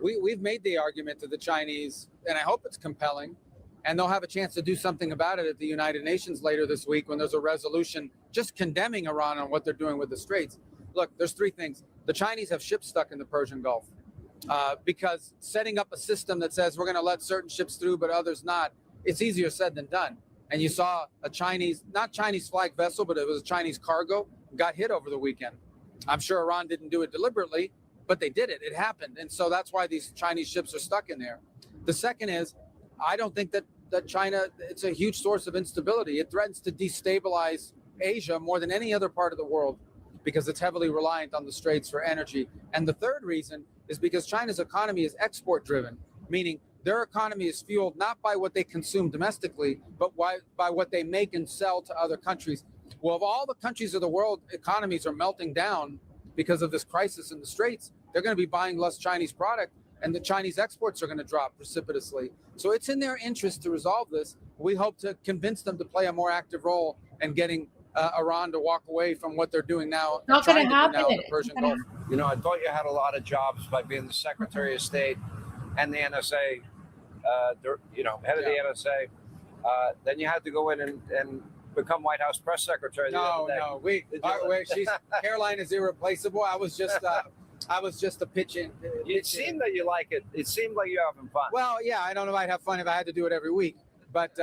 We've made the argument to the Chinese, and I hope it's compelling, and they'll have a chance to do something about it at the United Nations later this week when there's a resolution just condemning Iran on what they're doing with the Straits. Look, there's three things. The Chinese have ships stuck in the Persian Gulf because setting up a system that says we're going to let certain ships through but others not, it's easier said than done. And you saw a not Chinese flag vessel, but it was a Chinese cargo, got hit over the weekend. I'm sure Iran didn't do it deliberately, but they did it. It happened. And so that's why these Chinese ships are stuck in there. The second is, I don't think that China, it's a huge source of instability. It threatens to destabilize Asia more than any other part of the world because it's heavily reliant on the Straits for energy. And the third reason is because China's economy is export driven, meaning their economy is fueled not by what they consume domestically, but by what they make and sell to other countries. Well, if all the countries of the world economies are melting down because of this crisis in the Straits, they're going to be buying less Chinese product, and the Chinese exports are going to drop precipitously. So it's in their interest to resolve this. We hope to convince them to play a more active role in getting Iran to walk away from what they're doing now. Not going to happen. In the Persian Gulf. You know, I thought you had a lot of jobs by being the Secretary of State and the NSA, head of the NSA. Then you had to go in and become White House press secretary. No. Caroline is irreplaceable. I was just a pitch-in. It seemed that you like it. It seemed like you're having fun. Well, yeah, I don't know if I'd have fun if I had to do it every week, but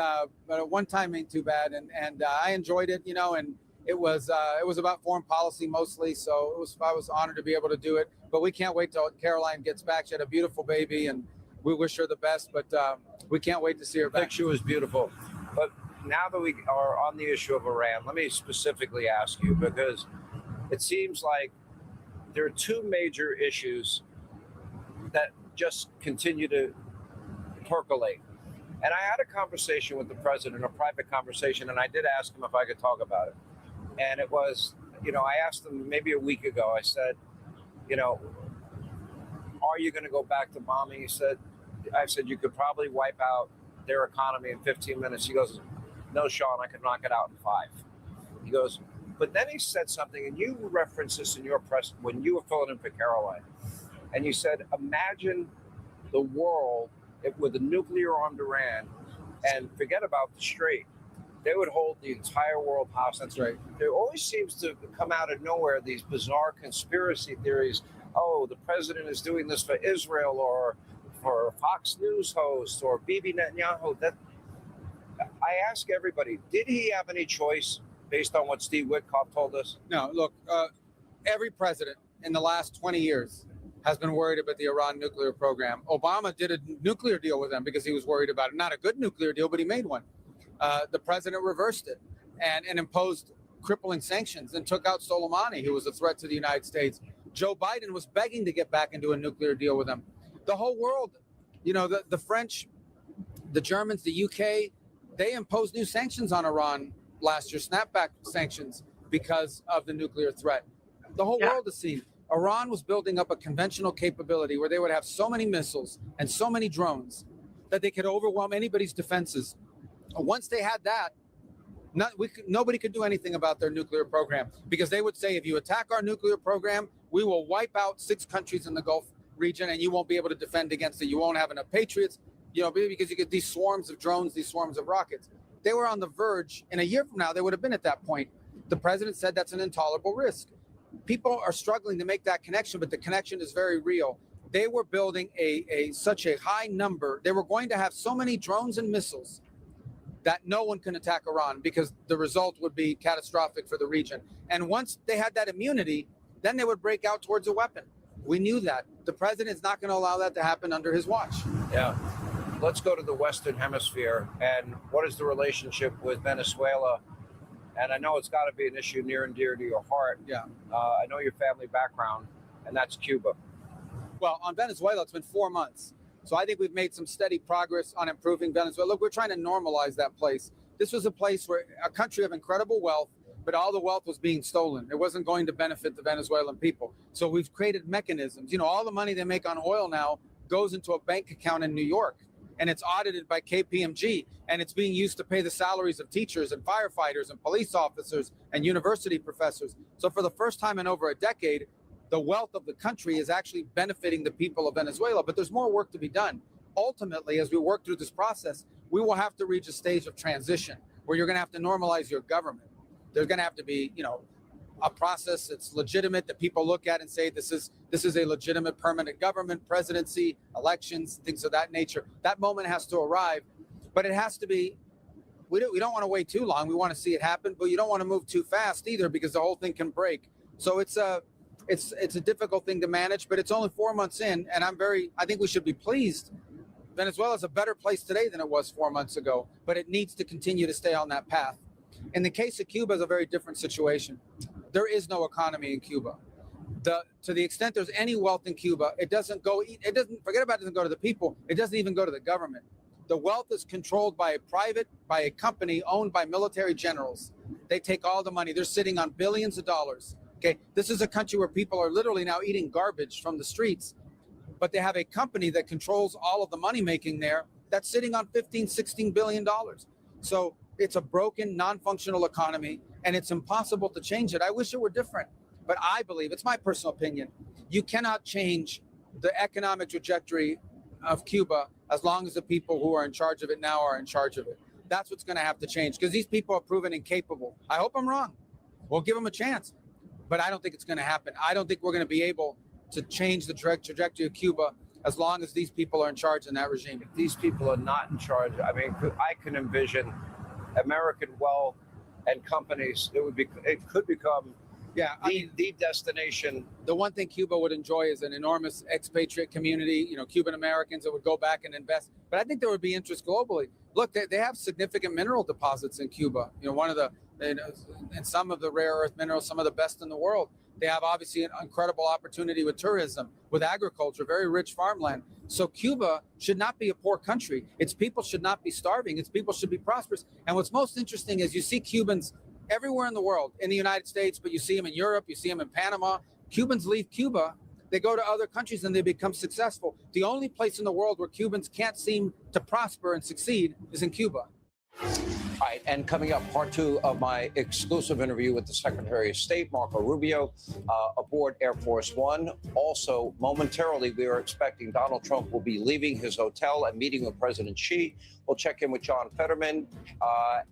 one time ain't too bad, and I enjoyed it, and it was about foreign policy mostly, so I was honored to be able to do it. But we can't wait till Caroline gets back. She had a beautiful baby, and we wish her the best, but we can't wait to see her back. I think she was beautiful. But now that we are on the issue of Iran, let me specifically ask you, because it seems like there are two major issues that just continue to percolate. And I had a conversation with the president, a private conversation, and I did ask him if I could talk about it. And it was, I asked him maybe a week ago, I said, are you going to go back to bombing? I said, you could probably wipe out their economy in 15 minutes. He goes, no, Sean, I could knock it out in 5. He goes, but then he said something, and you referenced this in your press when you were filling in for Caroline. And you said, imagine the world with a nuclear-armed Iran, and forget about the Strait. They would hold the entire world hostage. That's right. There always seems to come out of nowhere these bizarre conspiracy theories. Oh, the president is doing this for Israel or for Fox News host or Bibi Netanyahu. I ask everybody, did he have any choice based on what Steve Witkoff told us? No, look, every president in the last 20 years has been worried about the Iran nuclear program. Obama did a nuclear deal with them because he was worried about it. Not a good nuclear deal, but he made one. The president reversed it and imposed crippling sanctions and took out Soleimani, who was a threat to the United States. Joe Biden was begging to get back into a nuclear deal with them. The whole world, the French, the Germans, the UK, they imposed new sanctions on Iran last year, snapback sanctions because of the nuclear threat. The whole world has seen. Iran was building up a conventional capability where they would have so many missiles and so many drones that they could overwhelm anybody's defenses. Once they had that, nobody could do anything about their nuclear program, because they would say, if you attack our nuclear program, we will wipe out 6 countries in the Gulf region and you won't be able to defend against it. You won't have enough patriots, because you get these swarms of drones, these swarms of rockets. They were on the verge. In a year from now, they would have been at that point. The president said that's an intolerable risk. People are struggling to make that connection, but the connection is very real. They were building such a high number. They were going to have so many drones and missiles that no one can attack Iran, because the result would be catastrophic for the region. And once they had that immunity, then they would break out towards a weapon. We knew that. The president is not going to allow that to happen under his watch. Yeah. Let's go to the Western Hemisphere. And what is the relationship with Venezuela? And I know it's got to be an issue near and dear to your heart. Yeah. I know your family background, and that's Cuba. Well, on Venezuela, it's been 4 months. So I think we've made some steady progress on improving Venezuela. Look, we're trying to normalize that place. This was a place where a country of incredible wealth, but all the wealth was being stolen. It wasn't going to benefit the Venezuelan people. So we've created mechanisms. All the money they make on oil now goes into a bank account in New York, and it's audited by KPMG, and it's being used to pay the salaries of teachers and firefighters and police officers and university professors. So for the first time in over a decade, the wealth of the country is actually benefiting the people of Venezuela, but there's more work to be done. Ultimately, as we work through this process, we will have to reach a stage of transition where you're going to have to normalize your government. There's going to have to be, a process that's legitimate, that people look at and say, this is a legitimate permanent government, presidency, elections, things of that nature. That moment has to arrive, but it has to be, we don't want to wait too long. We want to see it happen, but you don't want to move too fast either, because the whole thing can break. So it's a difficult thing to manage, but it's only 4 months in, and I think we should be pleased. Venezuela is a better place today than it was 4 months ago, but it needs to continue to stay on that path. In the case of Cuba, it's a very different situation. There is no economy in Cuba. To the extent there's any wealth in Cuba, it doesn't go to the people. It doesn't even go to the government. The wealth is controlled by a company owned by military generals. They take all the money. They're sitting on billions of dollars. Okay, this is a country where people are literally now eating garbage from the streets, but they have a company that controls all of the money making there that's sitting on $15-16 billion. So it's a broken, non-functional economy, and it's impossible to change it. I wish it were different, but I believe, it's my personal opinion, you cannot change the economic trajectory of Cuba as long as the people who are in charge of it now are in charge of it. That's what's going to have to change, because these people are proven incapable. I hope I'm wrong. We'll give them a chance. But I don't think it's going to happen. I don't think we're going to be able to change the trajectory of Cuba as long as these people are in charge in that regime. If these people are not in charge, I can envision American wealth and companies. It could become the destination. The one thing Cuba would enjoy is an enormous expatriate community, Cuban Americans that would go back and invest. But I think there would be interest globally. Look, they have significant mineral deposits in Cuba. One of the, and some of the rare earth minerals, some of the best in the world. They have obviously an incredible opportunity with tourism, with agriculture, very rich farmland. So Cuba should not be a poor country. Its people should not be starving. Its people should be prosperous. And what's most interesting is you see Cubans everywhere in the world, in the United States, but you see them in Europe, you see them in Panama. Cubans leave Cuba, they go to other countries and they become successful. The only place in the world where Cubans can't seem to prosper and succeed is in Cuba. All right, and coming up, part two of my exclusive interview with the Secretary of State, Marco Rubio, aboard Air Force One. Also, momentarily, we are expecting Donald Trump will be leaving his hotel and meeting with President Xi. We'll check in with John Fetterman,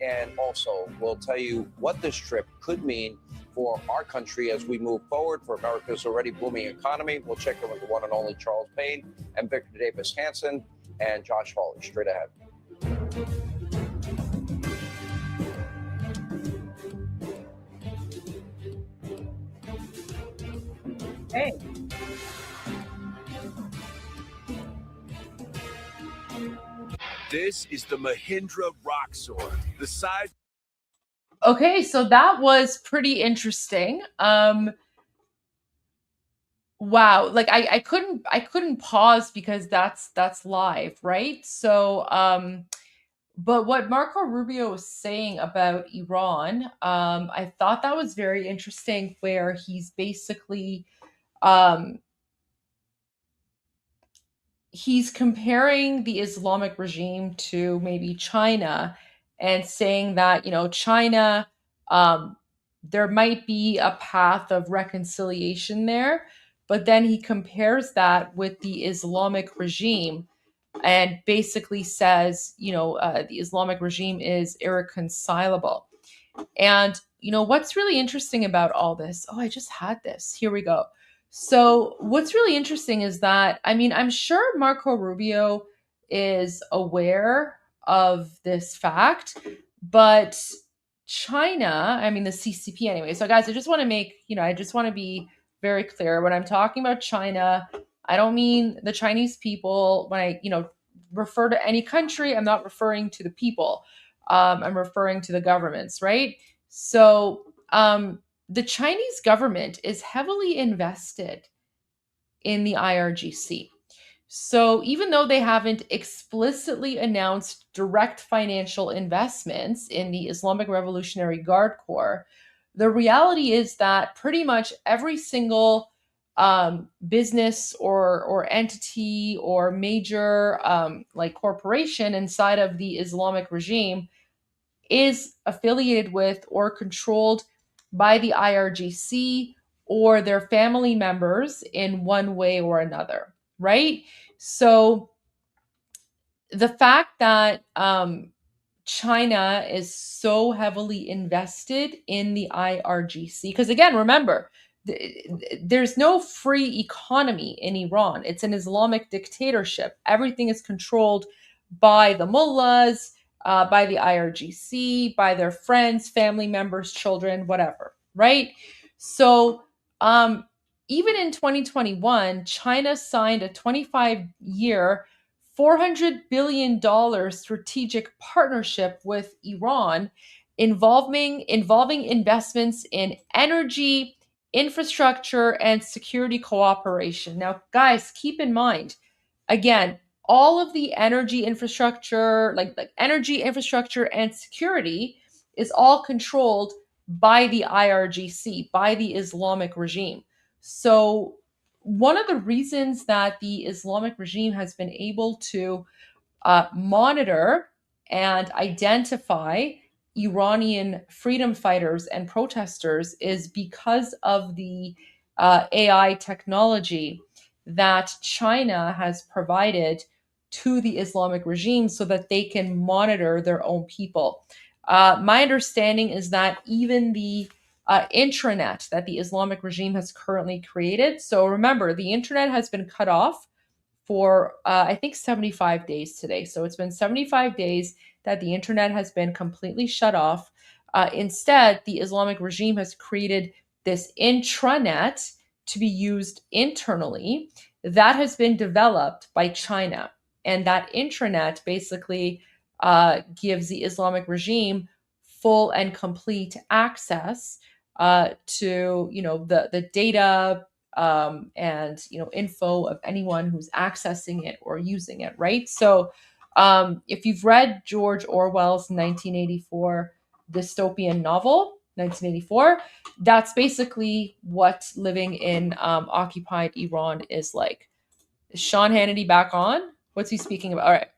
and also we'll tell you what this trip could mean for our country as we move forward, for America's already booming economy. We'll check in with the one and only Charles Payne and Victor Davis Hanson and Josh Hawley. Straight ahead. Hey. This is the Mahindra Rock Sword. The size. Okay, so that was pretty interesting. Wow, like I couldn't pause because that's live, right? So but what Marco Rubio was saying about Iran, I thought that was very interesting, where he's basically he's comparing the Islamic regime to maybe China, and saying that, China, there might be a path of reconciliation there, but then he compares that with the Islamic regime and basically says, the Islamic regime is irreconcilable. And, what's really interesting about all this, I just had this. Here we go. So what's really interesting is that, I'm sure Marco Rubio is aware of this fact, but China, the CCP anyway. So guys, I just want to be very clear. When I'm talking about China, I don't mean the Chinese people. When I, refer to any country, I'm not referring to the people. I'm referring to the governments, right? So the Chinese government is heavily invested in the IRGC. So even though they haven't explicitly announced direct financial investments in the Islamic Revolutionary Guard Corps, the reality is that pretty much every single business or entity or major like corporation inside of the Islamic regime is affiliated with or controlled by the IRGC or their family members in one way or another, right? So the fact that China is so heavily invested in the IRGC, because again, remember, there's no free economy in Iran. It's an Islamic dictatorship. Everything is controlled by the mullahs, by the IRGC, by their friends, family members, children, whatever, right? So even in 2021, China signed a 25-year, $400 billion strategic partnership with Iran involving investments in energy, infrastructure, and security cooperation. Now, guys, keep in mind, again, all of the energy infrastructure, like energy infrastructure and security, is all controlled by the IRGC, by the Islamic regime. So one of the reasons that the Islamic regime has been able to monitor and identify Iranian freedom fighters and protesters is because of the AI technology that China has provided to the Islamic regime so that they can monitor their own people. My understanding is that even the intranet that the Islamic regime has currently created. So remember, the internet has been cut off for, I think, 75 days today. So it's been 75 days that the internet has been completely shut off. Instead, the Islamic regime has created this intranet to be used internally that has been developed by China. And that intranet basically gives the Islamic regime full and complete access to the data and info of anyone who's accessing it or using it, right? So if you've read George Orwell's 1984 dystopian novel, 1984, that's basically what living in occupied Iran is like. Is Sean Hannity back on? What's he speaking about? All right.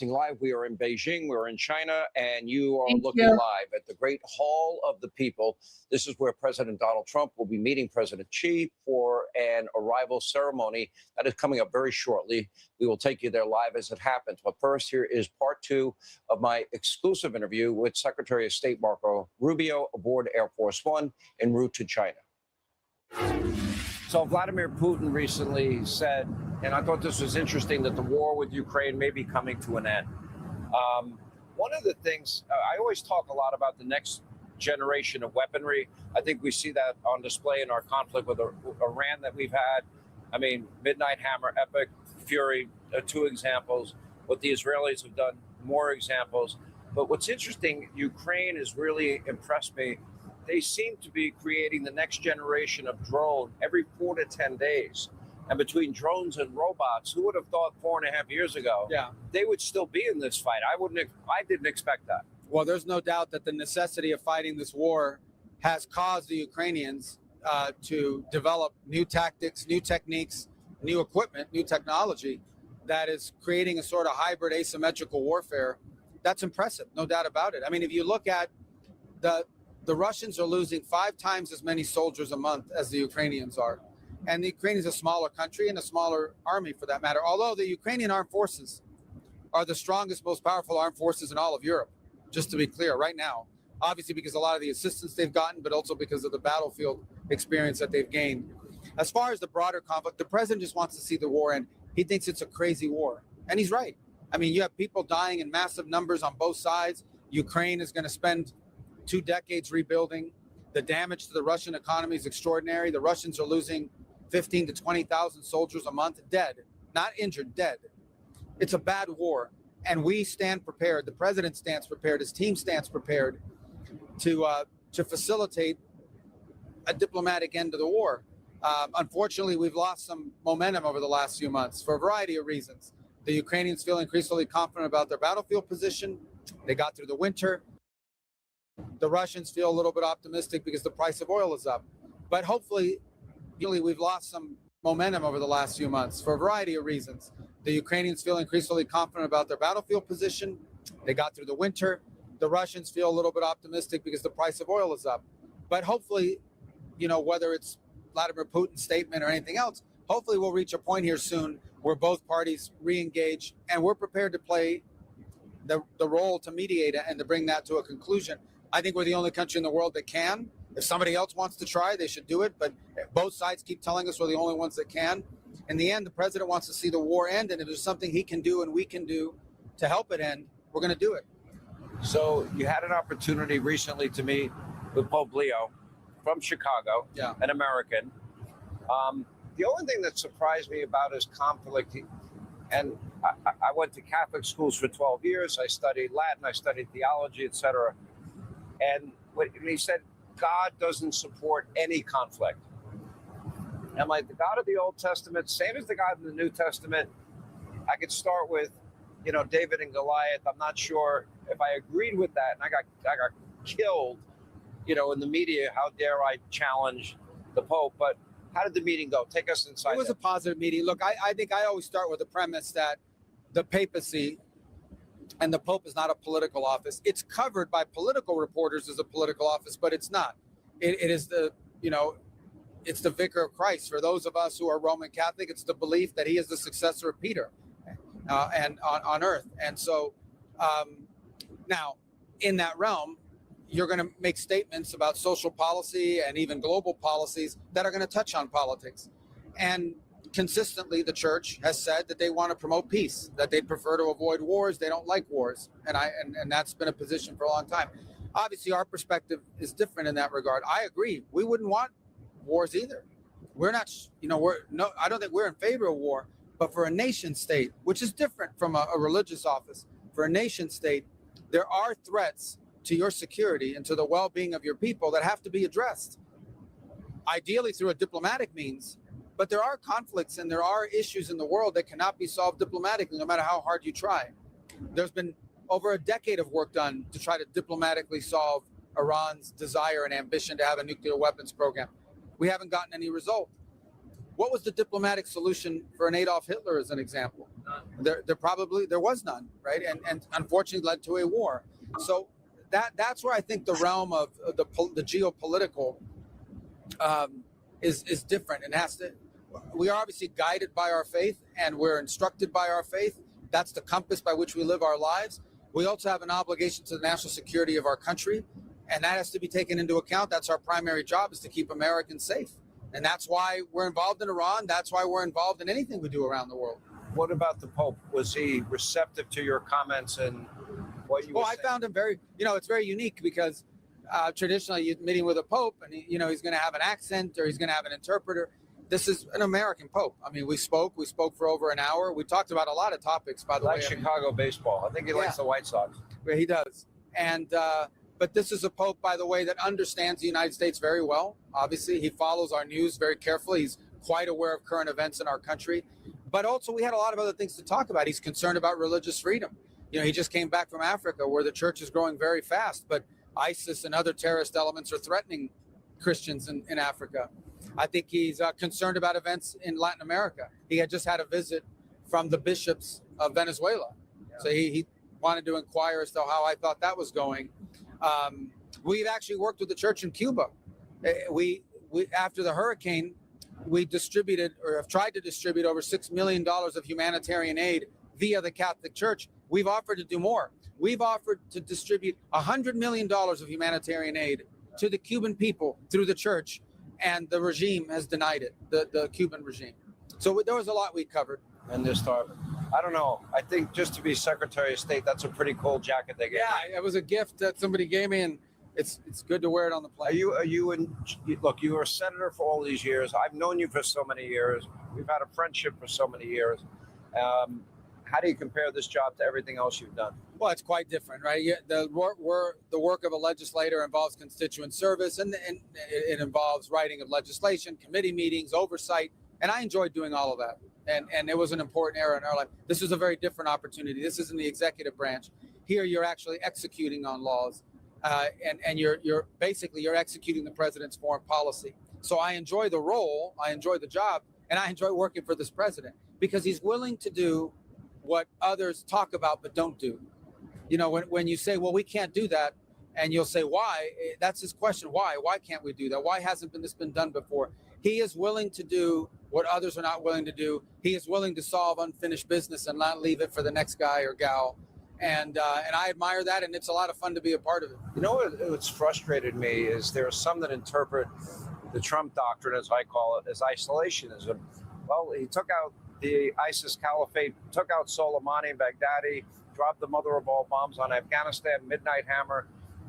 Live. We are in Beijing, we're in China, and you are Thank looking you. live at the Great Hall of the People. This is where President Donald Trump will be meeting President Xi for an arrival ceremony that is coming up very shortly. We will take you there live as it happens. But first, here is part 2 of my exclusive interview with Secretary of State Marco Rubio aboard Air Force One en route to China. So Vladimir Putin recently said, and I thought this was interesting, that the war with Ukraine may be coming to an end. One of the things, I always talk a lot about the next generation of weaponry. I think we see that on display in our conflict with Iran that we've had. I mean, Midnight Hammer, Epic, Fury, 2 examples. What the Israelis have done, more examples. But what's interesting, Ukraine has really impressed me. They seem to be creating the next generation of drone every 4 to 10 days. And between drones and robots, who would have thought 4.5 years ago they would still be in this fight? I didn't expect that. Well, there's no doubt that the necessity of fighting this war has caused the Ukrainians to develop new tactics, new techniques, new equipment, new technology that is creating a sort of hybrid asymmetrical warfare. That's impressive, no doubt about it. I mean, if you look at the Russians are losing 5 times as many soldiers a month as the Ukrainians are. And the Ukraine is a smaller country and a smaller army for that matter. Although the Ukrainian armed forces are the strongest, most powerful armed forces in all of Europe, just to be clear right now. Obviously because a lot of the assistance they've gotten, but also because of the battlefield experience that they've gained. As far as the broader conflict, the president just wants to see the war end. He thinks it's a crazy war. And he's right. I mean, you have people dying in massive numbers on both sides. Ukraine is going to spend 2 decades rebuilding. The damage to the Russian economy is extraordinary. The Russians are losing 15 to 20,000 soldiers a month, dead, not injured, dead. It's a bad war. And we stand prepared. The president stands prepared. His team stands prepared to facilitate a diplomatic end to the war. Unfortunately, we've lost some momentum over the last few months for a variety of reasons. The Ukrainians feel increasingly confident about their battlefield position. They got through the winter. The Russians feel a little bit optimistic because the price of oil is up. But hopefully, we've lost some momentum over the last few months for a variety of reasons. The Ukrainians feel increasingly confident about their battlefield position. They got through the winter. The Russians feel a little bit optimistic because the price of oil is up. But hopefully, whether it's Vladimir Putin's statement or anything else, hopefully we'll reach a point here soon where both parties re-engage and we're prepared to play the role to mediate and to bring that to a conclusion. I think we're the only country in the world that can. If somebody else wants to try, they should do it. But both sides keep telling us we're the only ones that can. In the end, the president wants to see the war end. And if there's something he can do and we can do to help it end, we're going to do it. So you had an opportunity recently to meet with Pope Leo from Chicago, an American. The only thing that surprised me about his conflict, and I went to Catholic schools for 12 years. I studied Latin, I studied theology, etc. And when he said, God doesn't support any conflict. I'm like, the God of the Old Testament, same as the God in the New Testament. I could start with, David and Goliath. I'm not sure if I agreed with that. And I got killed, in the media. How dare I challenge the Pope? But how did the meeting go? Take us inside. It was a positive meeting. Look, I think I always start with the premise that the papacy and the Pope is not a political office. It's covered by political reporters as a political office, but it's not. It is it's the vicar of Christ. For those of us who are Roman Catholic, it's the belief that he is the successor of Peter and on earth. And so now in that realm, you're going to make statements about social policy and even global policies that are going to touch on politics. And consistently, the church has said that they want to promote peace, that they prefer to avoid wars. They don't like wars. And that's been a position for a long time. Obviously, our perspective is different in that regard. I agree. We wouldn't want wars either. We're not, I don't think we're in favor of war, but for a nation state, which is different from a religious office, for a nation state, there are threats to your security and to the well-being of your people that have to be addressed, ideally through a diplomatic means. But there are conflicts and there are issues in the world that cannot be solved diplomatically, no matter how hard you try. There's been over a decade of work done to try to diplomatically solve Iran's desire and ambition to have a nuclear weapons program. We haven't gotten any result. What was the diplomatic solution for an Adolf Hitler, as an example? There was none, right? And unfortunately led to a war. So that's where I think the realm of the geopolitical is different, and has to. We are obviously guided by our faith, and we're instructed by our faith. That's the compass by which we live our lives. We also have an obligation to the national security of our country, and that has to be taken into account. That's our primary job, is to keep Americans safe. And that's why we're involved in Iran. That's why we're involved in anything we do around the world. What about the Pope? Was he receptive to your comments and what you were saying? I found him very, it's very unique because traditionally you're meeting with a Pope and, he's going to have an accent or he's going to have an interpreter. This is an American Pope. I mean, we spoke for over an hour. We talked about a lot of topics, by the way. Chicago baseball. I think he likes the White Sox. Yeah, he does. And, but this is a Pope, by the way, that understands the United States very well. Obviously, he follows our news very carefully. He's quite aware of current events in our country. But also, we had a lot of other things to talk about. He's concerned about religious freedom. He just came back from Africa, where the church is growing very fast, but ISIS and other terrorist elements are threatening Christians in Africa. I think he's concerned about events in Latin America. He had just had a visit from the bishops of Venezuela. Yeah. So he wanted to inquire as to how I thought that was going. We've actually worked with the church in Cuba. We after the hurricane, we distributed, or have tried to distribute, over $6 million of humanitarian aid via the Catholic Church. We've offered to do more. We've offered to distribute $100 million of humanitarian aid to the Cuban people through the church, and the regime has denied it, the Cuban regime. So there was a lot we covered. And this time, I don't know. I think just to be Secretary of State, that's a pretty cool jacket they gave. Yeah, it was a gift that somebody gave me, and it's good to wear it on the plane. Look, you were a senator for all these years. I've known you for so many years. We've had a friendship for so many years. How do you compare this job to everything else you've done? Well, it's quite different, right? The work of a legislator involves constituent service, and it involves writing of legislation, committee meetings, oversight, and I enjoyed doing all of that. And it was an important era in our life. This was a very different opportunity. This isn't the executive branch. Here, you're actually executing on laws, and you're basically executing the president's foreign policy. So I enjoy the role, I enjoy the job, and I enjoy working for this president because he's willing to do what others talk about but don't do. When you say, well, we can't do that, and you'll say, why? That's his question. Why? Why can't we do that? Why hasn't this been done before? He is willing to do what others are not willing to do. He is willing to solve unfinished business and not leave it for the next guy or gal. And I admire that, and it's a lot of fun to be a part of it. What's frustrated me is there are some that interpret the Trump doctrine, as I call it, as isolationism. Well, he took out the ISIS caliphate, took out Soleimani, Baghdadi, dropped the mother of all bombs on Afghanistan, Midnight Hammer,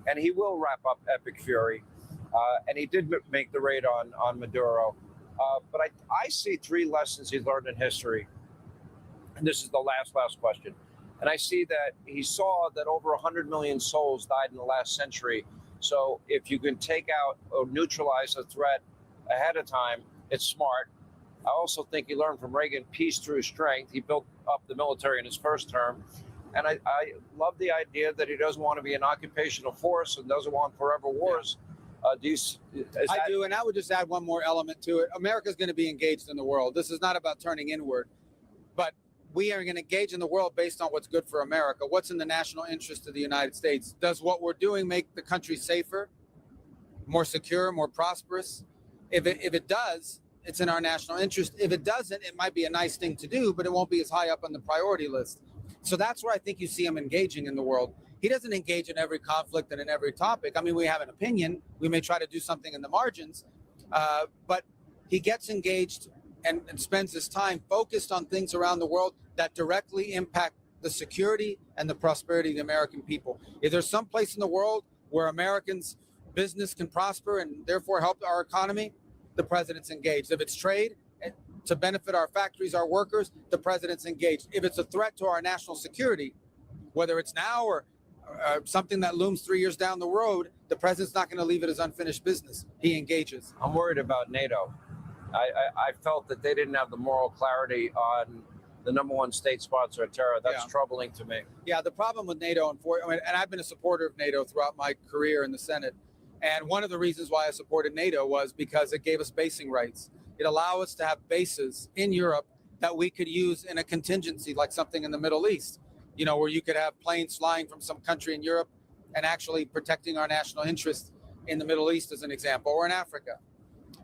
and he will wrap up Epic Fury. And he did make the raid on Maduro. But I see three lessons he learned in history. And this is the last question. And I see that he saw that over 100 million souls died in the last century. So if you can take out or neutralize a threat ahead of time, it's smart. I also think he learned from Reagan peace through strength. He built up the military in his first term. And I love the idea that he doesn't want to be an occupational force and doesn't want forever wars. I do, and I would just add one more element to it. America's going to be engaged in the world. This is not about turning inward, but we are going to engage in the world based on what's good for America. What's in the national interest of the United States? Does what we're doing make the country safer, more secure, more prosperous? If it does, it's in our national interest. If it doesn't, it might be a nice thing to do, but it won't be as high up on the priority list. So that's where I think you see him engaging in the world. He doesn't engage in every conflict and in every topic. I mean, we have an opinion. We may try to do something in the margins, but he gets engaged and spends his time focused on things around the world that directly impact the security and the prosperity of the American people. If there's some place in the world where Americans' business can prosper and therefore help our economy, the president's engaged. If it's trade to benefit our factories, our workers, the president's engaged. If it's a threat to our national security, whether it's now or something that looms 3 years down the road, the president's not going to leave it as unfinished business. He engages. I'm worried about NATO. I felt that they didn't have the moral clarity on the #1 state sponsor of terror. That's troubling to me. Yeah, the problem with NATO, and I've been a supporter of NATO throughout my career in the Senate. And one of the reasons why I supported NATO was because it gave us basing rights. It allowed us to have bases in Europe that we could use in a contingency, like something in the Middle East, where you could have planes flying from some country in Europe and actually protecting our national interests in the Middle East, as an example, or in Africa.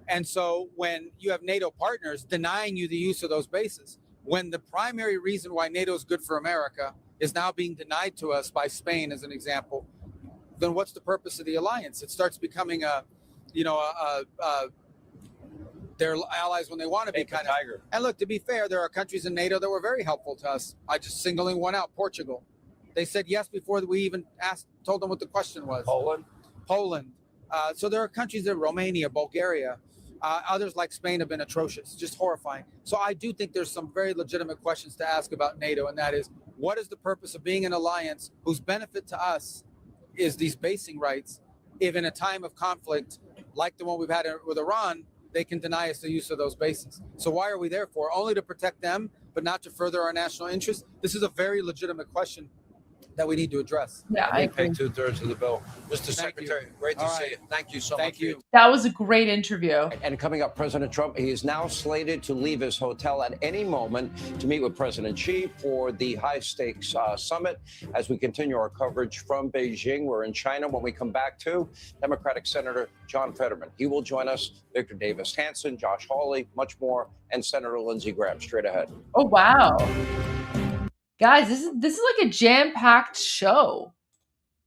And so when you have NATO partners denying you the use of those bases, when the primary reason why NATO is good for America is now being denied to us by Spain, as an example, then what's the purpose of the alliance? It starts becoming they're allies when they want to be kind of. And look, to be fair, there are countries in NATO that were very helpful to us. I just singling one out, Portugal. They said yes before we even told them what the question was. Poland. So there are countries in Romania, Bulgaria. Others like Spain have been atrocious, just horrifying. So I do think there's some very legitimate questions to ask about NATO, and that is, what is the purpose of being an alliance whose benefit to us is these basing rights, if in a time of conflict like the one we've had with Iran, they can deny us the use of those bases? So why are we there for? Only to protect them, but not to further our national interests? This is a very legitimate question that we need to address. Yeah, I pay 2/3 of the bill. Mr. Secretary, great to see you. Thank you so much. Thank you. That was a great interview. And coming up, President Trump, he is now slated to leave his hotel at any moment to meet with President Xi for the high-stakes summit. As we continue our coverage from Beijing, we're in China. When we come back to Democratic Senator John Fetterman, he will join us, Victor Davis Hanson, Josh Hawley, much more, and Senator Lindsey Graham straight ahead. Oh, wow. Guys, this is like a jam-packed show.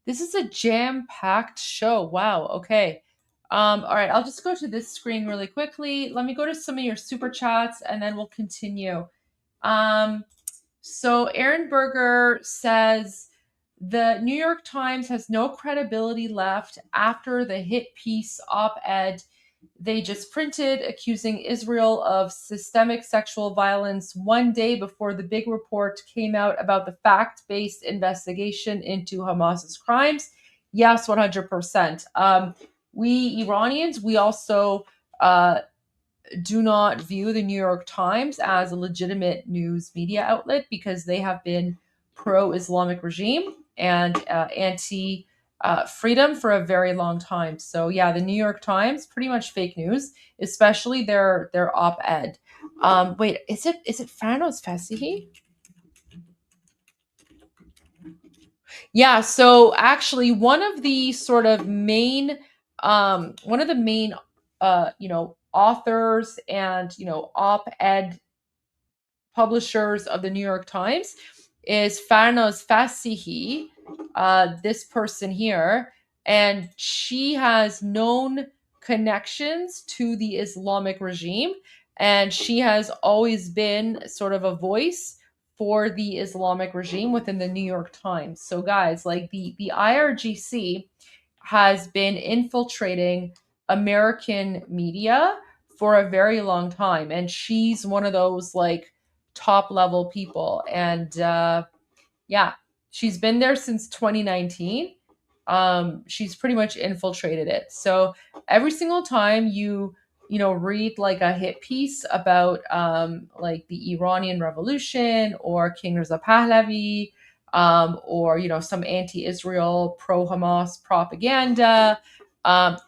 This is a jam-packed show. Wow. Okay. All right. I'll just go to this screen really quickly. Let me go to some of your super chats and then we'll continue. So Aaron Berger says the New York Times has no credibility left after the hit piece op-ed they just printed accusing Israel of systemic sexual violence one day before the big report came out about the fact-based investigation into Hamas's crimes. Yes, 100%. We Iranians, we also do not view the New York Times as a legitimate news media outlet because they have been pro-Islamic regime and freedom for a very long time. So yeah, the New York Times, pretty much fake news, especially their op-ed. Wait, is it Farnos Fasihi? Yeah, so actually one of the main authors and op-ed publishers of the New York Times is Farnos Fasihi, this person here, and she has known connections to the Islamic regime, and she has always been sort of a voice for the Islamic regime within the New York Times. So guys, like the IRGC has been infiltrating American media for a very long time, and she's one of those like top level people, and yeah, she's been there since 2019. She's pretty much infiltrated it. So every single time you read like a hit piece about like the Iranian Revolution or King Reza Pahlavi, or some anti-Israel, pro-Hamas propaganda,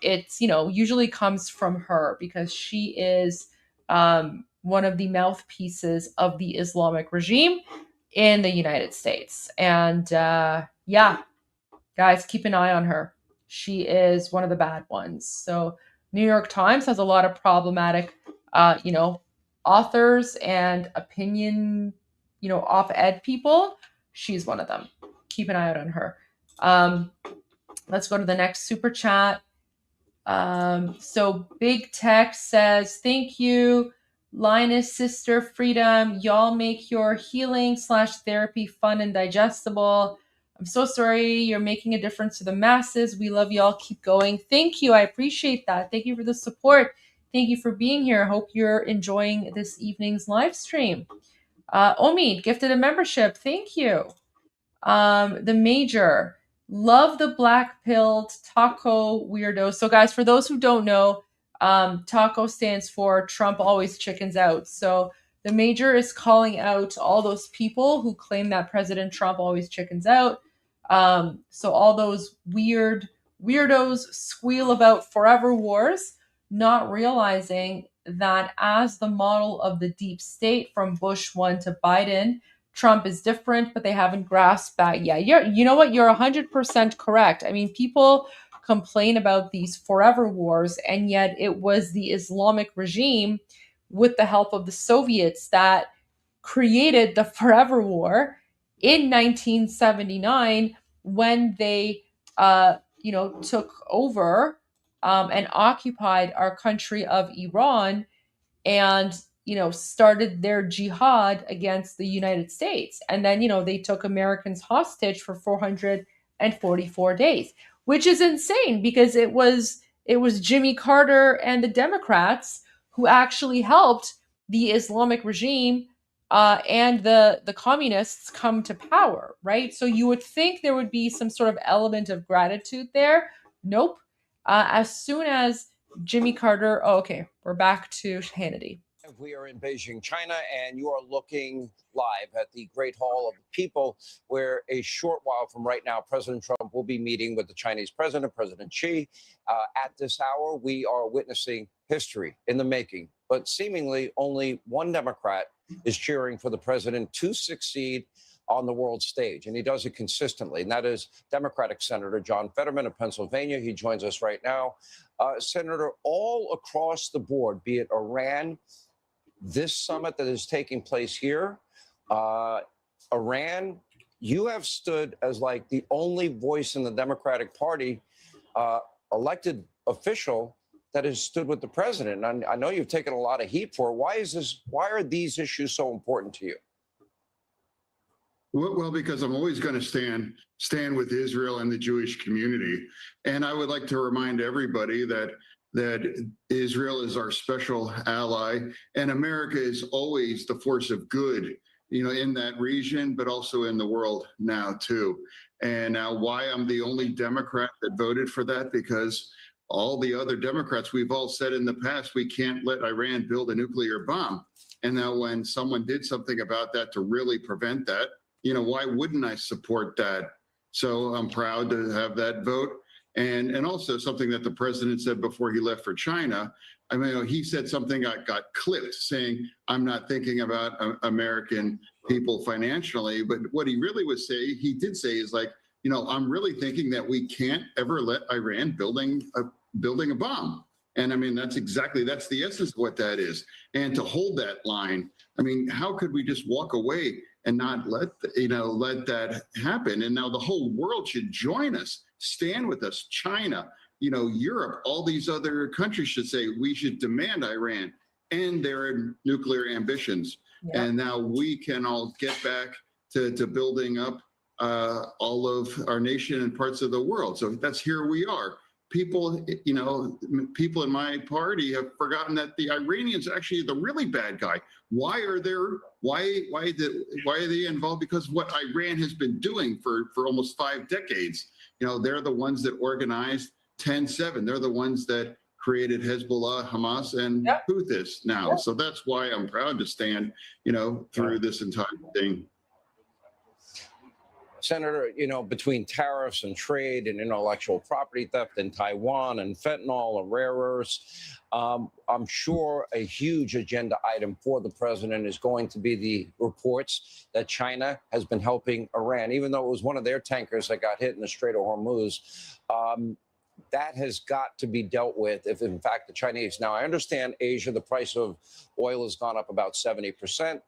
it's usually comes from her because she is one of the mouthpieces of the Islamic regime in the United States. And yeah, guys, keep an eye on her. She is one of the bad ones. So New York Times has a lot of problematic, authors and opinion, op-ed people. She's one of them. Keep an eye out on her. Let's go to the next super chat. So Big Tech says, thank you, Linus, Sister Freedom. Y'all make your healing/therapy fun and digestible. I'm so sorry. You're making a difference to the masses. We love y'all. Keep going. Thank you. I appreciate that. Thank you for the support. Thank you for being here. I hope you're enjoying this evening's live stream. Omid gifted a membership. Thank you. The Major. love the black-pilled taco weirdos. So guys, for those who don't know, taco stands for Trump always chickens out. So the major is calling out all those people who claim that President Trump always chickens out. So all those weirdos squeal about forever wars, not realizing that as the model of the deep state from Bush 1 to Biden, Trump is different, but they haven't grasped that yet. You know what? You're 100% correct. I mean, people complain about these forever wars, and yet it was the Islamic regime with the help of the Soviets that created the forever war in 1979 when they, took over and occupied our country of Iran and started their jihad against the United States. And then they took Americans hostage for 444 days, which is insane because it was Jimmy Carter and the Democrats who actually helped the Islamic regime and the communists come to power, right? So you would think there would be some sort of element of gratitude there. Nope. As soon as Jimmy Carter. Oh, okay. We're back to Hannity. We are in Beijing, China, and you are looking live at the Great Hall of the People, where a short while from right now, President Trump will be meeting with the Chinese president, President Xi. At this hour, we are witnessing history in the making, but seemingly only one Democrat is cheering for the president to succeed on the world stage, and he does it consistently, and that is Democratic Senator John Fetterman of Pennsylvania. He joins us right now. Senator, all across the board, be it Iran, this summit that is taking place here, Iran, you have stood as like the only voice in the Democratic Party, elected official that has stood with the president. And I know you've taken a lot of heat for it. Why are these issues so important to you? Well, because I'm always going to stand with Israel and the Jewish community. And I would like to remind everybody that Israel is our special ally, and America is always the force of good, in that region, but also in the world now too. And now why I'm the only Democrat that voted for that, because all the other Democrats, we've all said in the past, we can't let Iran build a nuclear bomb. And now when someone did something about that to really prevent that, why wouldn't I support that? So I'm proud to have that vote. And also something that the president said before he left for China. I mean, he said something that got clipped saying, I'm not thinking about American people financially. But what he really was saying, he did say is like, I'm really thinking that we can't ever let Iran building a bomb. And I mean, that's the essence of what that is. And to hold that line, I mean, how could we just walk away and not let that happen? And now the whole world should join us, stand with us. China, Europe, all these other countries should say we should demand Iran end their nuclear ambitions. Yeah. And now we can all get back to building up all of our nation and parts of the world. So that's here we are. People in my party have forgotten that the Iranians are actually the really bad guy. Why are they involved? Because what Iran has been doing for almost 5 decades. They're the ones that organized 10/7. They're the ones that created Hezbollah, Hamas, and Houthis now. So that's why I'm proud to stand, through this entire thing. Senator, between tariffs and trade and intellectual property theft in Taiwan and fentanyl and rare earths, I'm sure a huge agenda item for the president is going to be the reports that China has been helping Iran, even though it was one of their tankers that got hit in the Strait of Hormuz. That has got to be dealt with if, in fact, the Chinese. Now, I understand Asia, the price of oil has gone up about 70%.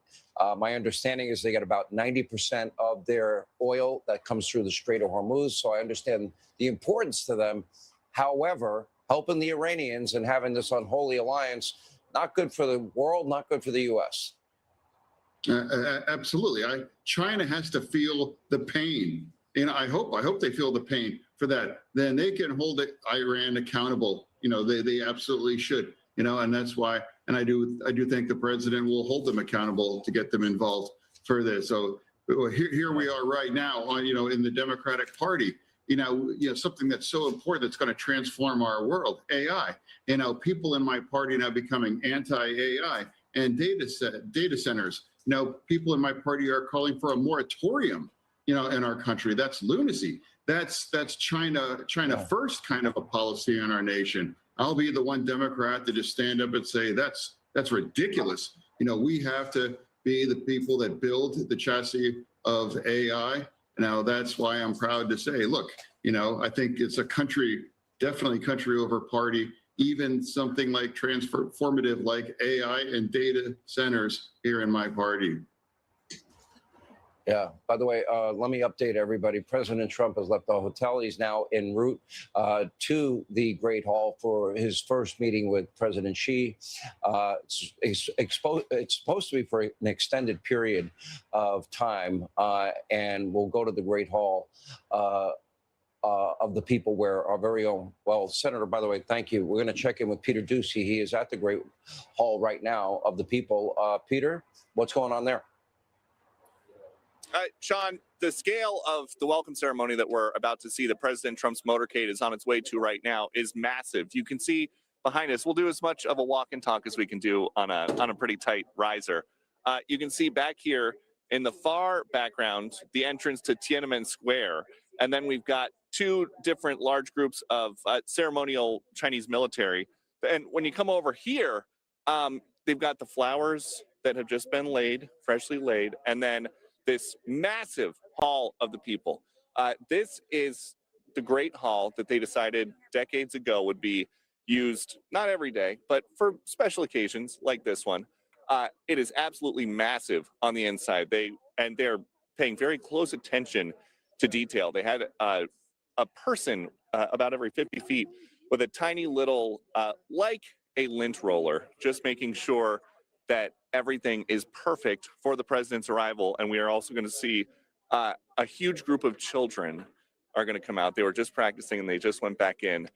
My understanding is they get about 90% of their oil that comes through the Strait of Hormuz. So I understand the importance to them. However, helping the Iranians and having this unholy alliance, not good for the world, not good for the U.S. Absolutely. China has to feel the pain. I hope they feel the pain for that. Then they can hold Iran accountable. They absolutely should. And that's why. And I do think the president will hold them accountable to get them involved for this. So here we are right now, in the Democratic Party. something that's so important that's going to transform our world, AI. People in my party now becoming anti-AI, and data centers. People in my party are calling for a moratorium, in our country. That's lunacy. That's China first kind of a policy in our nation. I'll be the one Democrat to just stand up and say that's ridiculous. We have to be the people that build the chassis of AI. Now, that's why I'm proud to say, look, I think it's a definitely country over party, even something like transformative like AI and data centers here in my party. Yeah. By the way, let me update everybody. President Trump has left the hotel. He's now en route to the Great Hall for his first meeting with President Xi. It's supposed to be for an extended period of time, and we'll go to the Great Hall of the people where our very own, Senator, by the way, thank you. We're going to check in with Peter Doocy. He is at the Great Hall right now of the people. Peter, what's going on there? Sean, the scale of the welcome ceremony that we're about to see, that President Trump's motorcade is on its way to right now, is massive. You can see behind us, we'll do as much of a walk and talk as we can do on a pretty tight riser. You can see back here in the far background, the entrance to Tiananmen Square. And then we've got two different large groups of ceremonial Chinese military. And when you come over here, they've got the flowers that have just been laid, freshly laid, and then this massive hall of the people. This is the Great Hall that they decided decades ago would be used, not every day, but for special occasions like this one. It is absolutely massive on the inside. They're paying very close attention to detail. They had a person about every 50 feet with a tiny little, like a lint roller, just making sure that everything is perfect for the president's arrival. And we are also going to see a huge group of children are going to come out. They were just practicing and they just went back in,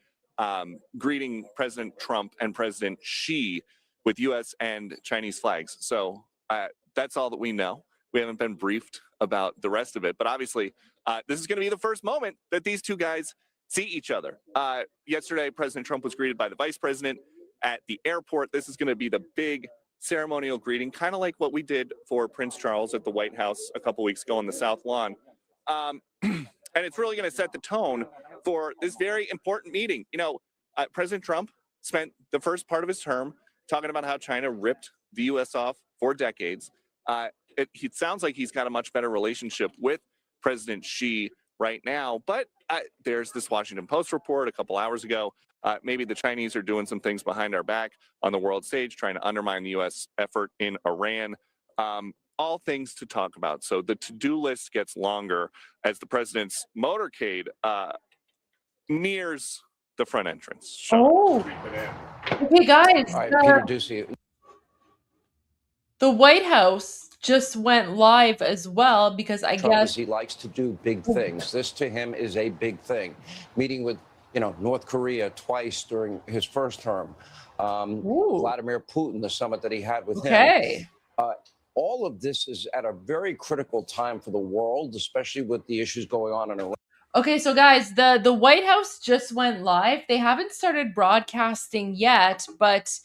greeting President Trump and President Xi with U.S. and Chinese flags. So that's all that we know. We haven't been briefed about the rest of it. But obviously, this is going to be the first moment that these two guys see each other. Yesterday, President Trump was greeted by the vice president at the airport. This is going to be the big ceremonial greeting, kind of like what we did for Prince Charles at the White House a couple weeks ago on the South Lawn. And it's really going to set the tone for this very important meeting. President Trump spent the first part of his term talking about how China ripped the U.S. off for decades. It sounds like he's got a much better relationship with President Xi right now, but there's this Washington Post report a couple hours ago. Maybe the Chinese are doing some things behind our back on the world stage, trying to undermine the U.S. effort in Iran. All things to talk about. So the to-do list gets longer as the president's motorcade nears the front entrance. Oh, okay, guys. All right, Peter Doocy. The White House just went live as well because I guess he likes to do big things. This to him is a big thing. Meeting with North Korea twice during his first term. Vladimir Putin, the summit that he had with him. All of this is at a very critical time for the world, especially with the issues going on in Iran. Okay, so guys, the White House just went live. They haven't started broadcasting yet, but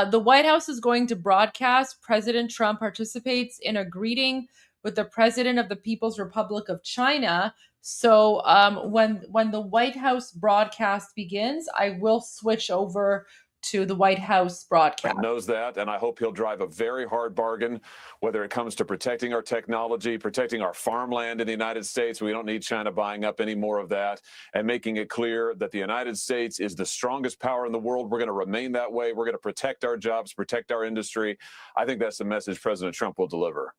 the White House is going to broadcast. President Trump participates in a greeting with the President of the People's Republic of China. So when the White House broadcast begins, I will switch over to the White House broadcast. Knows that, and I hope he'll drive a very hard bargain, whether it comes to protecting our technology, protecting our farmland in the United States. We don't need China buying up any more of that, and making it clear that the United States is the strongest power in the world. We're going to remain that way. We're going to protect our jobs, protect our industry. I think that's the message President Trump will deliver.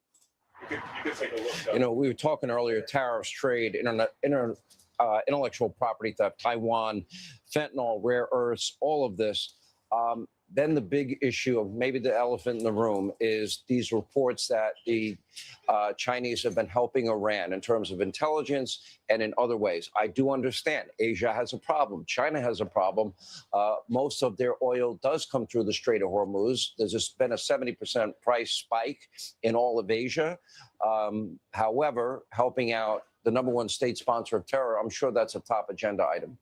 You can take a look. We were talking earlier, tariffs, trade, intellectual property theft, Taiwan, fentanyl, rare earths, all of this. Then the big issue of maybe the elephant in the room is these reports that the Chinese have been helping Iran in terms of intelligence and in other ways. I do understand Asia has a problem. China has a problem. Most of their oil does come through the Strait of Hormuz. There's just been a 70% price spike in all of Asia. However, helping out the #1 state sponsor of terror, I'm sure that's a top agenda item.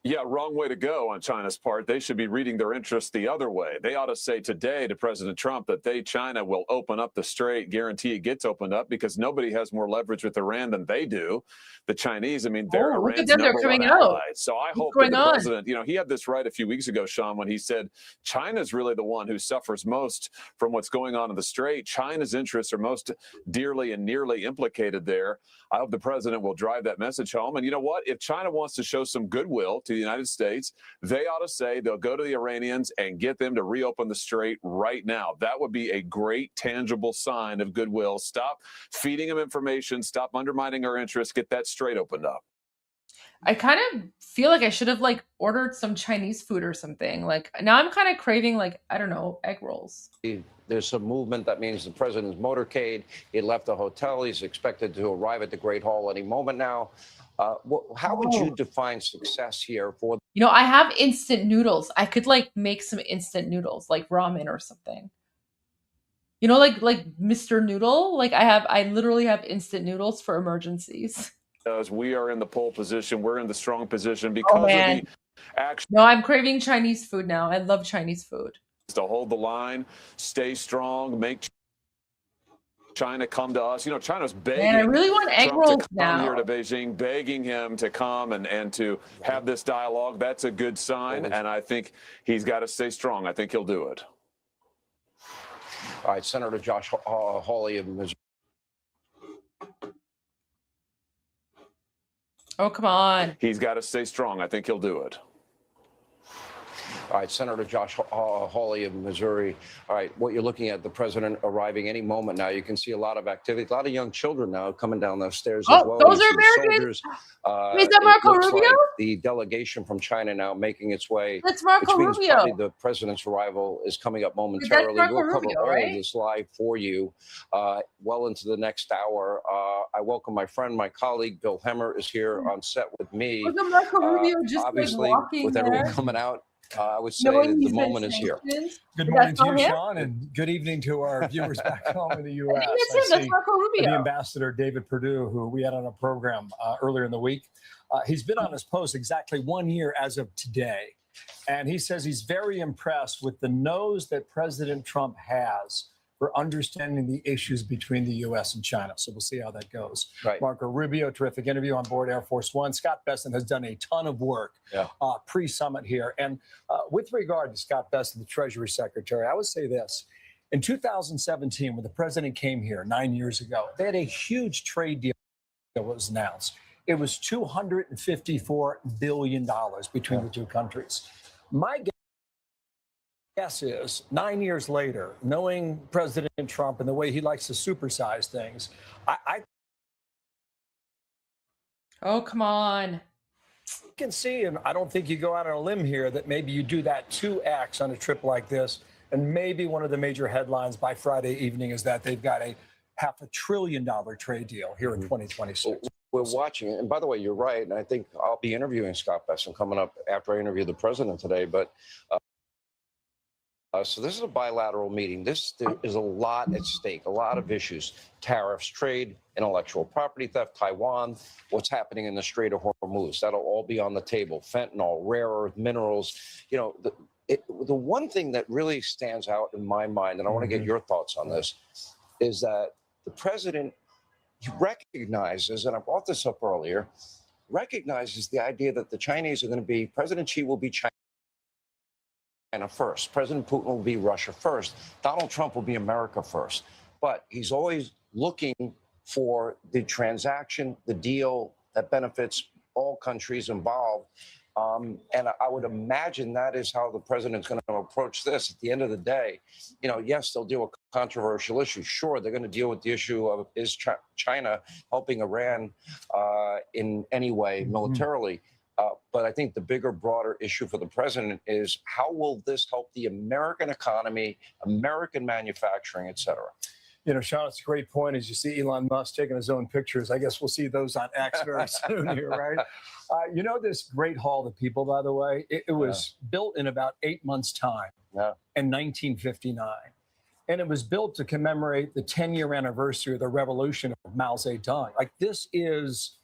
Yeah, wrong way to go on China's part. They should be reading their interests the other way. They ought to say today to President Trump that China will open up the strait, guarantee it gets opened up, because nobody has more leverage with Iran than they do. The Chinese, I mean, they're Iran's #1 ally. So I hope that the president, he had this right a few weeks ago, Sean, when he said China's really the one who suffers most from what's going on in the strait. China's interests are most dearly and nearly implicated there. I hope the president will drive that message home. And you know what? If China wants to show some goodwill to the United States, they ought to say they'll go to the Iranians and get them to reopen the strait right now. That would be a great, tangible sign of goodwill. Stop feeding them information. Stop undermining our interests. Get that strait opened up. I kind of feel like I should have ordered some Chinese food or something. Now I'm kind of craving I don't know, egg rolls. There's some movement. That means the president's motorcade. He left the hotel. He's expected to arrive at the Great Hall any moment now. How would you define success here for? I have instant noodles. I could make some instant noodles, like ramen or something. Like Mr. Noodle. I literally have instant noodles for emergencies. We are in the pole position. We're in the strong position because of the action. No, I'm craving Chinese food now. I love Chinese food. To hold the line, stay strong, make China come to us. China's begging. Man, I really want egg Trump rolls to come now. here to Beijing, begging him to come and to have this dialogue. That's a good sign, and I think he's got to stay strong. I think he'll do it. All right, Senator Josh Hawley of Missouri. Oh, come on. He's got to stay strong. I think he'll do it. All right, Senator Josh Hawley of Missouri. All right, what you're looking at, the president arriving any moment now. You can see a lot of activity, a lot of young children now coming down those stairs as well. Those are Americans? Is that Marco Rubio? Like the delegation from China now making its way. That's Marco which means Rubio. probably the president's arrival is coming up momentarily. Marco We'll cover Rubio, all right? of this live for you well into the next hour. I welcome my friend, my colleague, Bill Hemmer is here on set with me. Wasn't Marco Rubio just obviously, walking with everyone there? coming out, I would say that the moment is here. Good morning to you, Sean, and good evening to our viewers back home in the U.S. I think that's him. That's Marco Rubio. The ambassador, David Perdue, who we had on a program earlier in the week. He's been on his post exactly 1 year as of today. And he says he's very impressed with the nose that President Trump has for understanding the issues between the U.S. and China. So we'll see how that goes. Right. Marco Rubio, terrific interview on board Air Force One. Scott Bessent has done a ton of work pre-summit here. And with regard to Scott Bessent, the Treasury Secretary, I would say this. In 2017, when the president came here 9 years ago, they had a huge trade deal that was announced. It was $254 billion between the two countries. My guess is 9 years later, knowing President Trump and the way he likes to supersize things, Oh, come on. can see, and I don't think you go out on a limb here, that maybe you do that 2X on a trip like this. And maybe one of the major headlines by Friday evening is that they've got a $500 billion trade deal here in 2026. We're watching it. And by the way, you're right. And I think I'll be interviewing Scott Bessent coming up after I interview the president today. But so this is a bilateral meeting. There is a lot at stake, a lot of issues: tariffs, trade, intellectual property theft, Taiwan, what's happening in the Strait of Hormuz. That'll all be on the table. Fentanyl, rare earth minerals. The one thing that really stands out in my mind, and I want to get your thoughts on this, is that the president recognizes, and I brought this up earlier, recognizes the idea that the Chinese are going to be, President Xi will be China first. President Putin will be Russia first. Donald Trump will be America first. But he's always looking for the transaction, the deal that benefits all countries involved. And I would imagine that is how the president's going to approach this. At the end of the day, yes, they'll deal with controversial issues. Sure, they're going to deal with the issue of is China helping Iran in any way militarily. But I think the bigger, broader issue for the president is how will this help the American economy, American manufacturing, et cetera? Sean, it's a great point. As you see Elon Musk taking his own pictures, I guess we'll see those on X very soon here, right? This Great Hall of People, by the way, it was built in about 8 months' time in 1959. And it was built to commemorate the 10-year anniversary of the revolution of Mao Zedong. Like, this is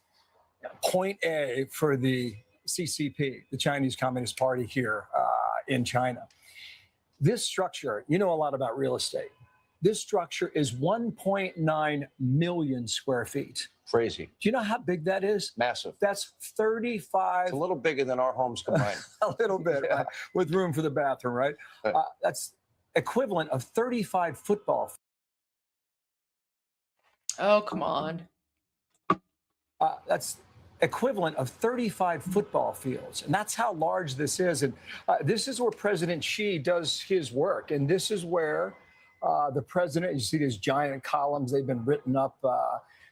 point A for the CCP, the Chinese Communist Party here in China. This structure, you know a lot about real estate. This structure is 1.9 million square feet. Crazy. Do you know how big that is? Massive. That's 35. It's a little bigger than our homes combined. A little bit, Yeah. right? With room for the bathroom, right? That's equivalent of 35 football. Oh, come on. That's equivalent of 35 football fields. And that's how large this is. And this is where President Xi does his work. And this is where the president, you see these giant columns, they've been written up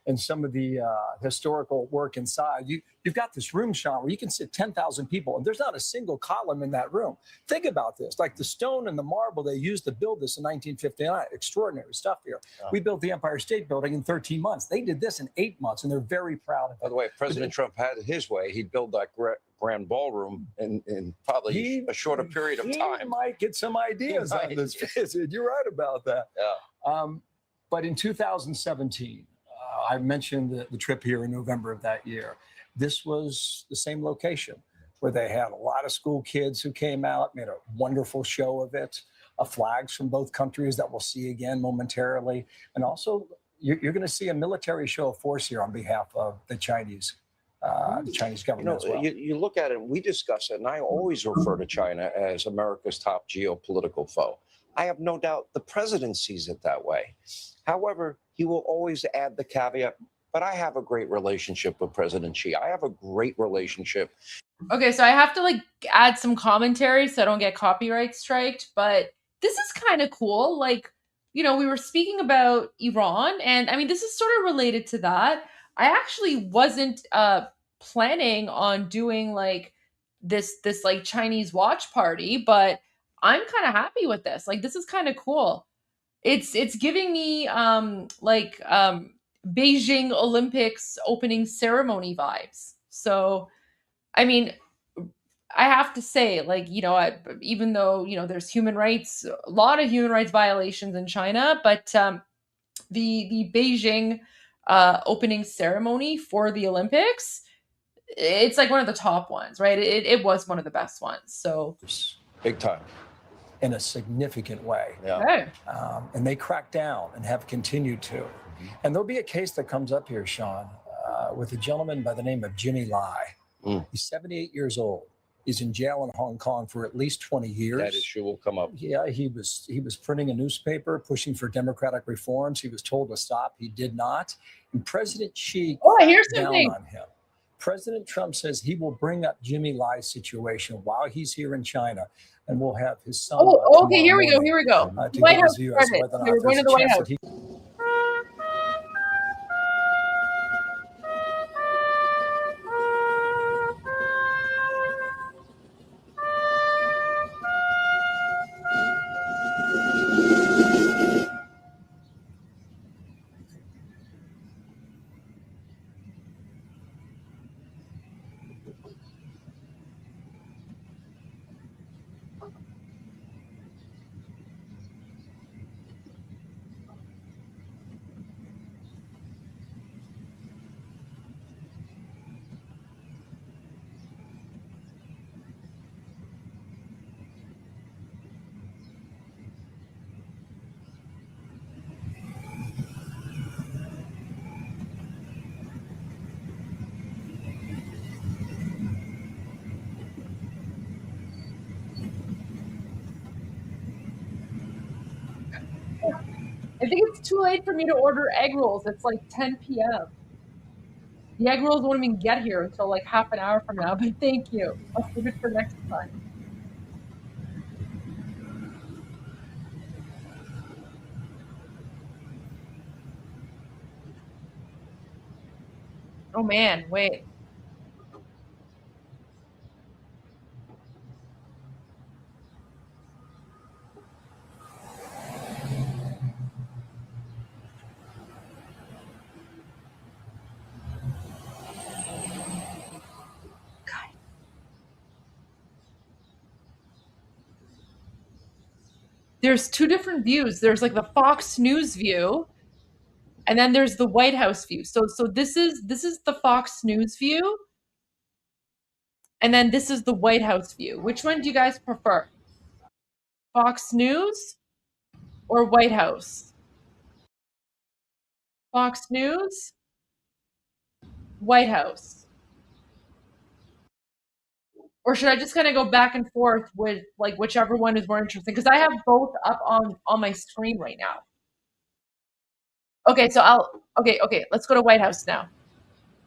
and some of the historical work inside. You've got this room, Sean, where you can sit 10,000 people, and there's not a single column in that room. Think about this, like the stone and the marble they used to build this in 1959. Extraordinary stuff here. We built the Empire State Building in 13 months. They did this in 8 months, and they're very proud of it. By the way, if President Trump had it his way, he'd build that grand ballroom in probably a shorter period of time. He might get some ideas on this visit. You're right about that. Yeah. But in 2017, I mentioned the trip here in November of that year. This was the same location where they had a lot of school kids who came out, made a wonderful show of it, flags from both countries that we'll see again momentarily. And also, you're going to see a military show of force here on behalf of the Chinese government as well. You look at it, we discuss it, and I always refer to China as America's top geopolitical foe. I have no doubt the president sees it that way. However, he will always add the caveat, but I have a great relationship with President Xi. I have a great relationship. Okay, so I have to add some commentary so I don't get copyright striked, but this is kind of cool. We were speaking about Iran, and I mean, this is sort of related to that. I actually wasn't planning on doing this Chinese watch party, but I'm kind of happy with this. This is kind of cool. It's giving me Beijing Olympics opening ceremony vibes. So, I mean, I have to say, even though there's a lot of human rights violations in China, but the Beijing opening ceremony for the Olympics, it's one of the top ones, right? It was one of the best ones. So big time. In a significant way. Yeah. Okay. And they cracked down and have continued to. And there'll be a case that comes up here, Sean, with a gentleman by the name of Jimmy Lai. He's 78 years old. He's in jail in Hong Kong for at least 20 years. That issue will come up. Yeah, he was printing a newspaper, pushing for democratic reforms. He was told to stop. He did not. And President Xi cracked down on him. President Trump says he will bring up Jimmy Lai's situation while he's here in China, and we'll have his son. Oh, okay, here we go. To give his view as to whether or not We're going to there's the a White chance House. that he. I think it's too late for me to order egg rolls. It's 10 p.m. The egg rolls won't even get here until half an hour from now, but thank you. I'll save it for next time. Oh man, wait. There's two different views. There's like the Fox News view, and then there's the White House view. So this is the Fox News view, and then this is the White House view. Which one do you guys prefer? Fox News or White House? Fox News, White House. Or should I just kind of go back and forth with like whichever one is more interesting? Because I have both up on my screen right now. Okay, so okay, let's go to White House now.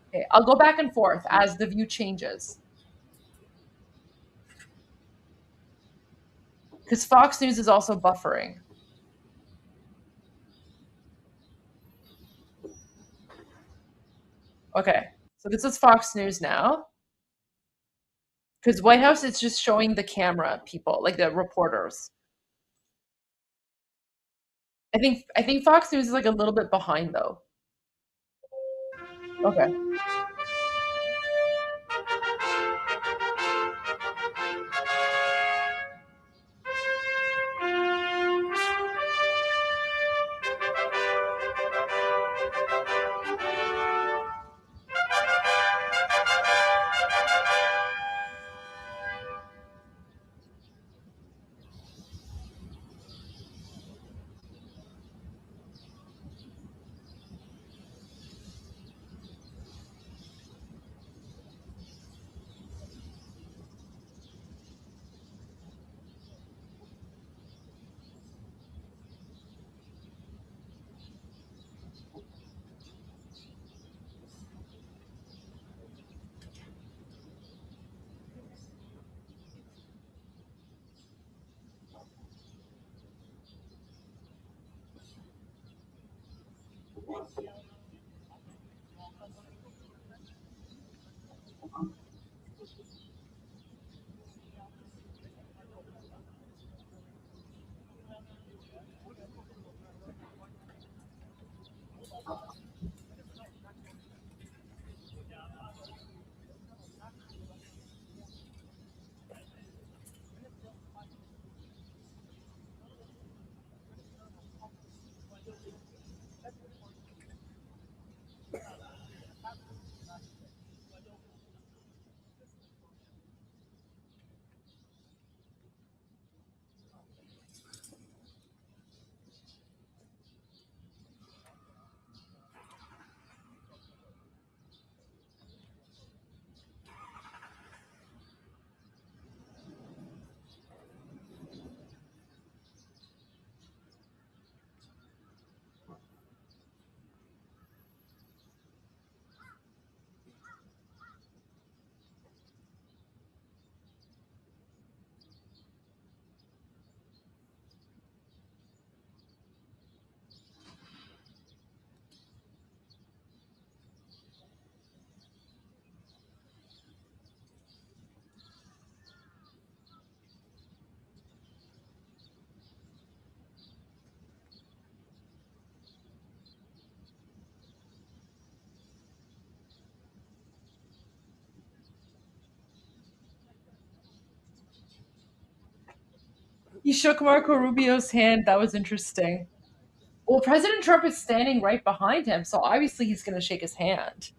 Okay, I'll go back and forth as the view changes. Because Fox News is also buffering. Okay, so this is Fox News now. Because White House is just showing the camera people, like the reporters. I think Fox News is like a little bit behind though. Okay. He shook Marco Rubio's hand. That was interesting. Well, President Trump is standing right behind him, so obviously he's going to shake his hand.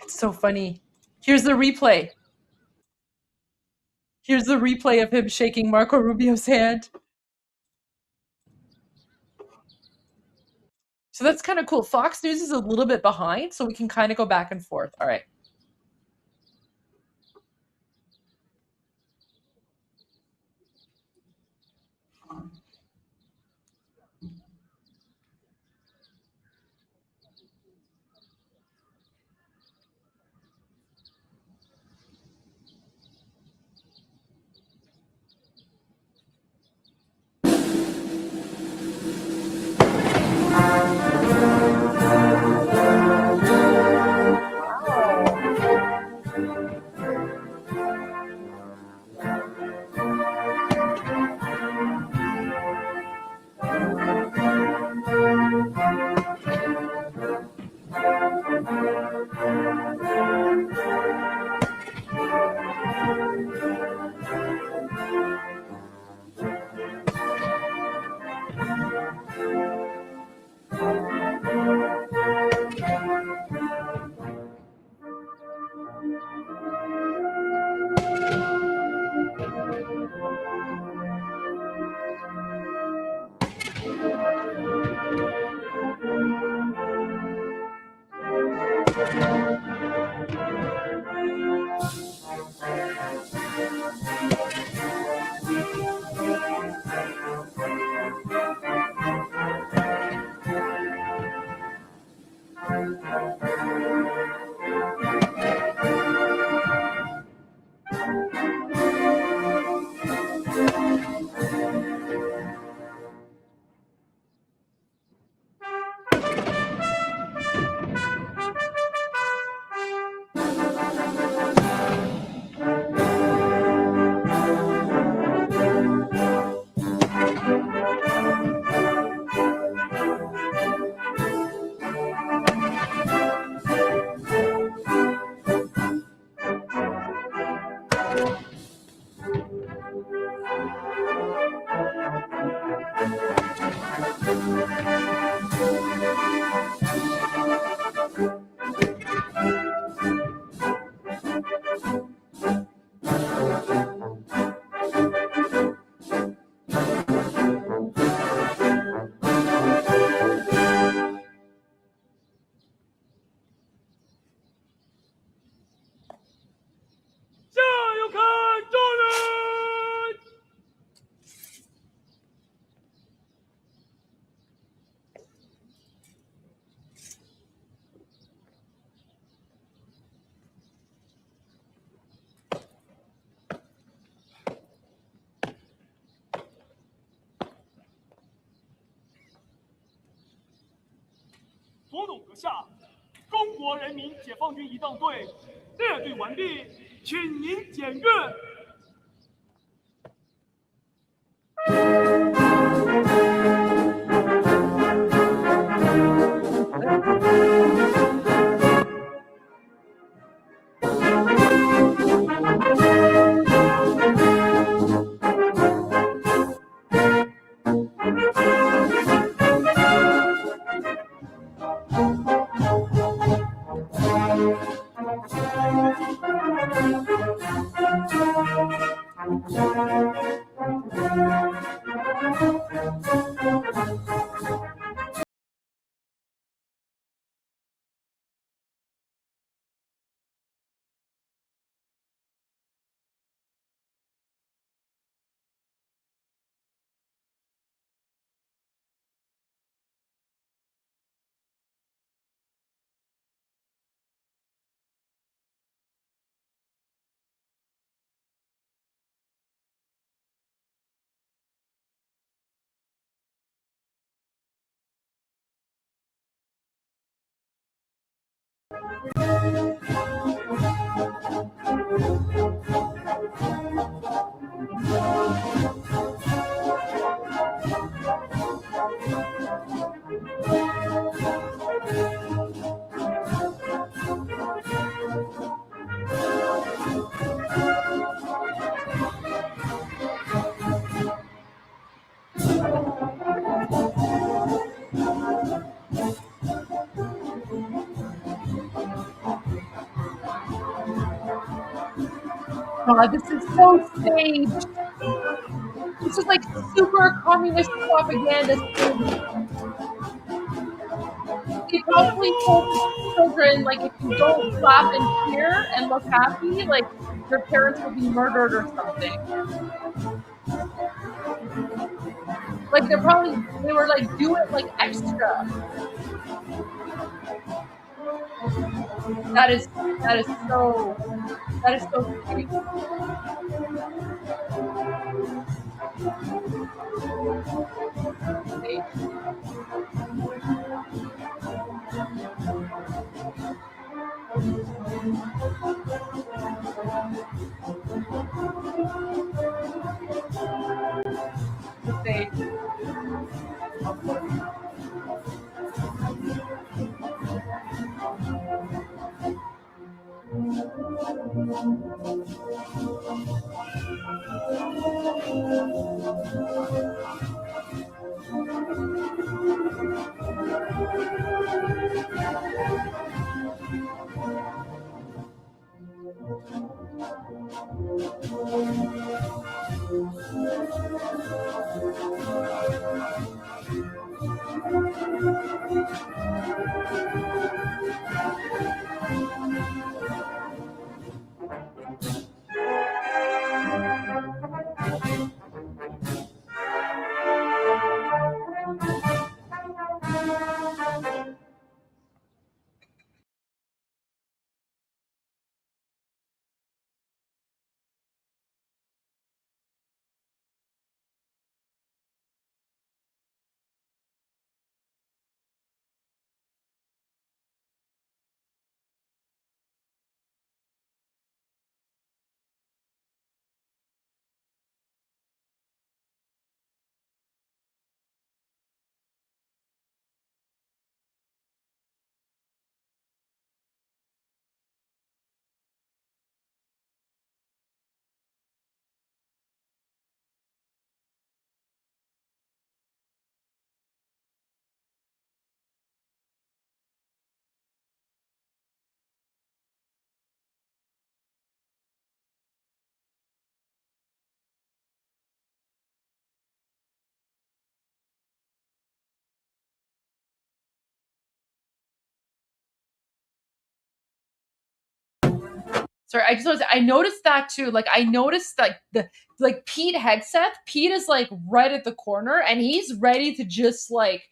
It's so funny. Here's the replay. Here's the replay of him shaking Marco Rubio's hand. So that's kind of cool. Fox News is a little bit behind, so we can kind of go back and forth. All right. 左董阁下，中国人民解放军仪仗队列队完毕，请您检阅。God, this is so staged. This is like super communist propaganda staged. They probably told the children, like, if you don't clap and cheer and look happy, like, your parents will be murdered or something. Like, they were like, do it like extra. That is so sweet. Sorry, I noticed that too. Like I noticed like Pete Hegseth. Pete is like right at the corner and he's ready to just like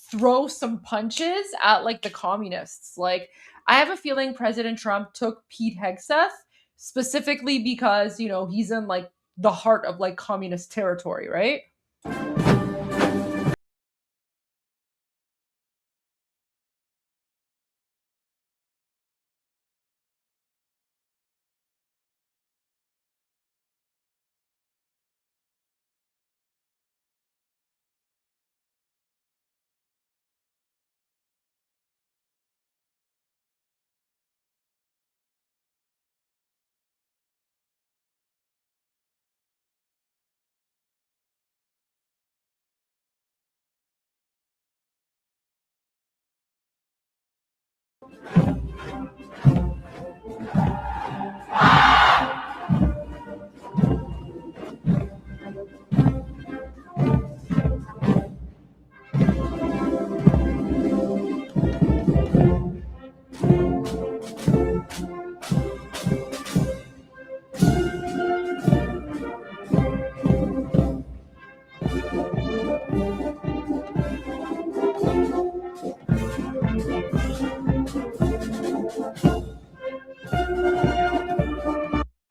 throw some punches at like the communists. Like I have a feeling President Trump took Pete Hegseth specifically because, you know, he's in like the heart of like communist territory, right?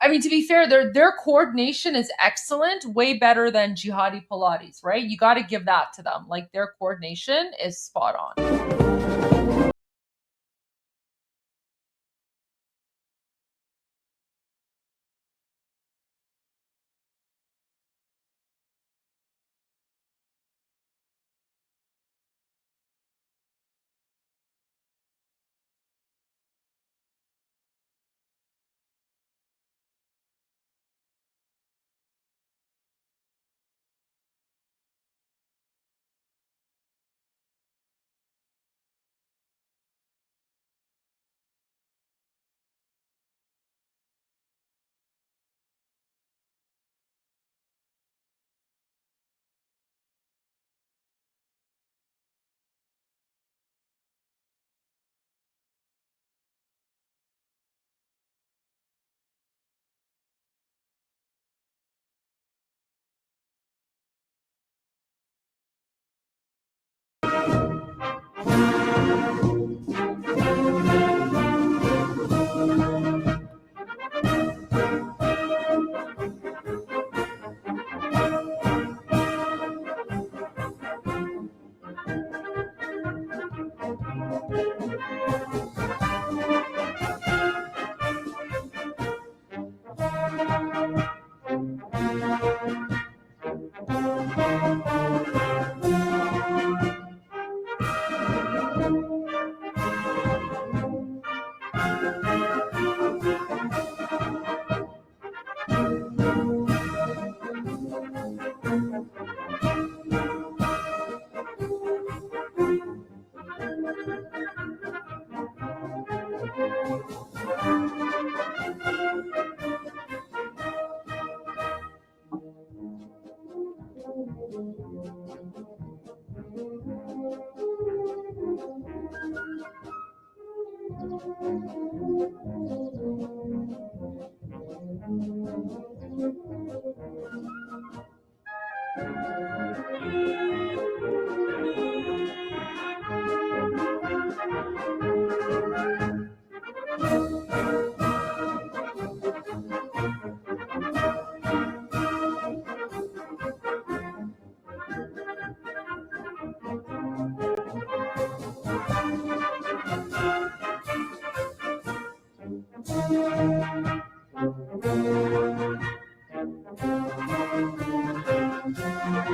I mean, to be fair, their coordination is excellent, way better than Jihadi Pilates, right? You got to give that to them. Like their coordination is spot on.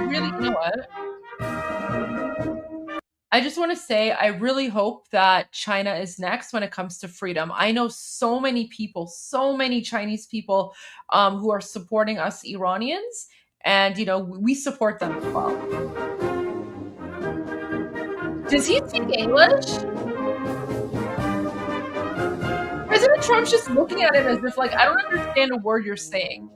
Really, you know what? I just want to say, I really hope that China is next when it comes to freedom. I know so many people, so many Chinese people who are supporting us Iranians, and we support them as well. Does he speak English? President Trump's just looking at him as if, like, I don't understand a word you're saying.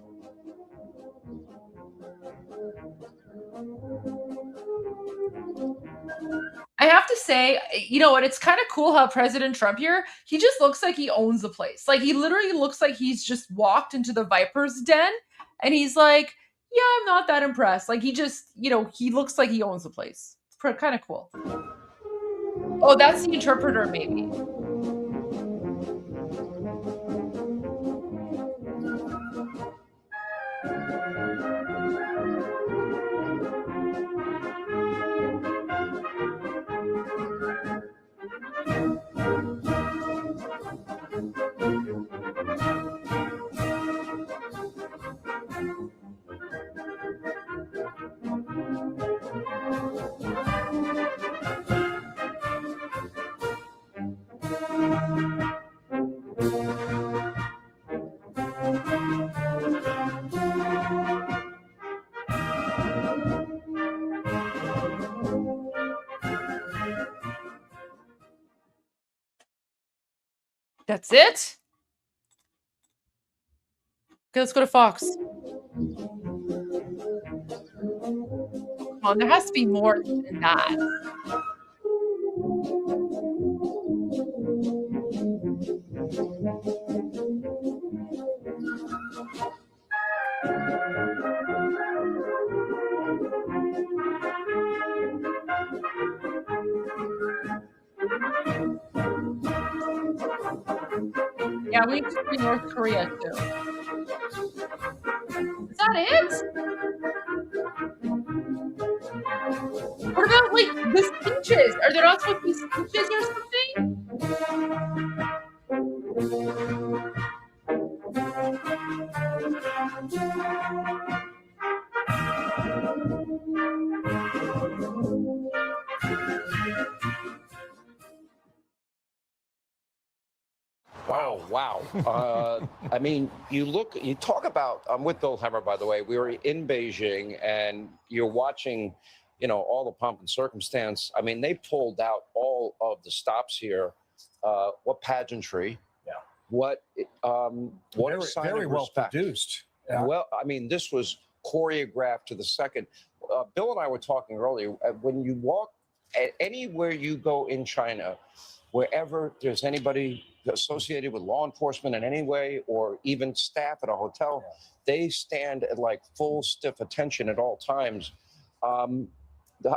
I have to say, you know what? It's kind of cool how President Trump here, he just looks like he owns the place. Like, he literally looks like he's just walked into the Viper's den and he's like, yeah, I'm not that impressed. Like, he just, he looks like he owns the place. It's kind of cool. Oh, that's the interpreter, maybe. That's it? Okay, let's go to Fox. Come on, there has to be more than that. Yeah, we need to see North Korea too. Is that it? What about, like, the speeches? Are there not supposed to be speeches or something? Oh, wow. I mean, you talk about, I'm with Bill Hemmer, by the way. We were in Beijing and you're watching, all the pomp and circumstance. I mean, they pulled out all of the stops here. What pageantry. Yeah. What a sign very of well respect. produced. Yeah. Well, I mean, this was choreographed to the second. Bill and I were talking earlier. When you walk anywhere you go in China, wherever there's anybody associated with law enforcement in any way, or even staff at a hotel, they stand at like full stiff attention at all times.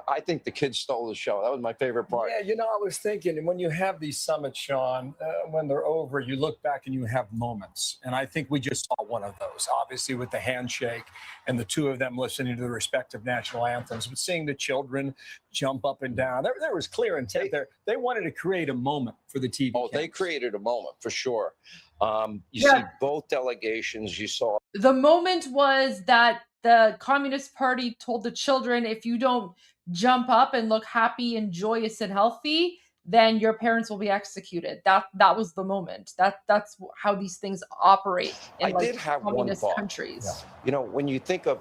I think the kids stole the show. That was my favorite part. Yeah, I was thinking, when you have these summits, Sean, when they're over, you look back and you have moments. And I think we just saw one of those, obviously with the handshake and the two of them listening to the respective national anthems, but seeing the children jump up and down. There was clear intent there. They wanted to create a moment for the TV cameras. They created a moment for sure. You see both delegations. You saw. The moment was that the Communist Party told the children, if you don't jump up and look happy and joyous and healthy, then your parents will be executed. That was the moment. That's how these things operate in communist countries. Yeah. When you think of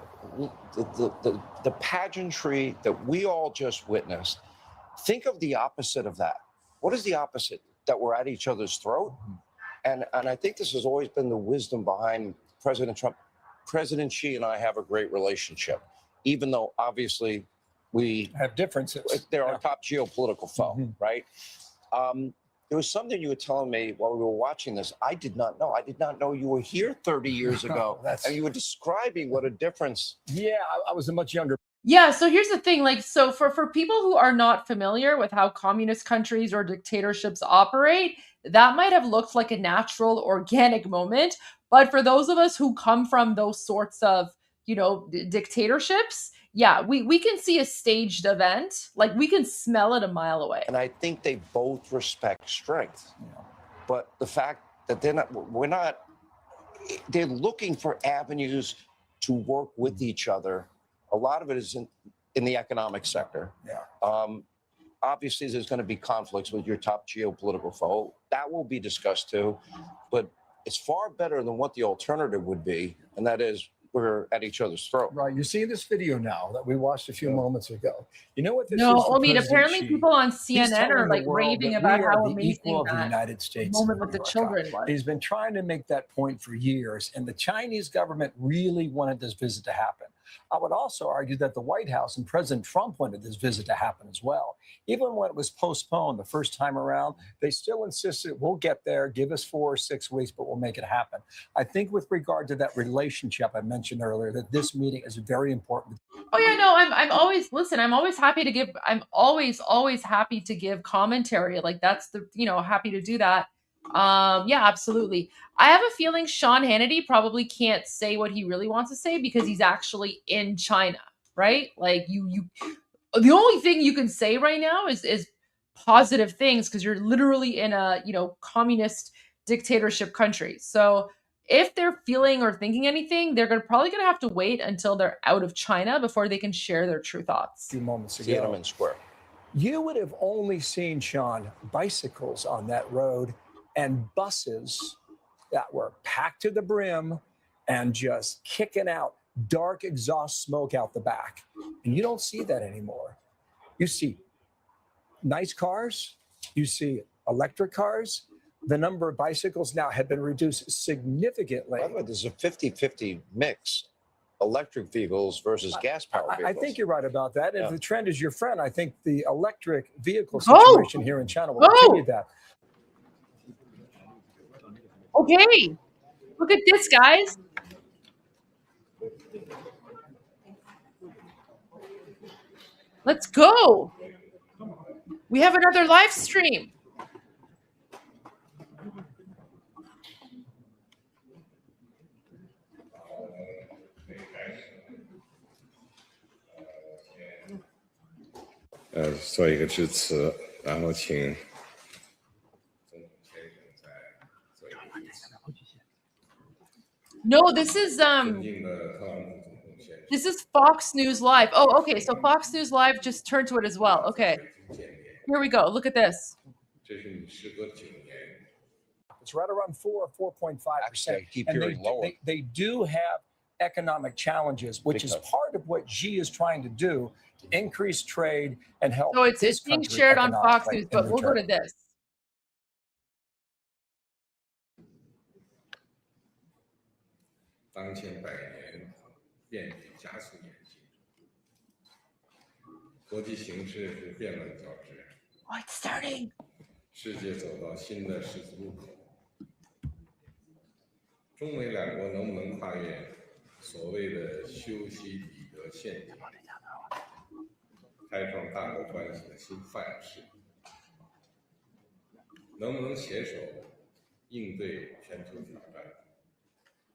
the pageantry that we all just witnessed, think of the opposite of that. What is the opposite? That we're at each other's throat? And I think this has always been the wisdom behind President Trump. President Xi and I have a great relationship, even though obviously we have differences. They're our top geopolitical foe, right? There was something you were telling me while we were watching this. I did not know. I did not know you were here 30 years ago. And you were describing what a difference. Yeah, I was a much younger. Yeah, so here's the thing, like, so for people who are not familiar with how communist countries or dictatorships operate, that might have looked like a natural, organic moment. But for those of us who come from those sorts of, dictatorships, yeah, we can see a staged event. Like, we can smell it a mile away. And I think they both respect strength. But the fact that they're looking for avenues to work with each other. A lot of it is in the economic sector. Yeah. Obviously, there's going to be conflicts with your top geopolitical foe. That will be discussed too. But it's far better than what the alternative would be, and that is we're at each other's throat. Right. You're seeing this video now that we watched a few moments ago. You know what this No, is? I mean, apparently Xi. people on He's CNN are telling the like world raving that about we are how the amazing equal of the that United States moment in with the America. children was. He's been trying to make that point for years, and the Chinese government really wanted this visit to happen. I would also argue that the White House and President Trump wanted this visit to happen as well. Even when it was postponed the first time around, they still insisted, we'll get there, give us 4 or 6 weeks, but we'll make it happen. I think with regard to that relationship I mentioned earlier, that this meeting is very important. Oh yeah, no, I'm always happy to give, I'm always happy to give commentary. Like that's happy to do that. Yeah, absolutely. I have a feeling Sean Hannity probably can't say what he really wants to say because he's actually in China, right? Like the only thing you can say right now is positive things because you're literally in a, communist dictatorship country. So if they're feeling or thinking anything, they're probably going to have to wait until they're out of China before they can share their true thoughts. A few moments ago. Tiananmen Square. You would have only seen, Sean, bicycles on that road and buses that were packed to the brim and just kicking out dark exhaust smoke out the back. And you don't see that anymore. You see nice cars, you see electric cars. The number of bicycles now have been reduced significantly. By the way, there's a 50-50 mix, electric vehicles versus gas-powered vehicles. I think you're right about that. And if the trend is your friend, I think the electric vehicle situation here in China will continue that. Okay, look at this, guys. Let's go. We have another live stream. No, this is Fox News Live. Oh, okay. So Fox News Live just turned to it as well. Okay. Here we go. Look at this. It's right around 4 or 4.5%. I keep hearing lower. They do have economic challenges, which is part of what Xi is trying to do to increase trade and help. So it's being shared on Fox News, but we'll go to this. Oh, it's starting. 世界走到新的十字路口，中美两国能不能跨越所谓的修昔底德陷阱，开创大国关系的新范式？能不能携手应对全球挑战，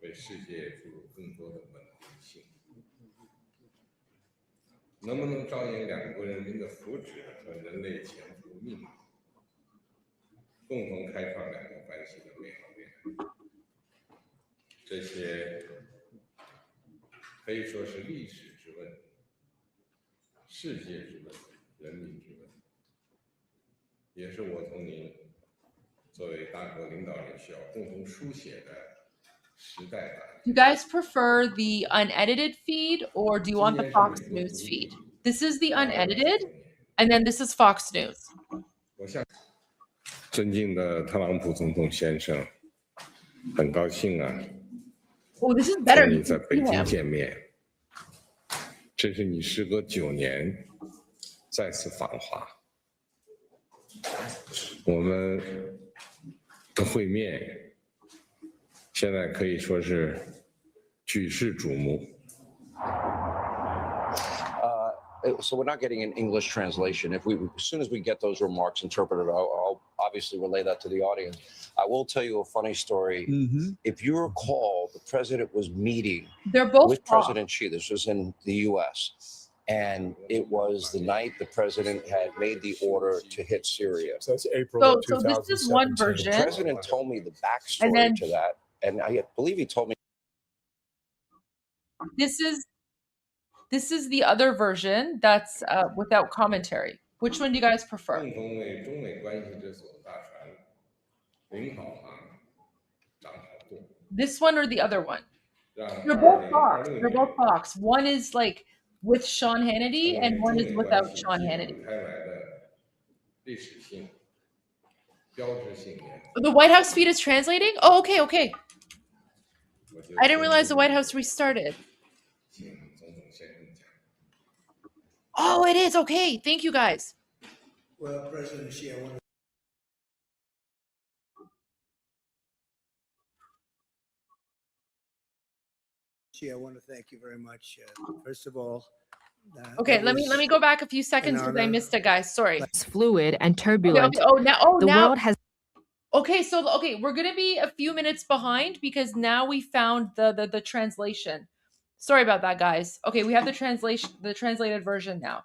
为世界注入更多的稳定性？能不能照应两国人民的福祉和人类前途命运？ 共同开创两国关系的美好未来，这些可以说是历史之问、世界之问、人民之问，也是我同您作为大国领导人需要共同书写的时代答案。 Do you guys prefer the unedited feed or do you want the Fox News feed? This is the unedited, and then this is Fox News. 我向 尊敬的特朗普总统先生，很高兴啊， Oh, this is better. 和你在北京见面。这是你时隔9年再次访华，我们的会面现在可以说是举世瞩目。So we're not getting an English translation. As soon as we get those remarks interpreted, I'll obviously relay that to the audience. I will tell you a funny story. If you recall, the president was meeting with President Xi. This was in the U.S. And it was the night the president had made the order to hit Syria. So that's April of 2017. So this is one version. The president told me the backstory to that. And I believe he told me. This is the other version that's without commentary. Which one do you guys prefer? This one or the other one? They're both Fox. They're both Fox. One is like with Sean Hannity and one is without Sean Hannity. The White House feed is translating? Oh, okay, okay. I didn't realize the White House restarted. Oh, it is. Okay. Thank you, guys. Well, President Xi, I want to thank you very much. First of all, okay, let me go back a few seconds because I missed it, guys. Sorry. It's fluid and turbulent. Okay. Now the world has. Okay, so we're gonna be a few minutes behind because now we found the translation. Sorry about that, guys. Okay, we have the translated version now.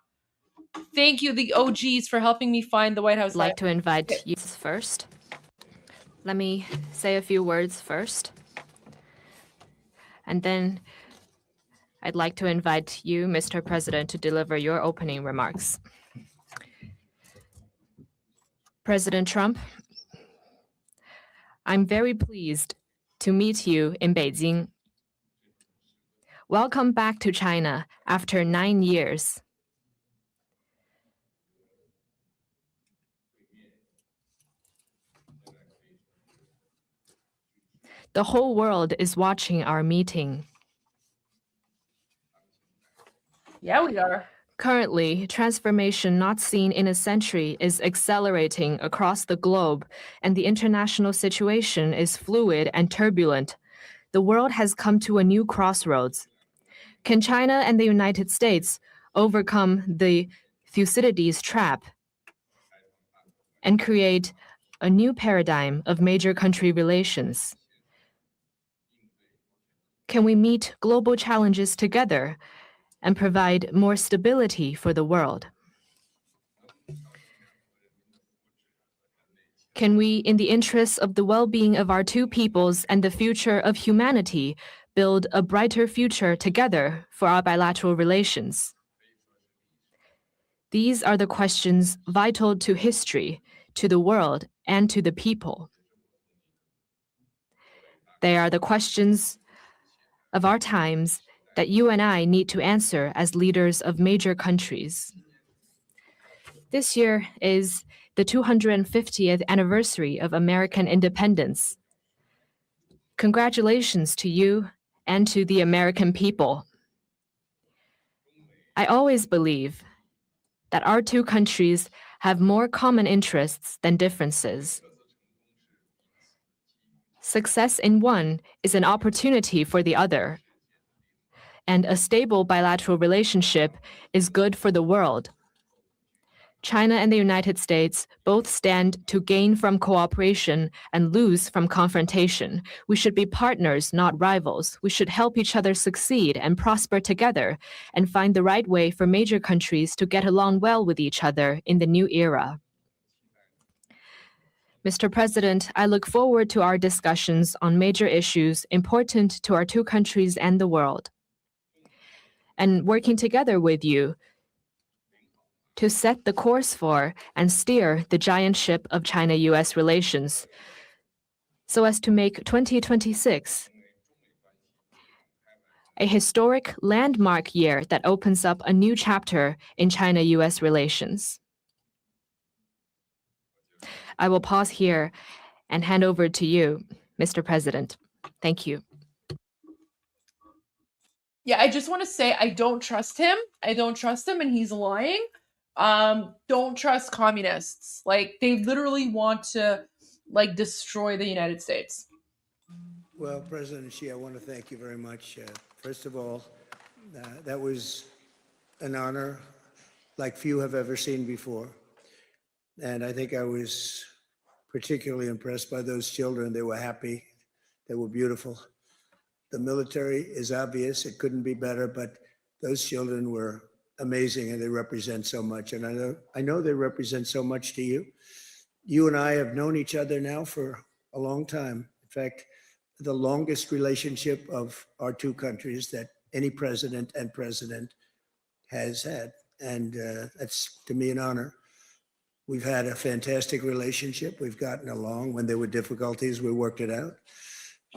Thank you, the OGs, for helping me find the White House. I'd like to invite you first. Let me say a few words first. And then I'd like to invite you, Mr. President, to deliver your opening remarks. President Trump, I'm very pleased to meet you in Beijing. Welcome back to China after 9 years. The whole world is watching our meeting. Yeah, we are. Currently, transformation not seen in a century is accelerating across the globe, and the international situation is fluid and turbulent. The world has come to a new crossroads. Can China and the United States overcome the Thucydides trap and create a new paradigm of major country relations? Can we meet global challenges together and provide more stability for the world? Can we, in the interests of the well-being of our two peoples and the future of humanity, build a brighter future together for our bilateral relations? These are the questions vital to history, to the world, and to the people. They are the questions of our times that you and I need to answer as leaders of major countries. This year is the 250th anniversary of American independence. Congratulations to you and to the American people. I always believe that our two countries have more common interests than differences. Success in one is an opportunity for the other, and a stable bilateral relationship is good for the world. China and the United States both stand to gain from cooperation and lose from confrontation. We should be partners, not rivals. We should help each other succeed and prosper together and find the right way for major countries to get along well with each other in the new era. Mr. President, I look forward to our discussions on major issues important to our two countries and the world, and working together with you to set the course for and steer the giant ship of China-U.S. relations so as to make 2026 a historic landmark year that opens up a new chapter in China-U.S. relations. I will pause here and hand over to you, Mr. President. Thank you. Yeah, I just want to say I don't trust him. I don't trust him, and he's lying. don't trust communists. Like, they literally want to like destroy the United States. Well, President Xi, I want to thank you very much. First of all, that was an honor like few have ever seen before. And I think I was particularly impressed by those children. They were happy. They were beautiful. The military is obvious. It couldn't be better, but those children were amazing, and they represent so much. And I know they represent so much to you. You and I have known each other now for a long time. In fact, the longest relationship of our two countries that any president and president has had. And that's, to me, an honor. We've had a fantastic relationship. We've gotten along. When there were difficulties, we worked it out.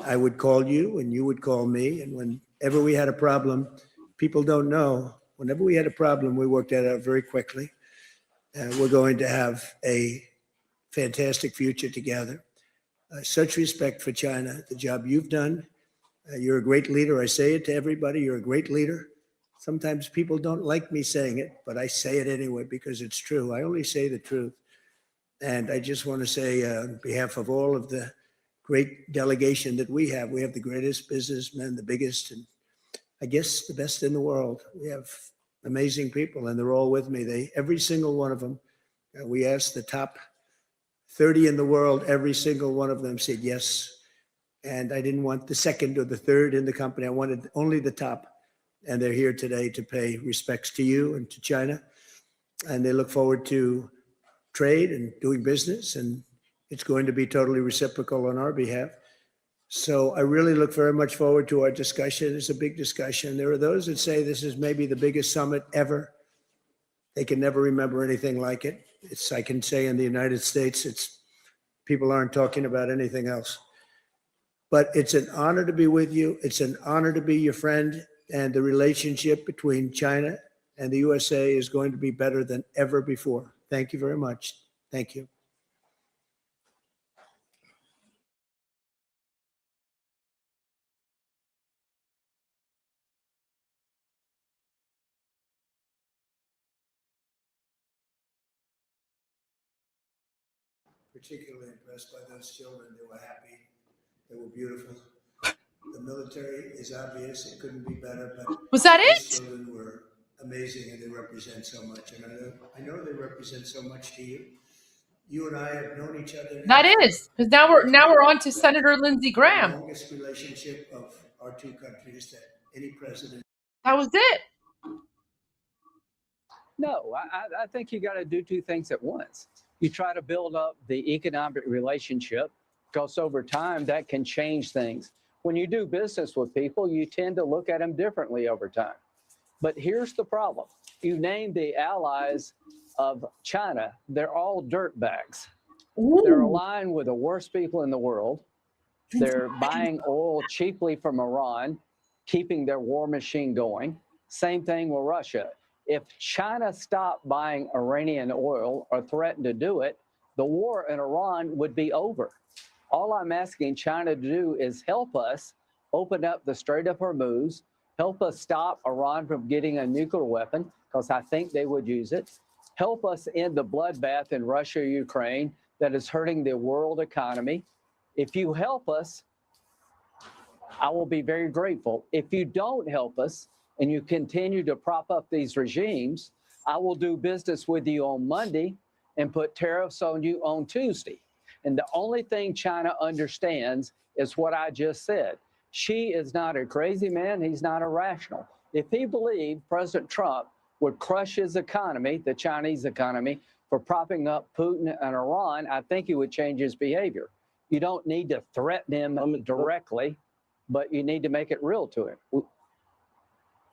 I would call you and you would call me. And whenever we had a problem, people don't know, whenever we had a problem, we worked that out very quickly. We're going to have a fantastic future together. Such respect for China, the job you've done. You're a great leader. I say it to everybody. You're a great leader. Sometimes people don't like me saying it, but I say it anyway because it's true. I only say the truth. And I just want to say on behalf of all of the great delegation that we have the greatest businessmen, the biggest, and I guess the best in the world. We have amazing people, and they're all with me. Every single one of them, we asked the top 30 in the world, every single one of them said yes. And I didn't want the second or the third in the company. I wanted only the top. And they're here today to pay respects to you and to China. And they look forward to trade and doing business. And it's going to be totally reciprocal on our behalf. So I really look very much forward to our discussion. It's a big discussion. There are those that say this is maybe the biggest summit ever. They can never remember anything like it. I can say in the United States, people aren't talking about anything else. But it's an honor to be with you. It's an honor to be your friend. And the relationship between China and the USA is going to be better than ever before. Thank you very much. Thank you. Particularly impressed by those children. They were happy. They were beautiful. The military is obvious. It couldn't be better. But was that those it? Children were amazing, and they represent so much. And I know they represent so much to you. You and I have known each other. That is, because now we're on to Senator Lindsey Graham. The longest relationship of our two countries that any president. That was it. No, I think you got to do two things at once. You try to build up the economic relationship, because over time that can change things. When you do business with people, you tend to look at them differently over time. But here's the problem. You name the allies of China, they're all dirtbags. They're aligned with the worst people in the world. They're buying oil cheaply from Iran, keeping their war machine going. Same thing with Russia. If China stopped buying Iranian oil or threatened to do it, the war in Iran would be over. All I'm asking China to do is help us open up the Strait of Hormuz, help us stop Iran from getting a nuclear weapon, because I think they would use it, help us end the bloodbath in Russia, Ukraine, that is hurting the world economy. If you help us, I will be very grateful. If you don't help us and you continue to prop up these regimes, I will do business with you on Monday and put tariffs on you on Tuesday. And the only thing China understands is what I just said. Xi is not a crazy man. He's not irrational. If he believed President Trump would crush his economy, the Chinese economy, for propping up Putin and Iran, I think he would change his behavior. You don't need to threaten him directly, but you need to make it real to him.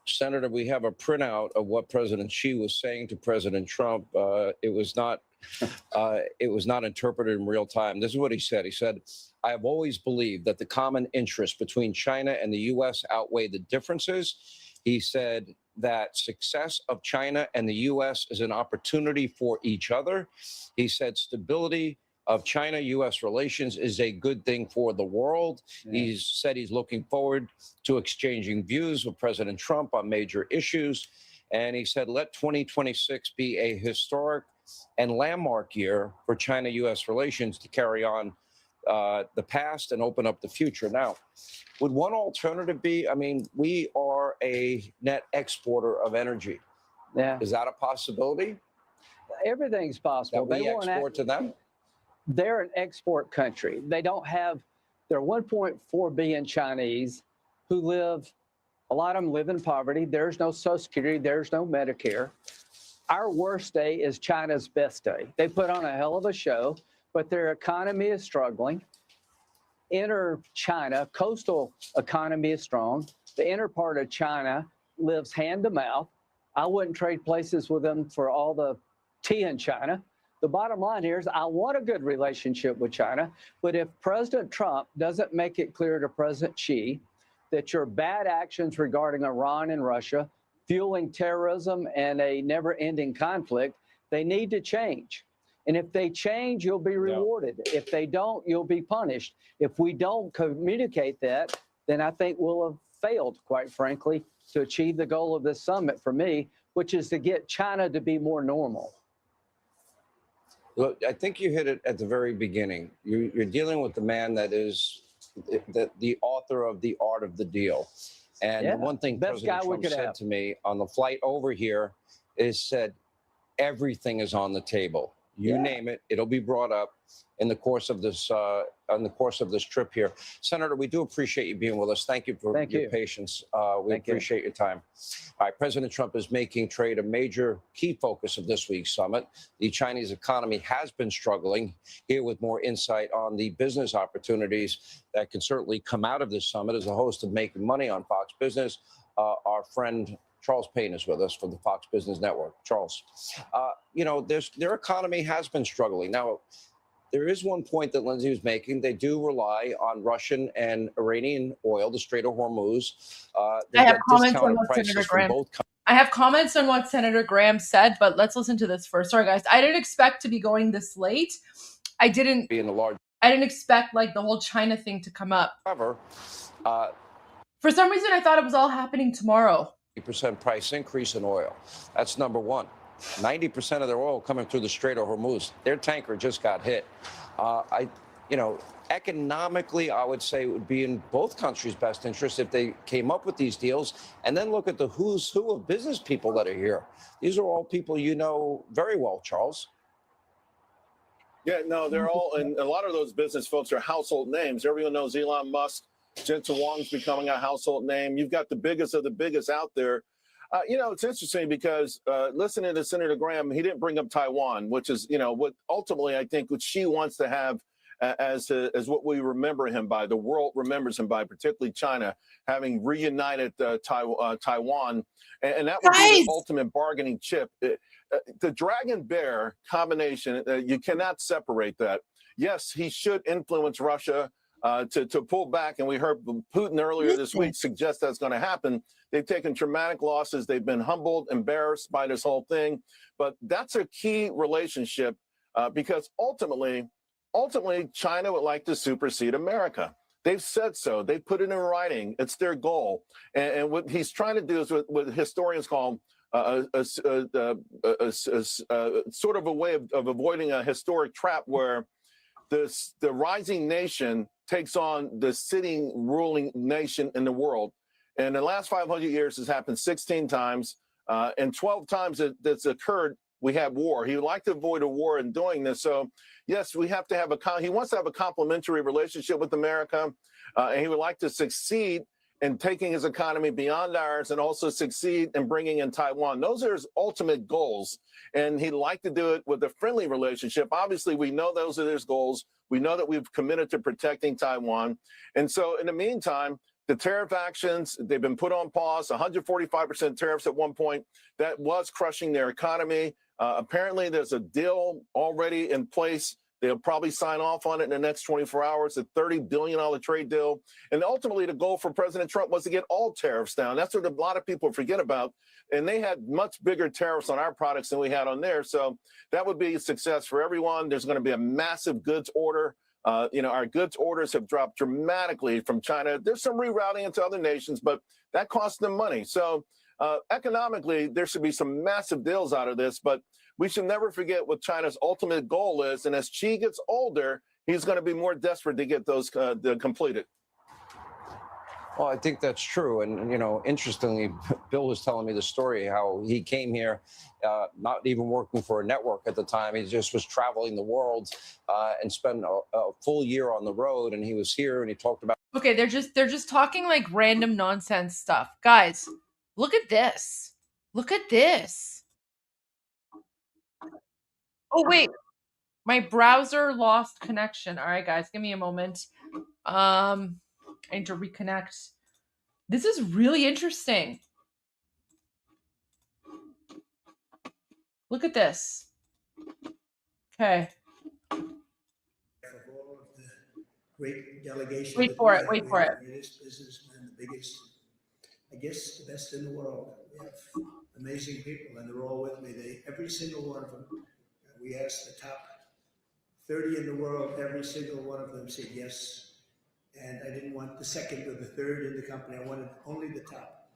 Senator, we have a printout of what President Xi was saying to President Trump. It was not interpreted in real time. This is what he said. He said, "I have always believed that the common interests between China and the U.S. outweigh the differences." He said that success of China and the U.S. is an opportunity for each other. He said stability of China-U.S. relations is a good thing for the world. He's said he's looking forward to exchanging views with President Trump on major issues. And he said, let 2026 be a historic and landmark year for China-U.S. relations to carry on the past and open up the future. Now, would one alternative be, I mean, we are a net exporter of energy. Yeah. Is that a possibility? Everything's possible. That we export to them? They're an export country. They don't have, there are 1.4 billion Chinese who live, a lot of them live in poverty. There's no Social Security. There's no Medicare. Our worst day is China's best day. They put on a hell of a show, but their economy is struggling. Inner China, coastal economy is strong. The inner part of China lives hand to mouth. I wouldn't trade places with them for all the tea in China. The bottom line here is I want a good relationship with China, but if President Trump doesn't make it clear to President Xi that your bad actions regarding Iran and Russia, fueling terrorism and a never-ending conflict, they need to change. And if they change, you'll be rewarded. Yeah. If they don't, you'll be punished. If we don't communicate that, then I think we'll have failed, quite frankly, to achieve the goal of this summit for me, which is to get China to be more normal. Look, I think you hit it at the very beginning. You're dealing with the man that is the author of The Art of the Deal. And Yeah, one thing best President guy we Trump could said have. to me on the flight over here is said, everything is on the table. You Yeah. name it, it'll be brought up in the course of this trip here. Senator, we do appreciate you being with us. Thank you for your patience. We appreciate your time. All right, President Trump is making trade a major key focus of this week's summit. The Chinese economy has been struggling. Here with more insight on the business opportunities that can certainly come out of this summit is the host of Making Money on Fox Business, our friend Charles Payne is with us from the Fox Business Network. Charles, you know, their economy has been struggling. Now, there is one point that Lindsay was making. They do rely on Russian and Iranian oil, the Strait of Hormuz. They I have get comments on discounted what prices Senator from Graham. both countries. I have comments on what Senator Graham said, but let's listen to this first. Sorry, guys. I didn't expect to be going this late. I didn't expect like the whole China thing to come up. However, for some reason, I thought it was all happening tomorrow. 80% price increase in oil. That's number one. 90% of their oil coming through the Strait of Hormuz. Their tanker just got hit. Economically, I would say it would be in both countries' best interest if they came up with these deals. And then look at the who's who of business people that are here. These are all people you know very well, Charles. Yeah, no, they're all, and a lot of those business folks are household names. Everyone knows Elon Musk. Jensen Huang's becoming a household name. You've got the biggest of the biggest out there. It's interesting because listening to Senator Graham, he didn't bring up Taiwan, which is, what ultimately I think what she wants to have as what we remember him by, the world remembers him by, particularly China, having reunited Taiwan. And that would be the ultimate bargaining chip. The dragon bear combination, you cannot separate that. Yes, he should influence Russia to pull back. And we heard Putin earlier this week suggest that's going to happen. They've taken traumatic losses. They've been humbled, embarrassed by this whole thing. But that's a key relationship because ultimately, China would like to supersede America. They've said so. They put it in writing. It's their goal. And what he's trying to do is what historians call sort of a way of avoiding a historic trap where the rising nation takes on the sitting ruling nation in the world. And in the last 500 years, this happened 16 times. And 12 times that's occurred, we had war. He would like to avoid a war in doing this. So, yes, we have to have he wants to have a complementary relationship with America. And he would like to succeed in taking his economy beyond ours and also succeed in bringing in Taiwan. Those are his ultimate goals. And he'd like to do it with a friendly relationship. Obviously, we know those are his goals. We know that we've committed to protecting Taiwan. And so in the meantime, the tariff actions, they've been put on pause, 145% tariffs at one point. That was crushing their economy. Apparently, there's a deal already in place. They'll probably sign off on it in the next 24 hours, a $30 billion trade deal. And ultimately, the goal for President Trump was to get all tariffs down. That's what a lot of people forget about. And they had much bigger tariffs on our products than we had on theirs. So that would be a success for everyone. There's going to be a massive goods order. Our goods orders have dropped dramatically from China. There's some rerouting into other nations, but that costs them money. So Economically, there should be some massive deals out of this, but we should never forget what China's ultimate goal is. And as Xi gets older, he's going to be more desperate to get those completed. Well, I think that's true. And, you know, interestingly, Bill was telling me the story how he came here, not even working for a network at the time. He just was traveling the world and spent a full year on the road. And he was here and he talked about. Okay, they're just talking like random nonsense stuff. Guys, look at this. Look at this. Oh, wait. My browser lost connection. All right, guys, give me a moment. I need to reconnect. This is really interesting. Look at this. Okay. Great delegation. Wait for it. Wait for it. The greatest businessmen, the biggest, I guess, the best in the world. We have amazing people, and they're all with me. Every single one of them. We asked the top 30 in the world. Every single one of them said yes. And I didn't want the second or the third in the company. I wanted only the top.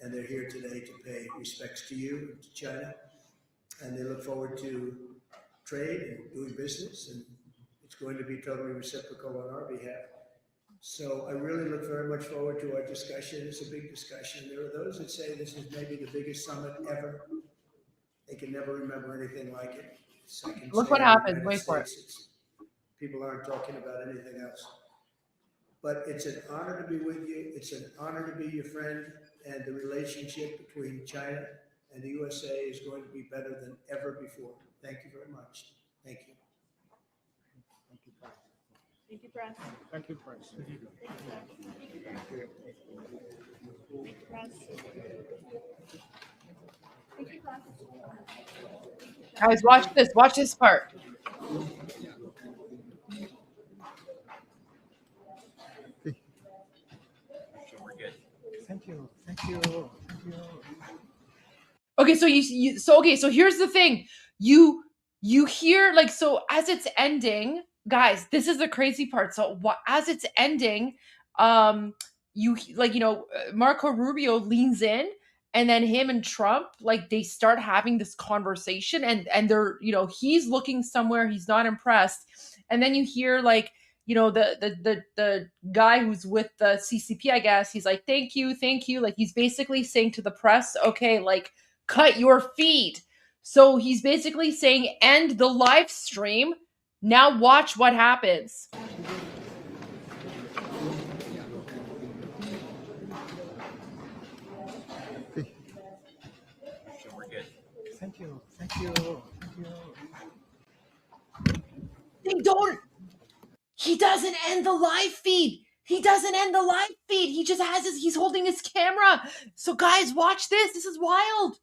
And they're here today to pay respects to you and to China. And they look forward to trade and doing business. And it's going to be totally reciprocal on our behalf. So I really look very much forward to our discussion. It's a big discussion. There are those that say this is maybe the biggest summit ever. They can never remember anything like it. Look what happened. Wait for it. People aren't talking about anything else. But it's an honor to be with you. It's an honor to be your friend. And the relationship between China and the USA is going to be better than ever before. Thank you very much. Thank you. Thank you, Press. Thank you, Press. Guys, watch this. Watch this part. Thank you. Thank you. Thank you. Okay, so here's the thing. You hear, like, so as it's ending, guys, this is the crazy part. So as it's ending, Marco Rubio leans in, and then him and Trump, like, they start having this conversation, and they're, he's looking somewhere, he's not impressed. And then you hear, like, the guy who's with the CCP, I guess, he's like, thank you. Like, he's basically saying to the press, okay, like, cut your feed. So he's basically saying, end the live stream. Now watch what happens. Thank you. Thank you. Thank you. He doesn't end the live feed. He just has he's holding his camera. So guys, watch this. This is wild.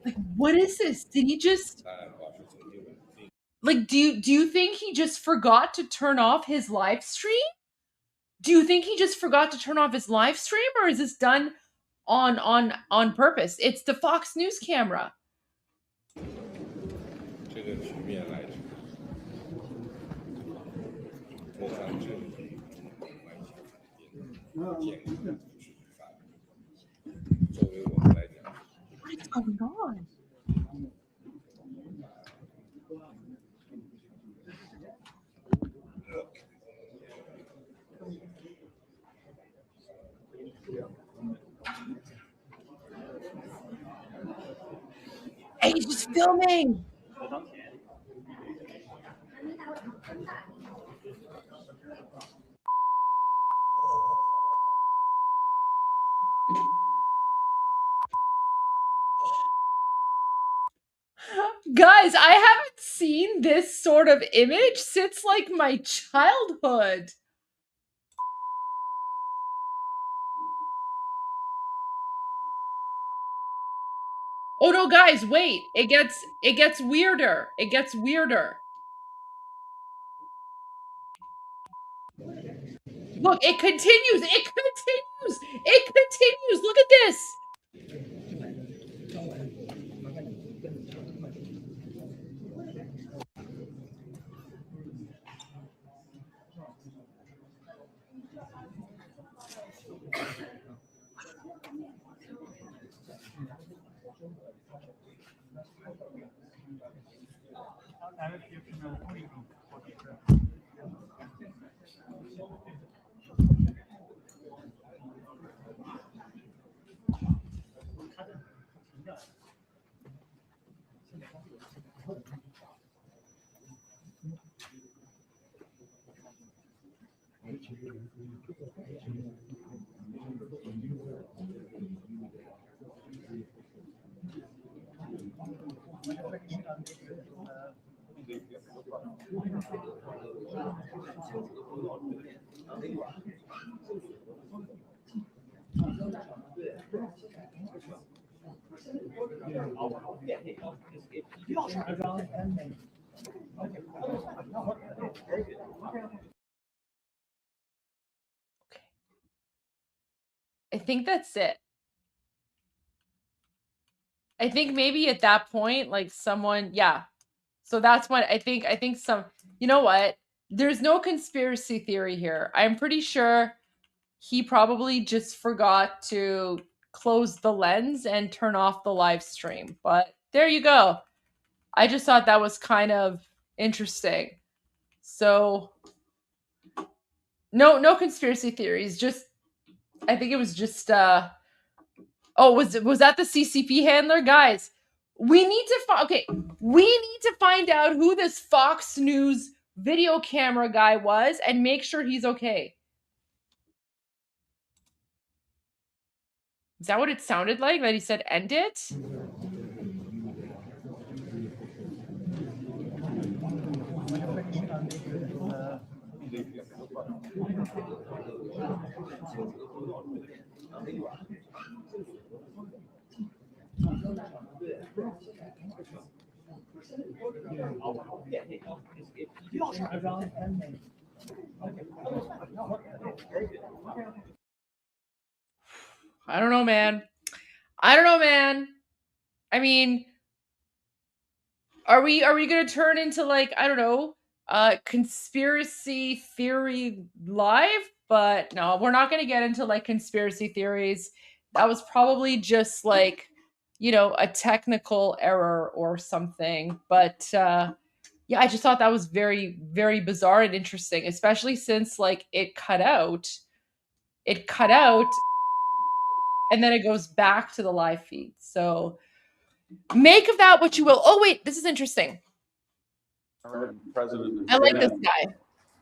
Like, what is this? Did he just, like, do you think he just forgot to turn off his live stream? Do you think he just forgot to turn off his live stream, or is this done on purpose? It's the Fox News camera. What is going on? Hey, he's just filming. Guys, Guys, I haven't seen this sort of image since like my childhood. Oh no, guys, wait. It gets weirder. It gets weirder. Look, it continues. It continues. It continues. Look at this. I think that's it. I think maybe at that point, like someone, yeah. So that's what I think some, you know what? There's no conspiracy theory here. I'm pretty sure he probably just forgot to close the lens and turn off the live stream. But there you go. I just thought that was kind of interesting. So no conspiracy theories. Just I think it was just oh, was that the CCP handler? Guys, we need to find out who this Fox News video camera guy was and make sure he's okay. Is that what it sounded like? That he said end it? I don't know, man. I mean, are we going to turn into like, I don't know, conspiracy theory live? But no, we're not going to get into like conspiracy theories. That was probably just like, you know, a technical error or something. But yeah, I just thought that was very, very bizarre and interesting, especially since like it cut out and then it goes back to the live feed. So make of that what you will. Oh, wait, this is interesting. President, I like this guy.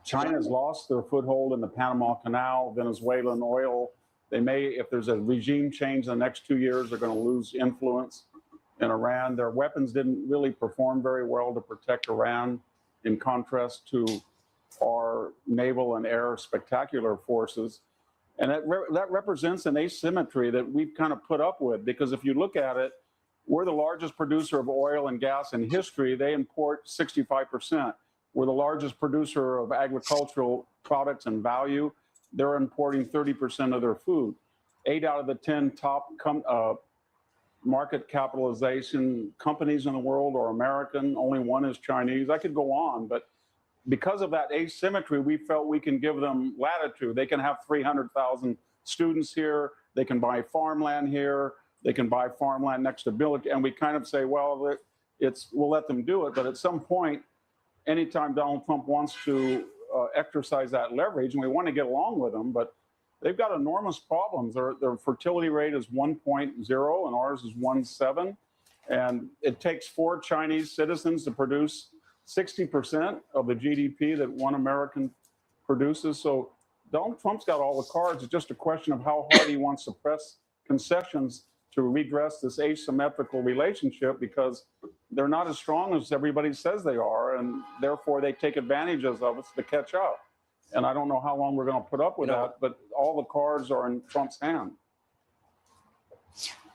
China's lost their foothold in the Panama Canal, Venezuelan oil. They may, if there's a regime change in the next 2 years, they're going to lose influence in Iran. Their weapons didn't really perform very well to protect Iran, in contrast to our naval and air spectacular forces. And that represents an asymmetry that we've kind of put up with, because if you look at it, we're the largest producer of oil and gas in history. They import 65%. We're the largest producer of agricultural products and value. They're importing 30% of their food. 8 out of the 10 top market capitalization companies in the world are American. Only 1 is Chinese. I could go on, but because of that asymmetry, we felt we can give them latitude. They can have 300,000 students here. They can buy farmland here. They can buy farmland next to village. And we kind of say, well, we'll let them do it. But at some point, anytime Donald Trump wants to exercise that leverage, and we want to get along with them, but they've got enormous problems. Their fertility rate is 1.0 and ours is 1.7. And it takes 4 Chinese citizens to produce 60% of the GDP that 1 American produces. So Donald Trump's got all the cards. It's just a question of how hard he wants to press concessions to redress this asymmetrical relationship because they're not as strong as everybody says they are, and therefore they take advantages of us to catch up. And I don't know how long we're going to put up with that, but all the cards are in Trump's hand.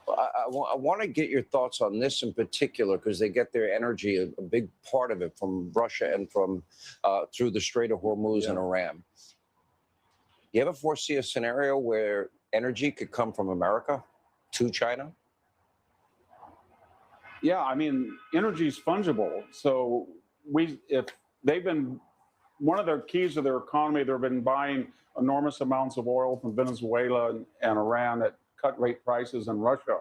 I want to get your thoughts on this in particular, because they get their energy, a big part of it, from Russia and from through the Strait of Hormuz and Iran. You ever foresee a scenario where energy could come from America to China? Yeah, I mean, energy is fungible. So if they've been, one of their keys to their economy, they've been buying enormous amounts of oil from Venezuela and Iran at cut rate prices in Russia.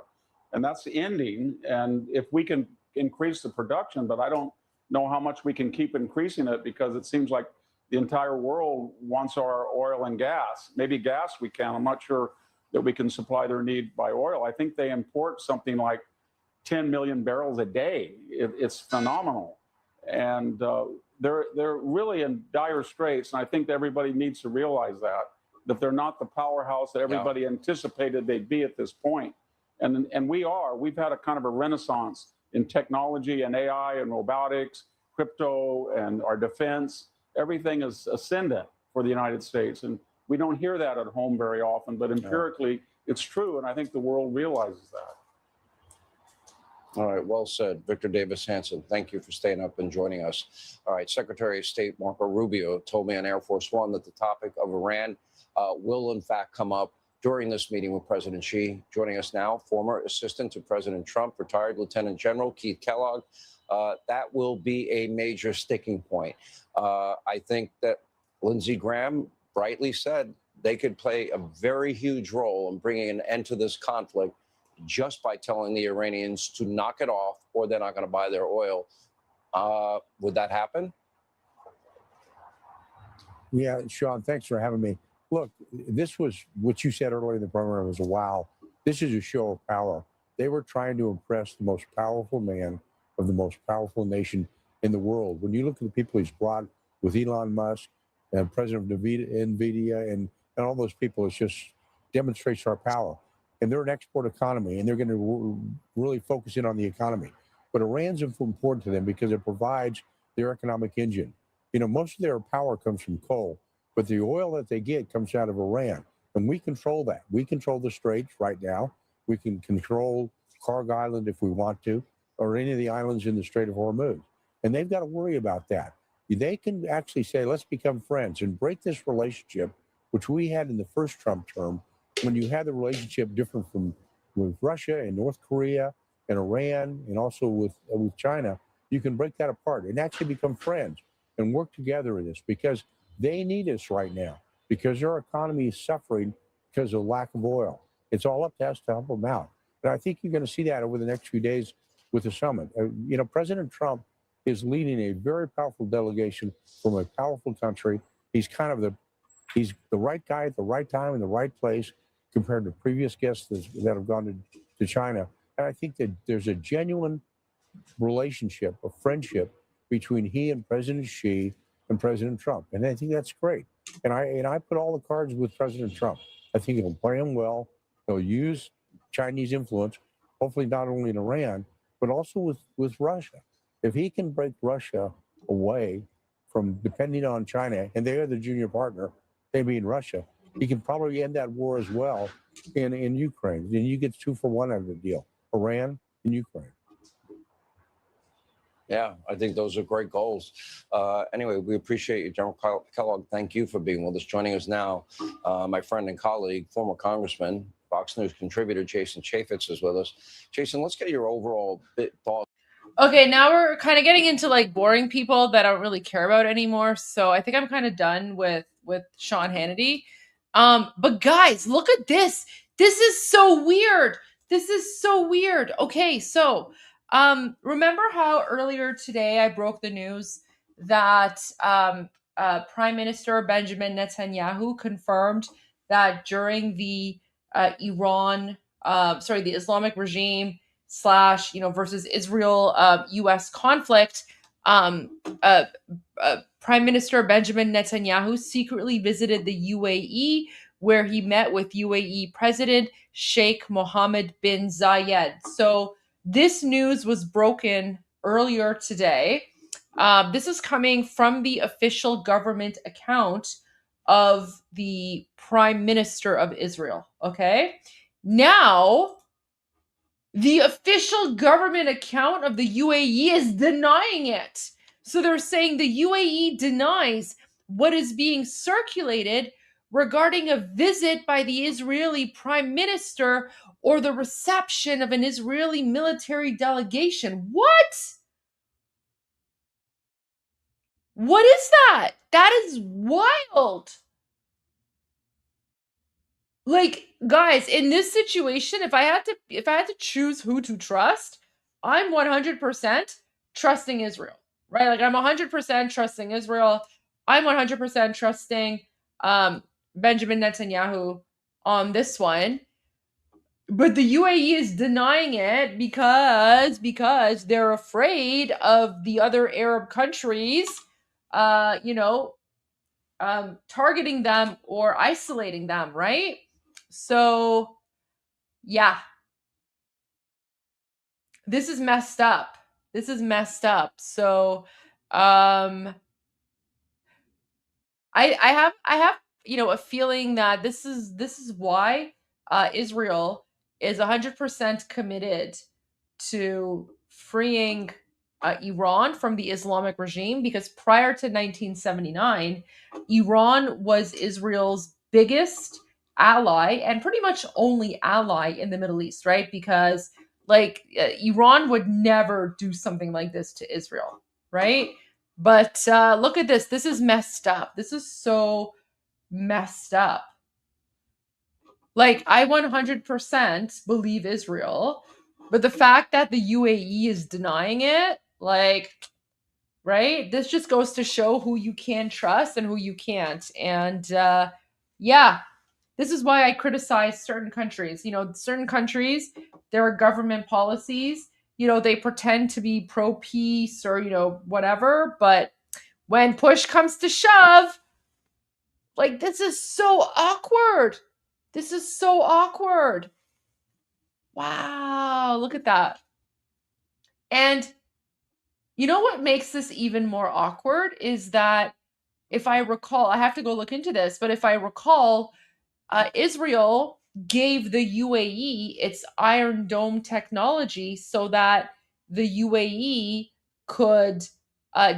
And that's ending. And if we can increase the production, but I don't know how much we can keep increasing it, because it seems like the entire world wants our oil and gas. Maybe gas we can. I'm not sure that we can supply their need by oil. I think they import something like 10 million barrels a day. It's phenomenal. And they're really in dire straits. And I think everybody needs to realize that they're not the powerhouse that everybody anticipated they'd be at this point. And we've had a kind of a renaissance in technology and AI and robotics, crypto, and our defense. Everything is ascendant for the United States. And we don't hear that at home very often, but empirically it's true. And I think the world realizes that. All right, well said. Victor Davis Hanson, thank you for staying up and joining us. All right, Secretary of State Marco Rubio told me on Air Force One that the topic of Iran will in fact come up during this meeting with President Xi. Joining us now, former assistant to President Trump, retired Lieutenant General Keith Kellogg. That will be a major sticking point. I think that Lindsey Graham rightly said they could play a very huge role in bringing an end to this conflict just by telling the Iranians to knock it off, or they're not going to buy their oil. Would that happen? Yeah, Sean, thanks for having me. Look, this was what you said earlier in the program was, wow, this is a show of power. They were trying to impress the most powerful man of the most powerful nation in the world. When you look at the people he's brought with Elon Musk and president of NVIDIA and all those people, it just demonstrates our power. And they're an export economy, and they're going to really focus in on the economy. But Iran's important to them because it provides their economic engine. You know, most of their power comes from coal, but the oil that they get comes out of Iran. And we control that. We control the straits right now. We can control Karg Island if we want to, or any of the islands in the Strait of Hormuz. And they've got to worry about that. They can actually say, let's become friends and break this relationship, which we had in the first Trump term, when you had the relationship different with Russia and North Korea and Iran and also with China. You can break that apart and actually become friends and work together in this, because they need us right now, because their economy is suffering because of lack of oil. It's all up to us to help them out. And I think you're going to see that over the next few days with the summit. You know, President Trump is leading a very powerful delegation from a powerful country. He's kind of he's the right guy at the right time in the right place compared to previous guests that have gone to China. And I think that there's a genuine relationship, a friendship between he and President Xi and President Trump. And I think that's great. And I put all the cards with President Trump. I think he'll play him well. He'll use Chinese influence, hopefully not only in Iran, but also with Russia. If he can break Russia away from depending on China, and they are the junior partner, they being Russia, he can probably end that war as well in Ukraine. And you get 2 for 1 out of the deal, Iran and Ukraine. Yeah, I think those are great goals. Anyway, we appreciate you, General Kellogg. Thank you for being with us. Joining us now, my friend and colleague, former Congressman, Fox News contributor Jason Chaffetz is with us. Jason, let's get your overall thoughts. Okay, now we're kind of getting into like boring people that I don't really care about anymore. So I think I'm kind of done with Sean Hannity. But guys, look at this. This is so weird. This is so weird. Okay, so remember how earlier today I broke the news that Prime Minister Benjamin Netanyahu confirmed that during the the Islamic regime / versus Israel U.S. conflict, Prime Minister Benjamin Netanyahu secretly visited the UAE where he met with UAE President Sheikh Mohammed bin Zayed. So this news was broken earlier today. This is coming from the official government account of the Prime Minister of Israel. Okay. Now, the official government account of the UAE is denying it. So they're saying the UAE denies what is being circulated regarding a visit by the Israeli Prime Minister or the reception of an Israeli military delegation. What? What is that? That is wild. Like, guys, in this situation, if I had to choose who to trust, I'm 100% trusting Israel, right? Like, I'm 100% trusting Israel. I'm 100% trusting Benjamin Netanyahu on this one. But the UAE is denying it because they're afraid of the other Arab countries, targeting them or isolating them, right? So, yeah. This is messed up. This is messed up. So, I have a feeling that this is why Israel is 100% committed to freeing Iran from the Islamic regime, because prior to 1979, Iran was Israel's biggest ally and pretty much only ally in the Middle East, right? Because Iran would never do something like this to Israel, right? But look at this. This is messed up. This is so messed up. Like, I 100% believe Israel, but the fact that the UAE is denying it, like, right? This just goes to show who you can trust and who you can't. And yeah, this is why I criticize certain countries. Certain countries, there are government policies, they pretend to be pro-peace or, whatever. But when push comes to shove, like, this is so awkward. This is so awkward. Wow, look at that. And you know what makes this even more awkward is that, if I recall, I have to go look into this, but if I recall, Israel gave the UAE its Iron Dome technology so that the UAE could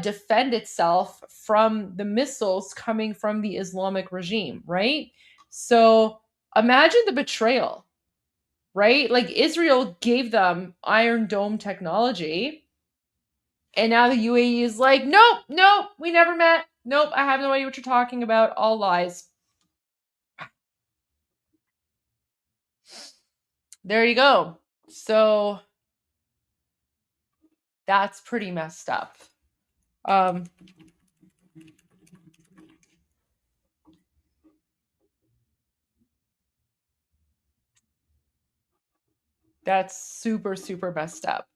defend itself from the missiles coming from the Islamic regime, right? So imagine the betrayal, right? Like, Israel gave them Iron Dome technology, and now the UAE is like, nope, we never met. Nope, I have no idea what you're talking about. All lies. There you go. So that's pretty messed up. That's super, super messed up.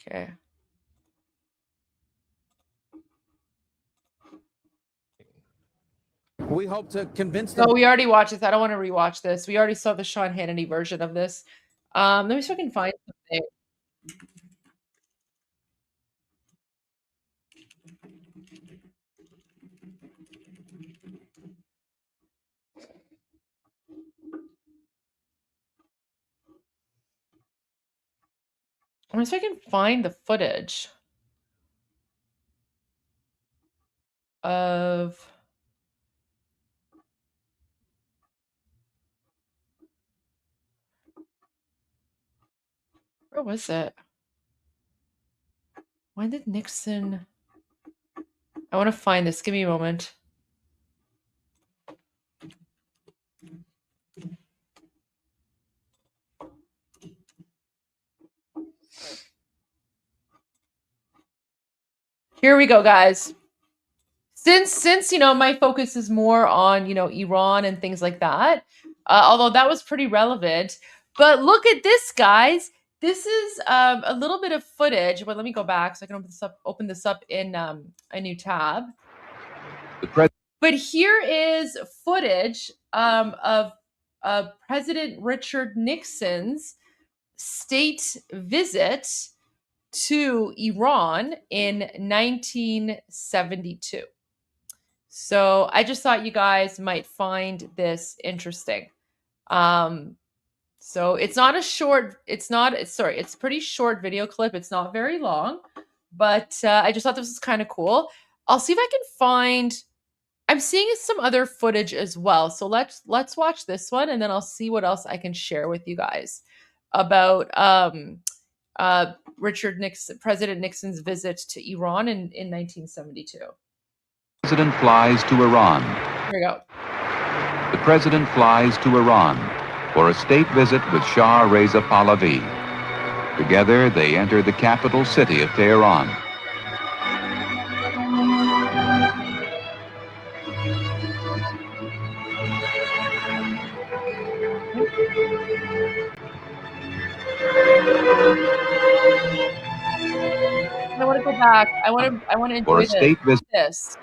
Okay. We hope to convince them. No, we already watched this. I don't want to rewatch this. We already saw the Sean Hannity version of this. Let me see if I can find something. Let me see if I can find the footage of where was it? When did Nixon? I want to find this. Give me a moment. Here we go, guys. Since my focus is more on Iran and things like that, although that was pretty relevant. But look at this, guys. this is a little bit of footage. Well, let me go back so I can open this up in a new tab. But here is footage of President Richard Nixon's state visit to Iran in 1972. So I just thought you guys might find this interesting. So it's not a short, it's a pretty short video clip. It's not very long, but I just thought this was kind of cool. I'll see if I can find, I'm seeing some other footage as well. So let's watch this one, and then I'll see what else I can share with you guys about President Nixon's visit to Iran in 1972. President flies to Iran. Here we go. The president flies to Iran for a state visit with Shah Reza Pahlavi. Together, they enter the capital city of Tehran. I want to go back. I want to enjoy For a state visit, this.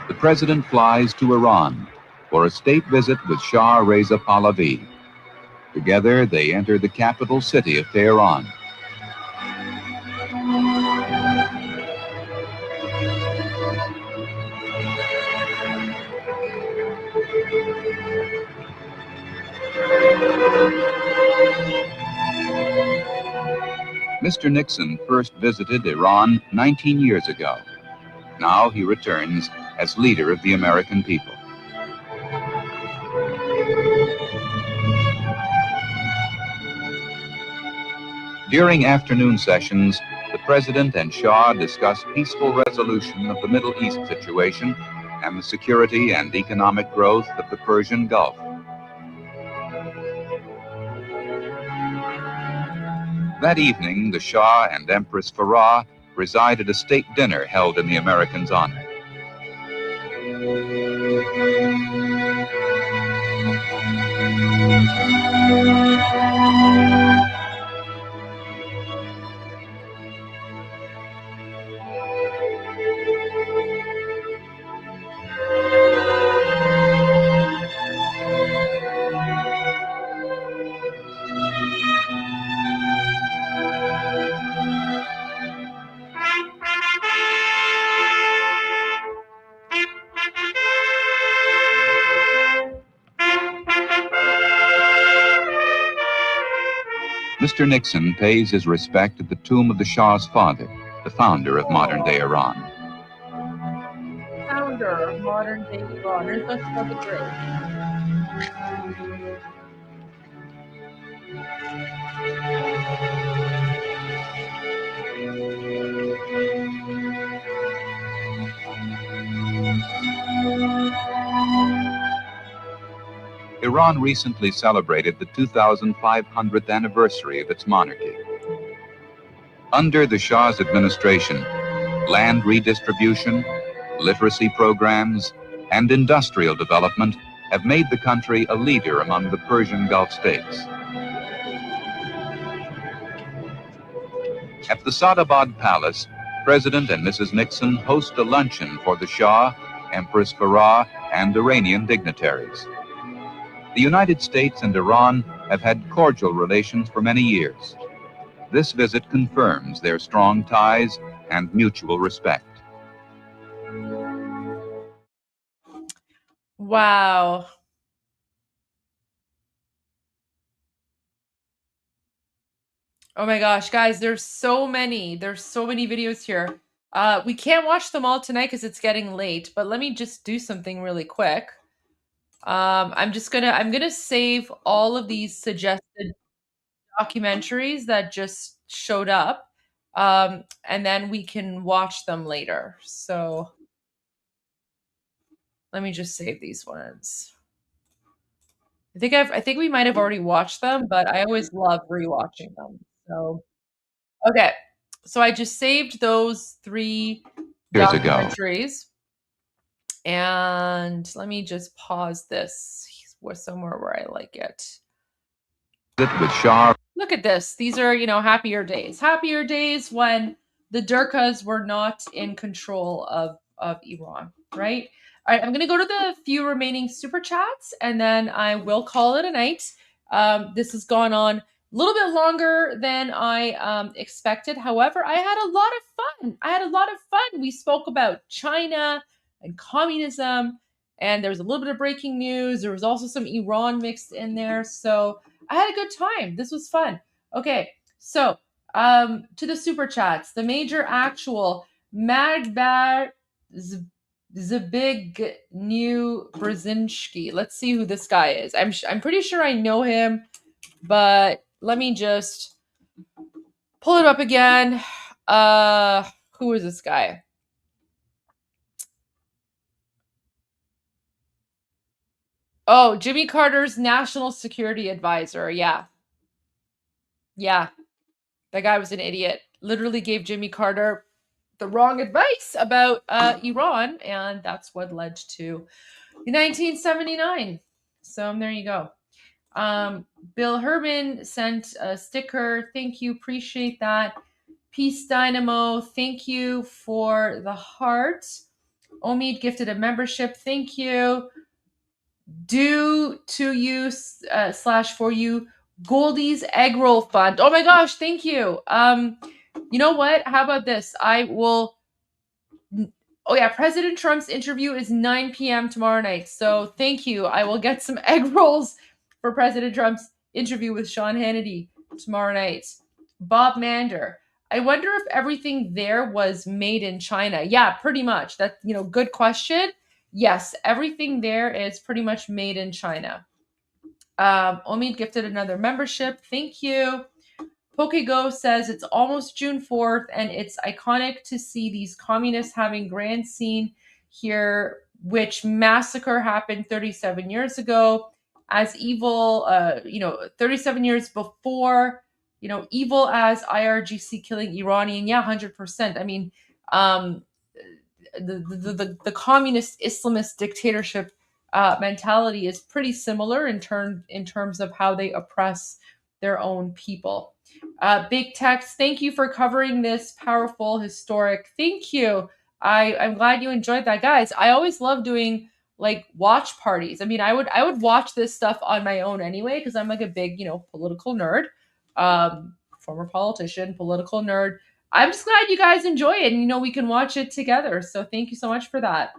the president flies to Iran for a state visit with Shah Reza Pahlavi. Together, they enter the capital city of Tehran. Mr. Nixon first visited Iran 19 years ago. Now he returns as leader of the American people. During afternoon sessions, the president and Shah discuss peaceful resolution of the Middle East situation and the security and economic growth of the Persian Gulf. That evening, the Shah and Empress Farah preside at a state dinner held in the Americans' honor. Mr. Nixon pays his respect at the tomb of the Shah's father, the founder of modern-day Iran. Founder of modern-day Iran. There's Shah the Great. Iran recently celebrated the 2,500th anniversary of its monarchy. Under the Shah's administration, land redistribution, literacy programs, and industrial development have made the country a leader among the Persian Gulf states. At the Sadabad Palace, President and Mrs. Nixon host a luncheon for the Shah, Empress Farah, and Iranian dignitaries. The United States and Iran have had cordial relations for many years. This visit confirms their strong ties and mutual respect. Wow. Oh my gosh, guys, there's so many videos here. We can't watch them all tonight because it's getting late, but let me just do something really quick. I'm gonna save all of these suggested documentaries that just showed up, and then we can watch them later. So let me just save these ones. I think we might have already watched them, but I always love rewatching them. So okay, so I just saved those 3 Years ago. documentaries, and let me just pause this somewhere where I like it. With Shah Look at this. These are, happier days. Happier days when the Durkas were not in control of Iran, right? All right, I'm going to go to the few remaining super chats, and then I will call it a night. This has gone on a little bit longer than I expected. However, I had a lot of fun. We spoke about China and communism, and there was a little bit of breaking news. There was also some Iran mixed in there. So I had a good time. This was fun. Okay, so to the super chats, the major actual Magbar Zabig New Brzezinski. Let's see who this guy is. I'm pretty sure I know him, but let me just pull it up again. Who is this guy? Oh, Jimmy Carter's national security advisor. Yeah. That guy was an idiot. Literally gave Jimmy Carter the wrong advice about Iran, and that's what led to 1979. So there you go. Bill Herman sent a sticker. Thank you. Appreciate that. Peace Dynamo. Thank you for the heart. Omid gifted a membership. Thank you. Due to you / for you. Goldie's Egg Roll Fund. Oh my gosh, thank you. You know what? How about this? I will. Oh yeah, President Trump's interview is 9 p.m. tomorrow night. So thank you. I will get some egg rolls for President Trump's interview with Sean Hannity tomorrow night. Bob Mander. I wonder if everything there was made in China. Yeah, pretty much. That, good question. Yes, everything there is pretty much made in China. Omid gifted another membership. Thank you. PokeGo says it's almost June 4th, and it's iconic to see these communists having grand scene here, which massacre happened 37 years ago. As evil, 37 years before, evil as IRGC killing Iranian. Yeah, 100%. I mean, the communist Islamist dictatorship mentality is pretty similar in terms of how they oppress their own people. Big Text, thank you for covering this powerful, historic. Thank you. I'm glad you enjoyed that, guys. I always love doing like watch parties. I mean, I would watch this stuff on my own anyway because I'm like a big, political nerd, former politician, political nerd. I'm just glad you guys enjoy it, and we can watch it together. So thank you so much for that.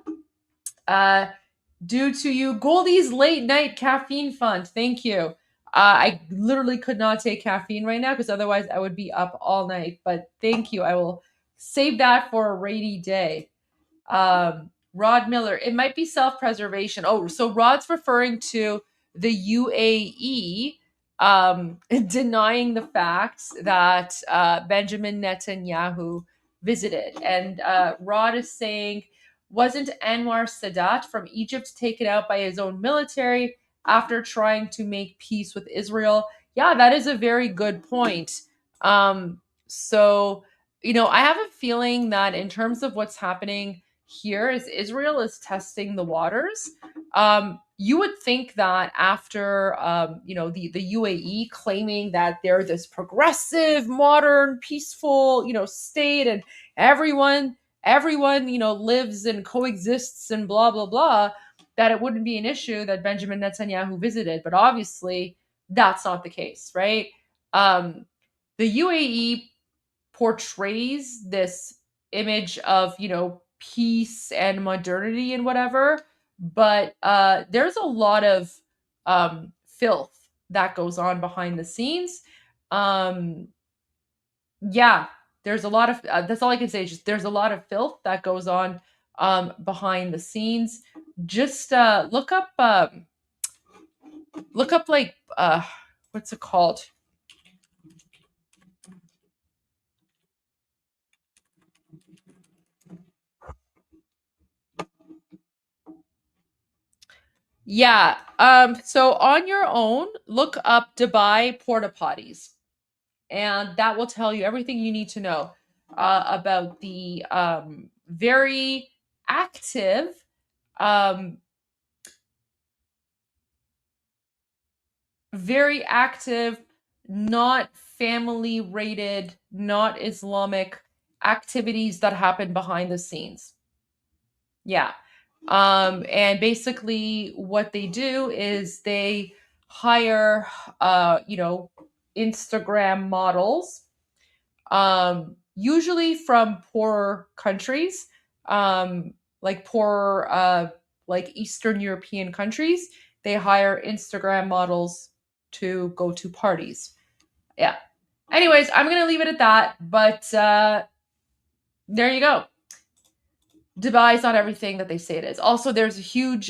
Due to you, Goldie's late night caffeine fund. Thank you. I literally could not take caffeine right now because otherwise I would be up all night. But thank you. I will save that for a rainy day. Rod Miller, it might be self-preservation. Oh, so Rod's referring to the UAE denying the fact that Benjamin Netanyahu visited. And Rod is saying, wasn't Anwar Sadat from Egypt taken out by his own military after trying to make peace with Israel? Yeah, that is a very good point. So, I have a feeling that in terms of what's happening here as Israel is testing the waters, you would think that after the UAE claiming that they're this progressive, modern, peaceful state, and everyone lives and coexists and blah blah blah, that it wouldn't be an issue that Benjamin Netanyahu visited. But obviously that's not the case, right? The UAE portrays this image of peace and modernity and whatever, but there's a lot of filth that goes on behind the scenes. There's a lot of that's all I can say. Just there's a lot of filth that goes on behind the scenes. Just look up like what's it called? Yeah. So on your own, look up Dubai porta potties, and that will tell you everything you need to know about the very active not family rated, not Islamic activities that happen behind the scenes. Yeah. And basically what they do is they hire, Instagram models, usually from poorer countries, like poorer, like Eastern European countries. They hire Instagram models to go to parties. Yeah. Anyways, I'm going to leave it at that, but there you go. Dubai is not everything that they say it is. Also, there's a huge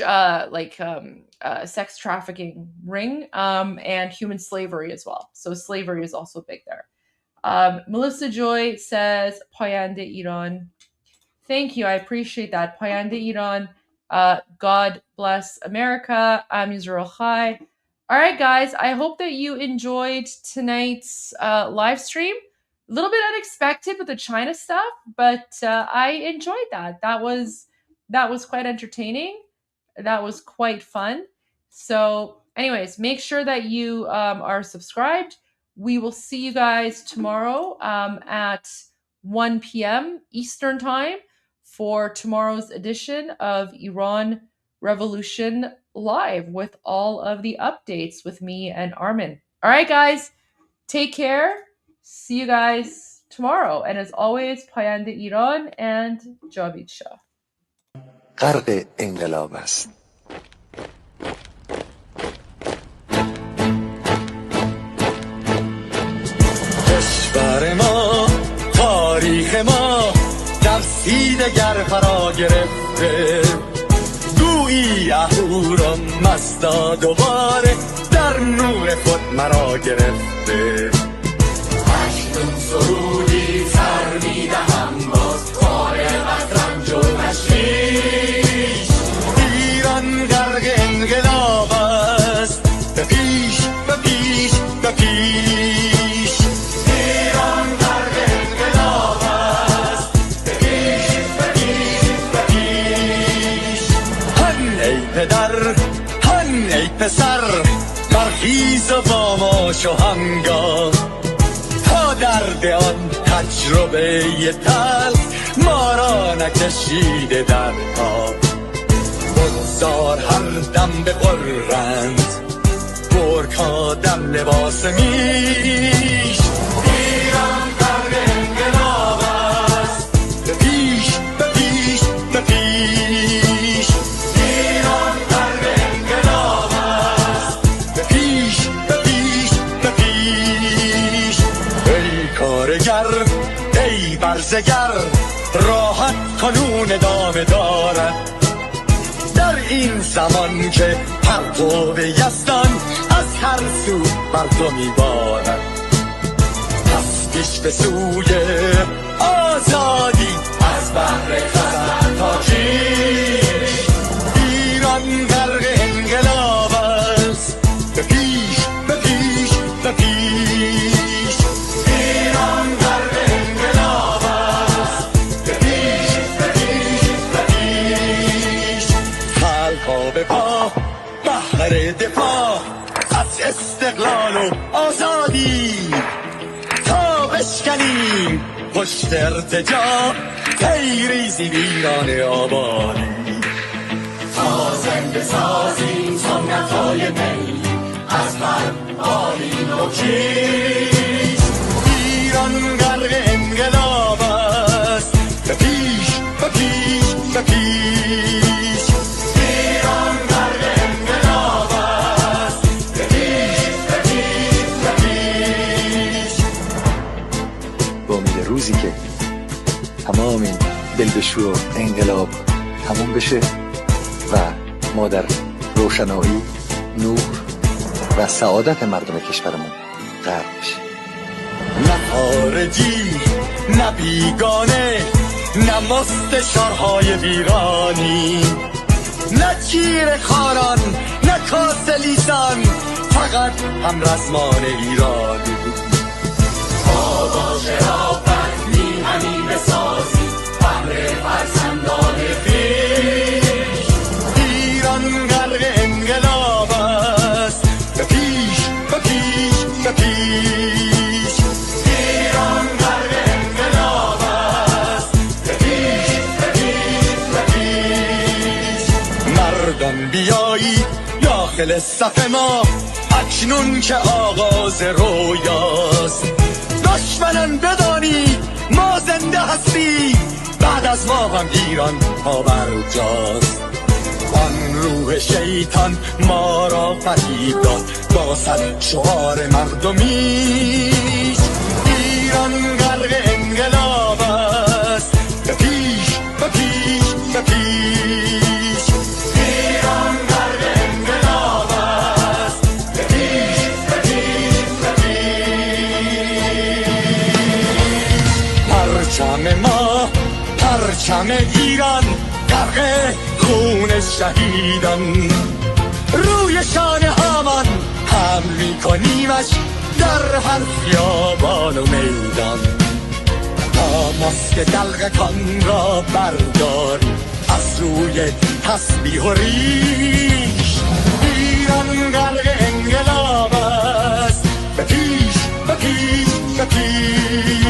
sex trafficking ring and human slavery as well. So slavery is also big there. Melissa Joy says, Payande Iran. Thank you. I appreciate that. Payande Iran. God bless America. I'm Israel Chai. All right, guys. I hope that you enjoyed tonight's live stream. A little bit unexpected with the China stuff, but I enjoyed that. That was quite entertaining. That was quite fun. So anyways, make sure that you are subscribed. We will see you guys tomorrow at 1 p.m. Eastern Time for tomorrow's edition of Iran Revolution Live with all of the updates with me and Armin. All right, guys. Take care. See you guys tomorrow. And as always, Payande Iran and Javid Shah. غرق انقلاب است. کشور ما، تاریخ ما در سیدگر فرا گرفته، گویی اهورا مستا دوباره در نور خود مرا گرفته. اشکم سرودی سر میدهم باز فارغ از رنج و تشویش. ایران غرق انقلاب است، به پیش به پیش به پیش. ایران غرق انقلاب است، به پیش به پیش به پیش. هن ای پدر، هن ای پسر، برخیز و با ما شو همگام. تا درد آن تجربه تلخ ما را نکشیده در پا. بگذار هر دم بغرند، گرگ‌ها دم لباس میش. ایران غرق انقلاب است، به پیش به پیش به پیش. ایران غرق انقلاب است، به پیش به پیش به پیش. ای کارگر، ای برزگر، راحت کنون ادامه دارد در این زمان که پرتو یزدان از هر سو بر تو میبارد. پس پیش به سوی آزادی از بحر خزر تا کیش. ایران غرق انقلاب است، به پیش به پیش به پیش. ایران غرق انقلاب است، به پیش به پیش به پیش. خلقا به پا بهر دفاع از استقلال و آزادی، تا بشکنیم پشت ارتجاع تیریزی ویران آبادی. تا زنده سازیم سنت‌های ملی از هر آیین و کیش. ایران غرق انقلاب است، به پیش به پیش به پیش. ایران غرق انقلاب است، به پیش به پیش به پیش. با امید روزی که تمام این دلبشو انقلاب تموم بشه و ما در روشنایی، نور و سعادت مردم کشورمون غرق بشیم. نه خارجی، نه بیگانه، نه مستشارهای ویرانی، نه چیر خاران، نه کاسلیسان، فقط هم رزمان ایرانی. ما با شرافت میهنی بسازیم بهر فرزندان خویش. ایران غرق انقلاب است، به پیش به پیش به پیش. الان بیایی داخل صف ما اکنون که آغاز رویاست دشمنان بدانید ما زنده هستیم بعد از ما هم ایران پابرجاست آن روح شیطان ما را فریب داد با صد شعار مردمیش ایران غرق انقلاب است به پیش به پیش به پیش ایران غرق انقلاب است به پیش به پیش به پیش پرچم ما پرچم ایران غرق خون شهیدان روی شانه هامان حمل میکنیمش در هر خیابان و میدان تا ماسک دلقکان را برداری از روی تسبیح و ریش ایران غرق انقلاب است به پیش به پیش به پیش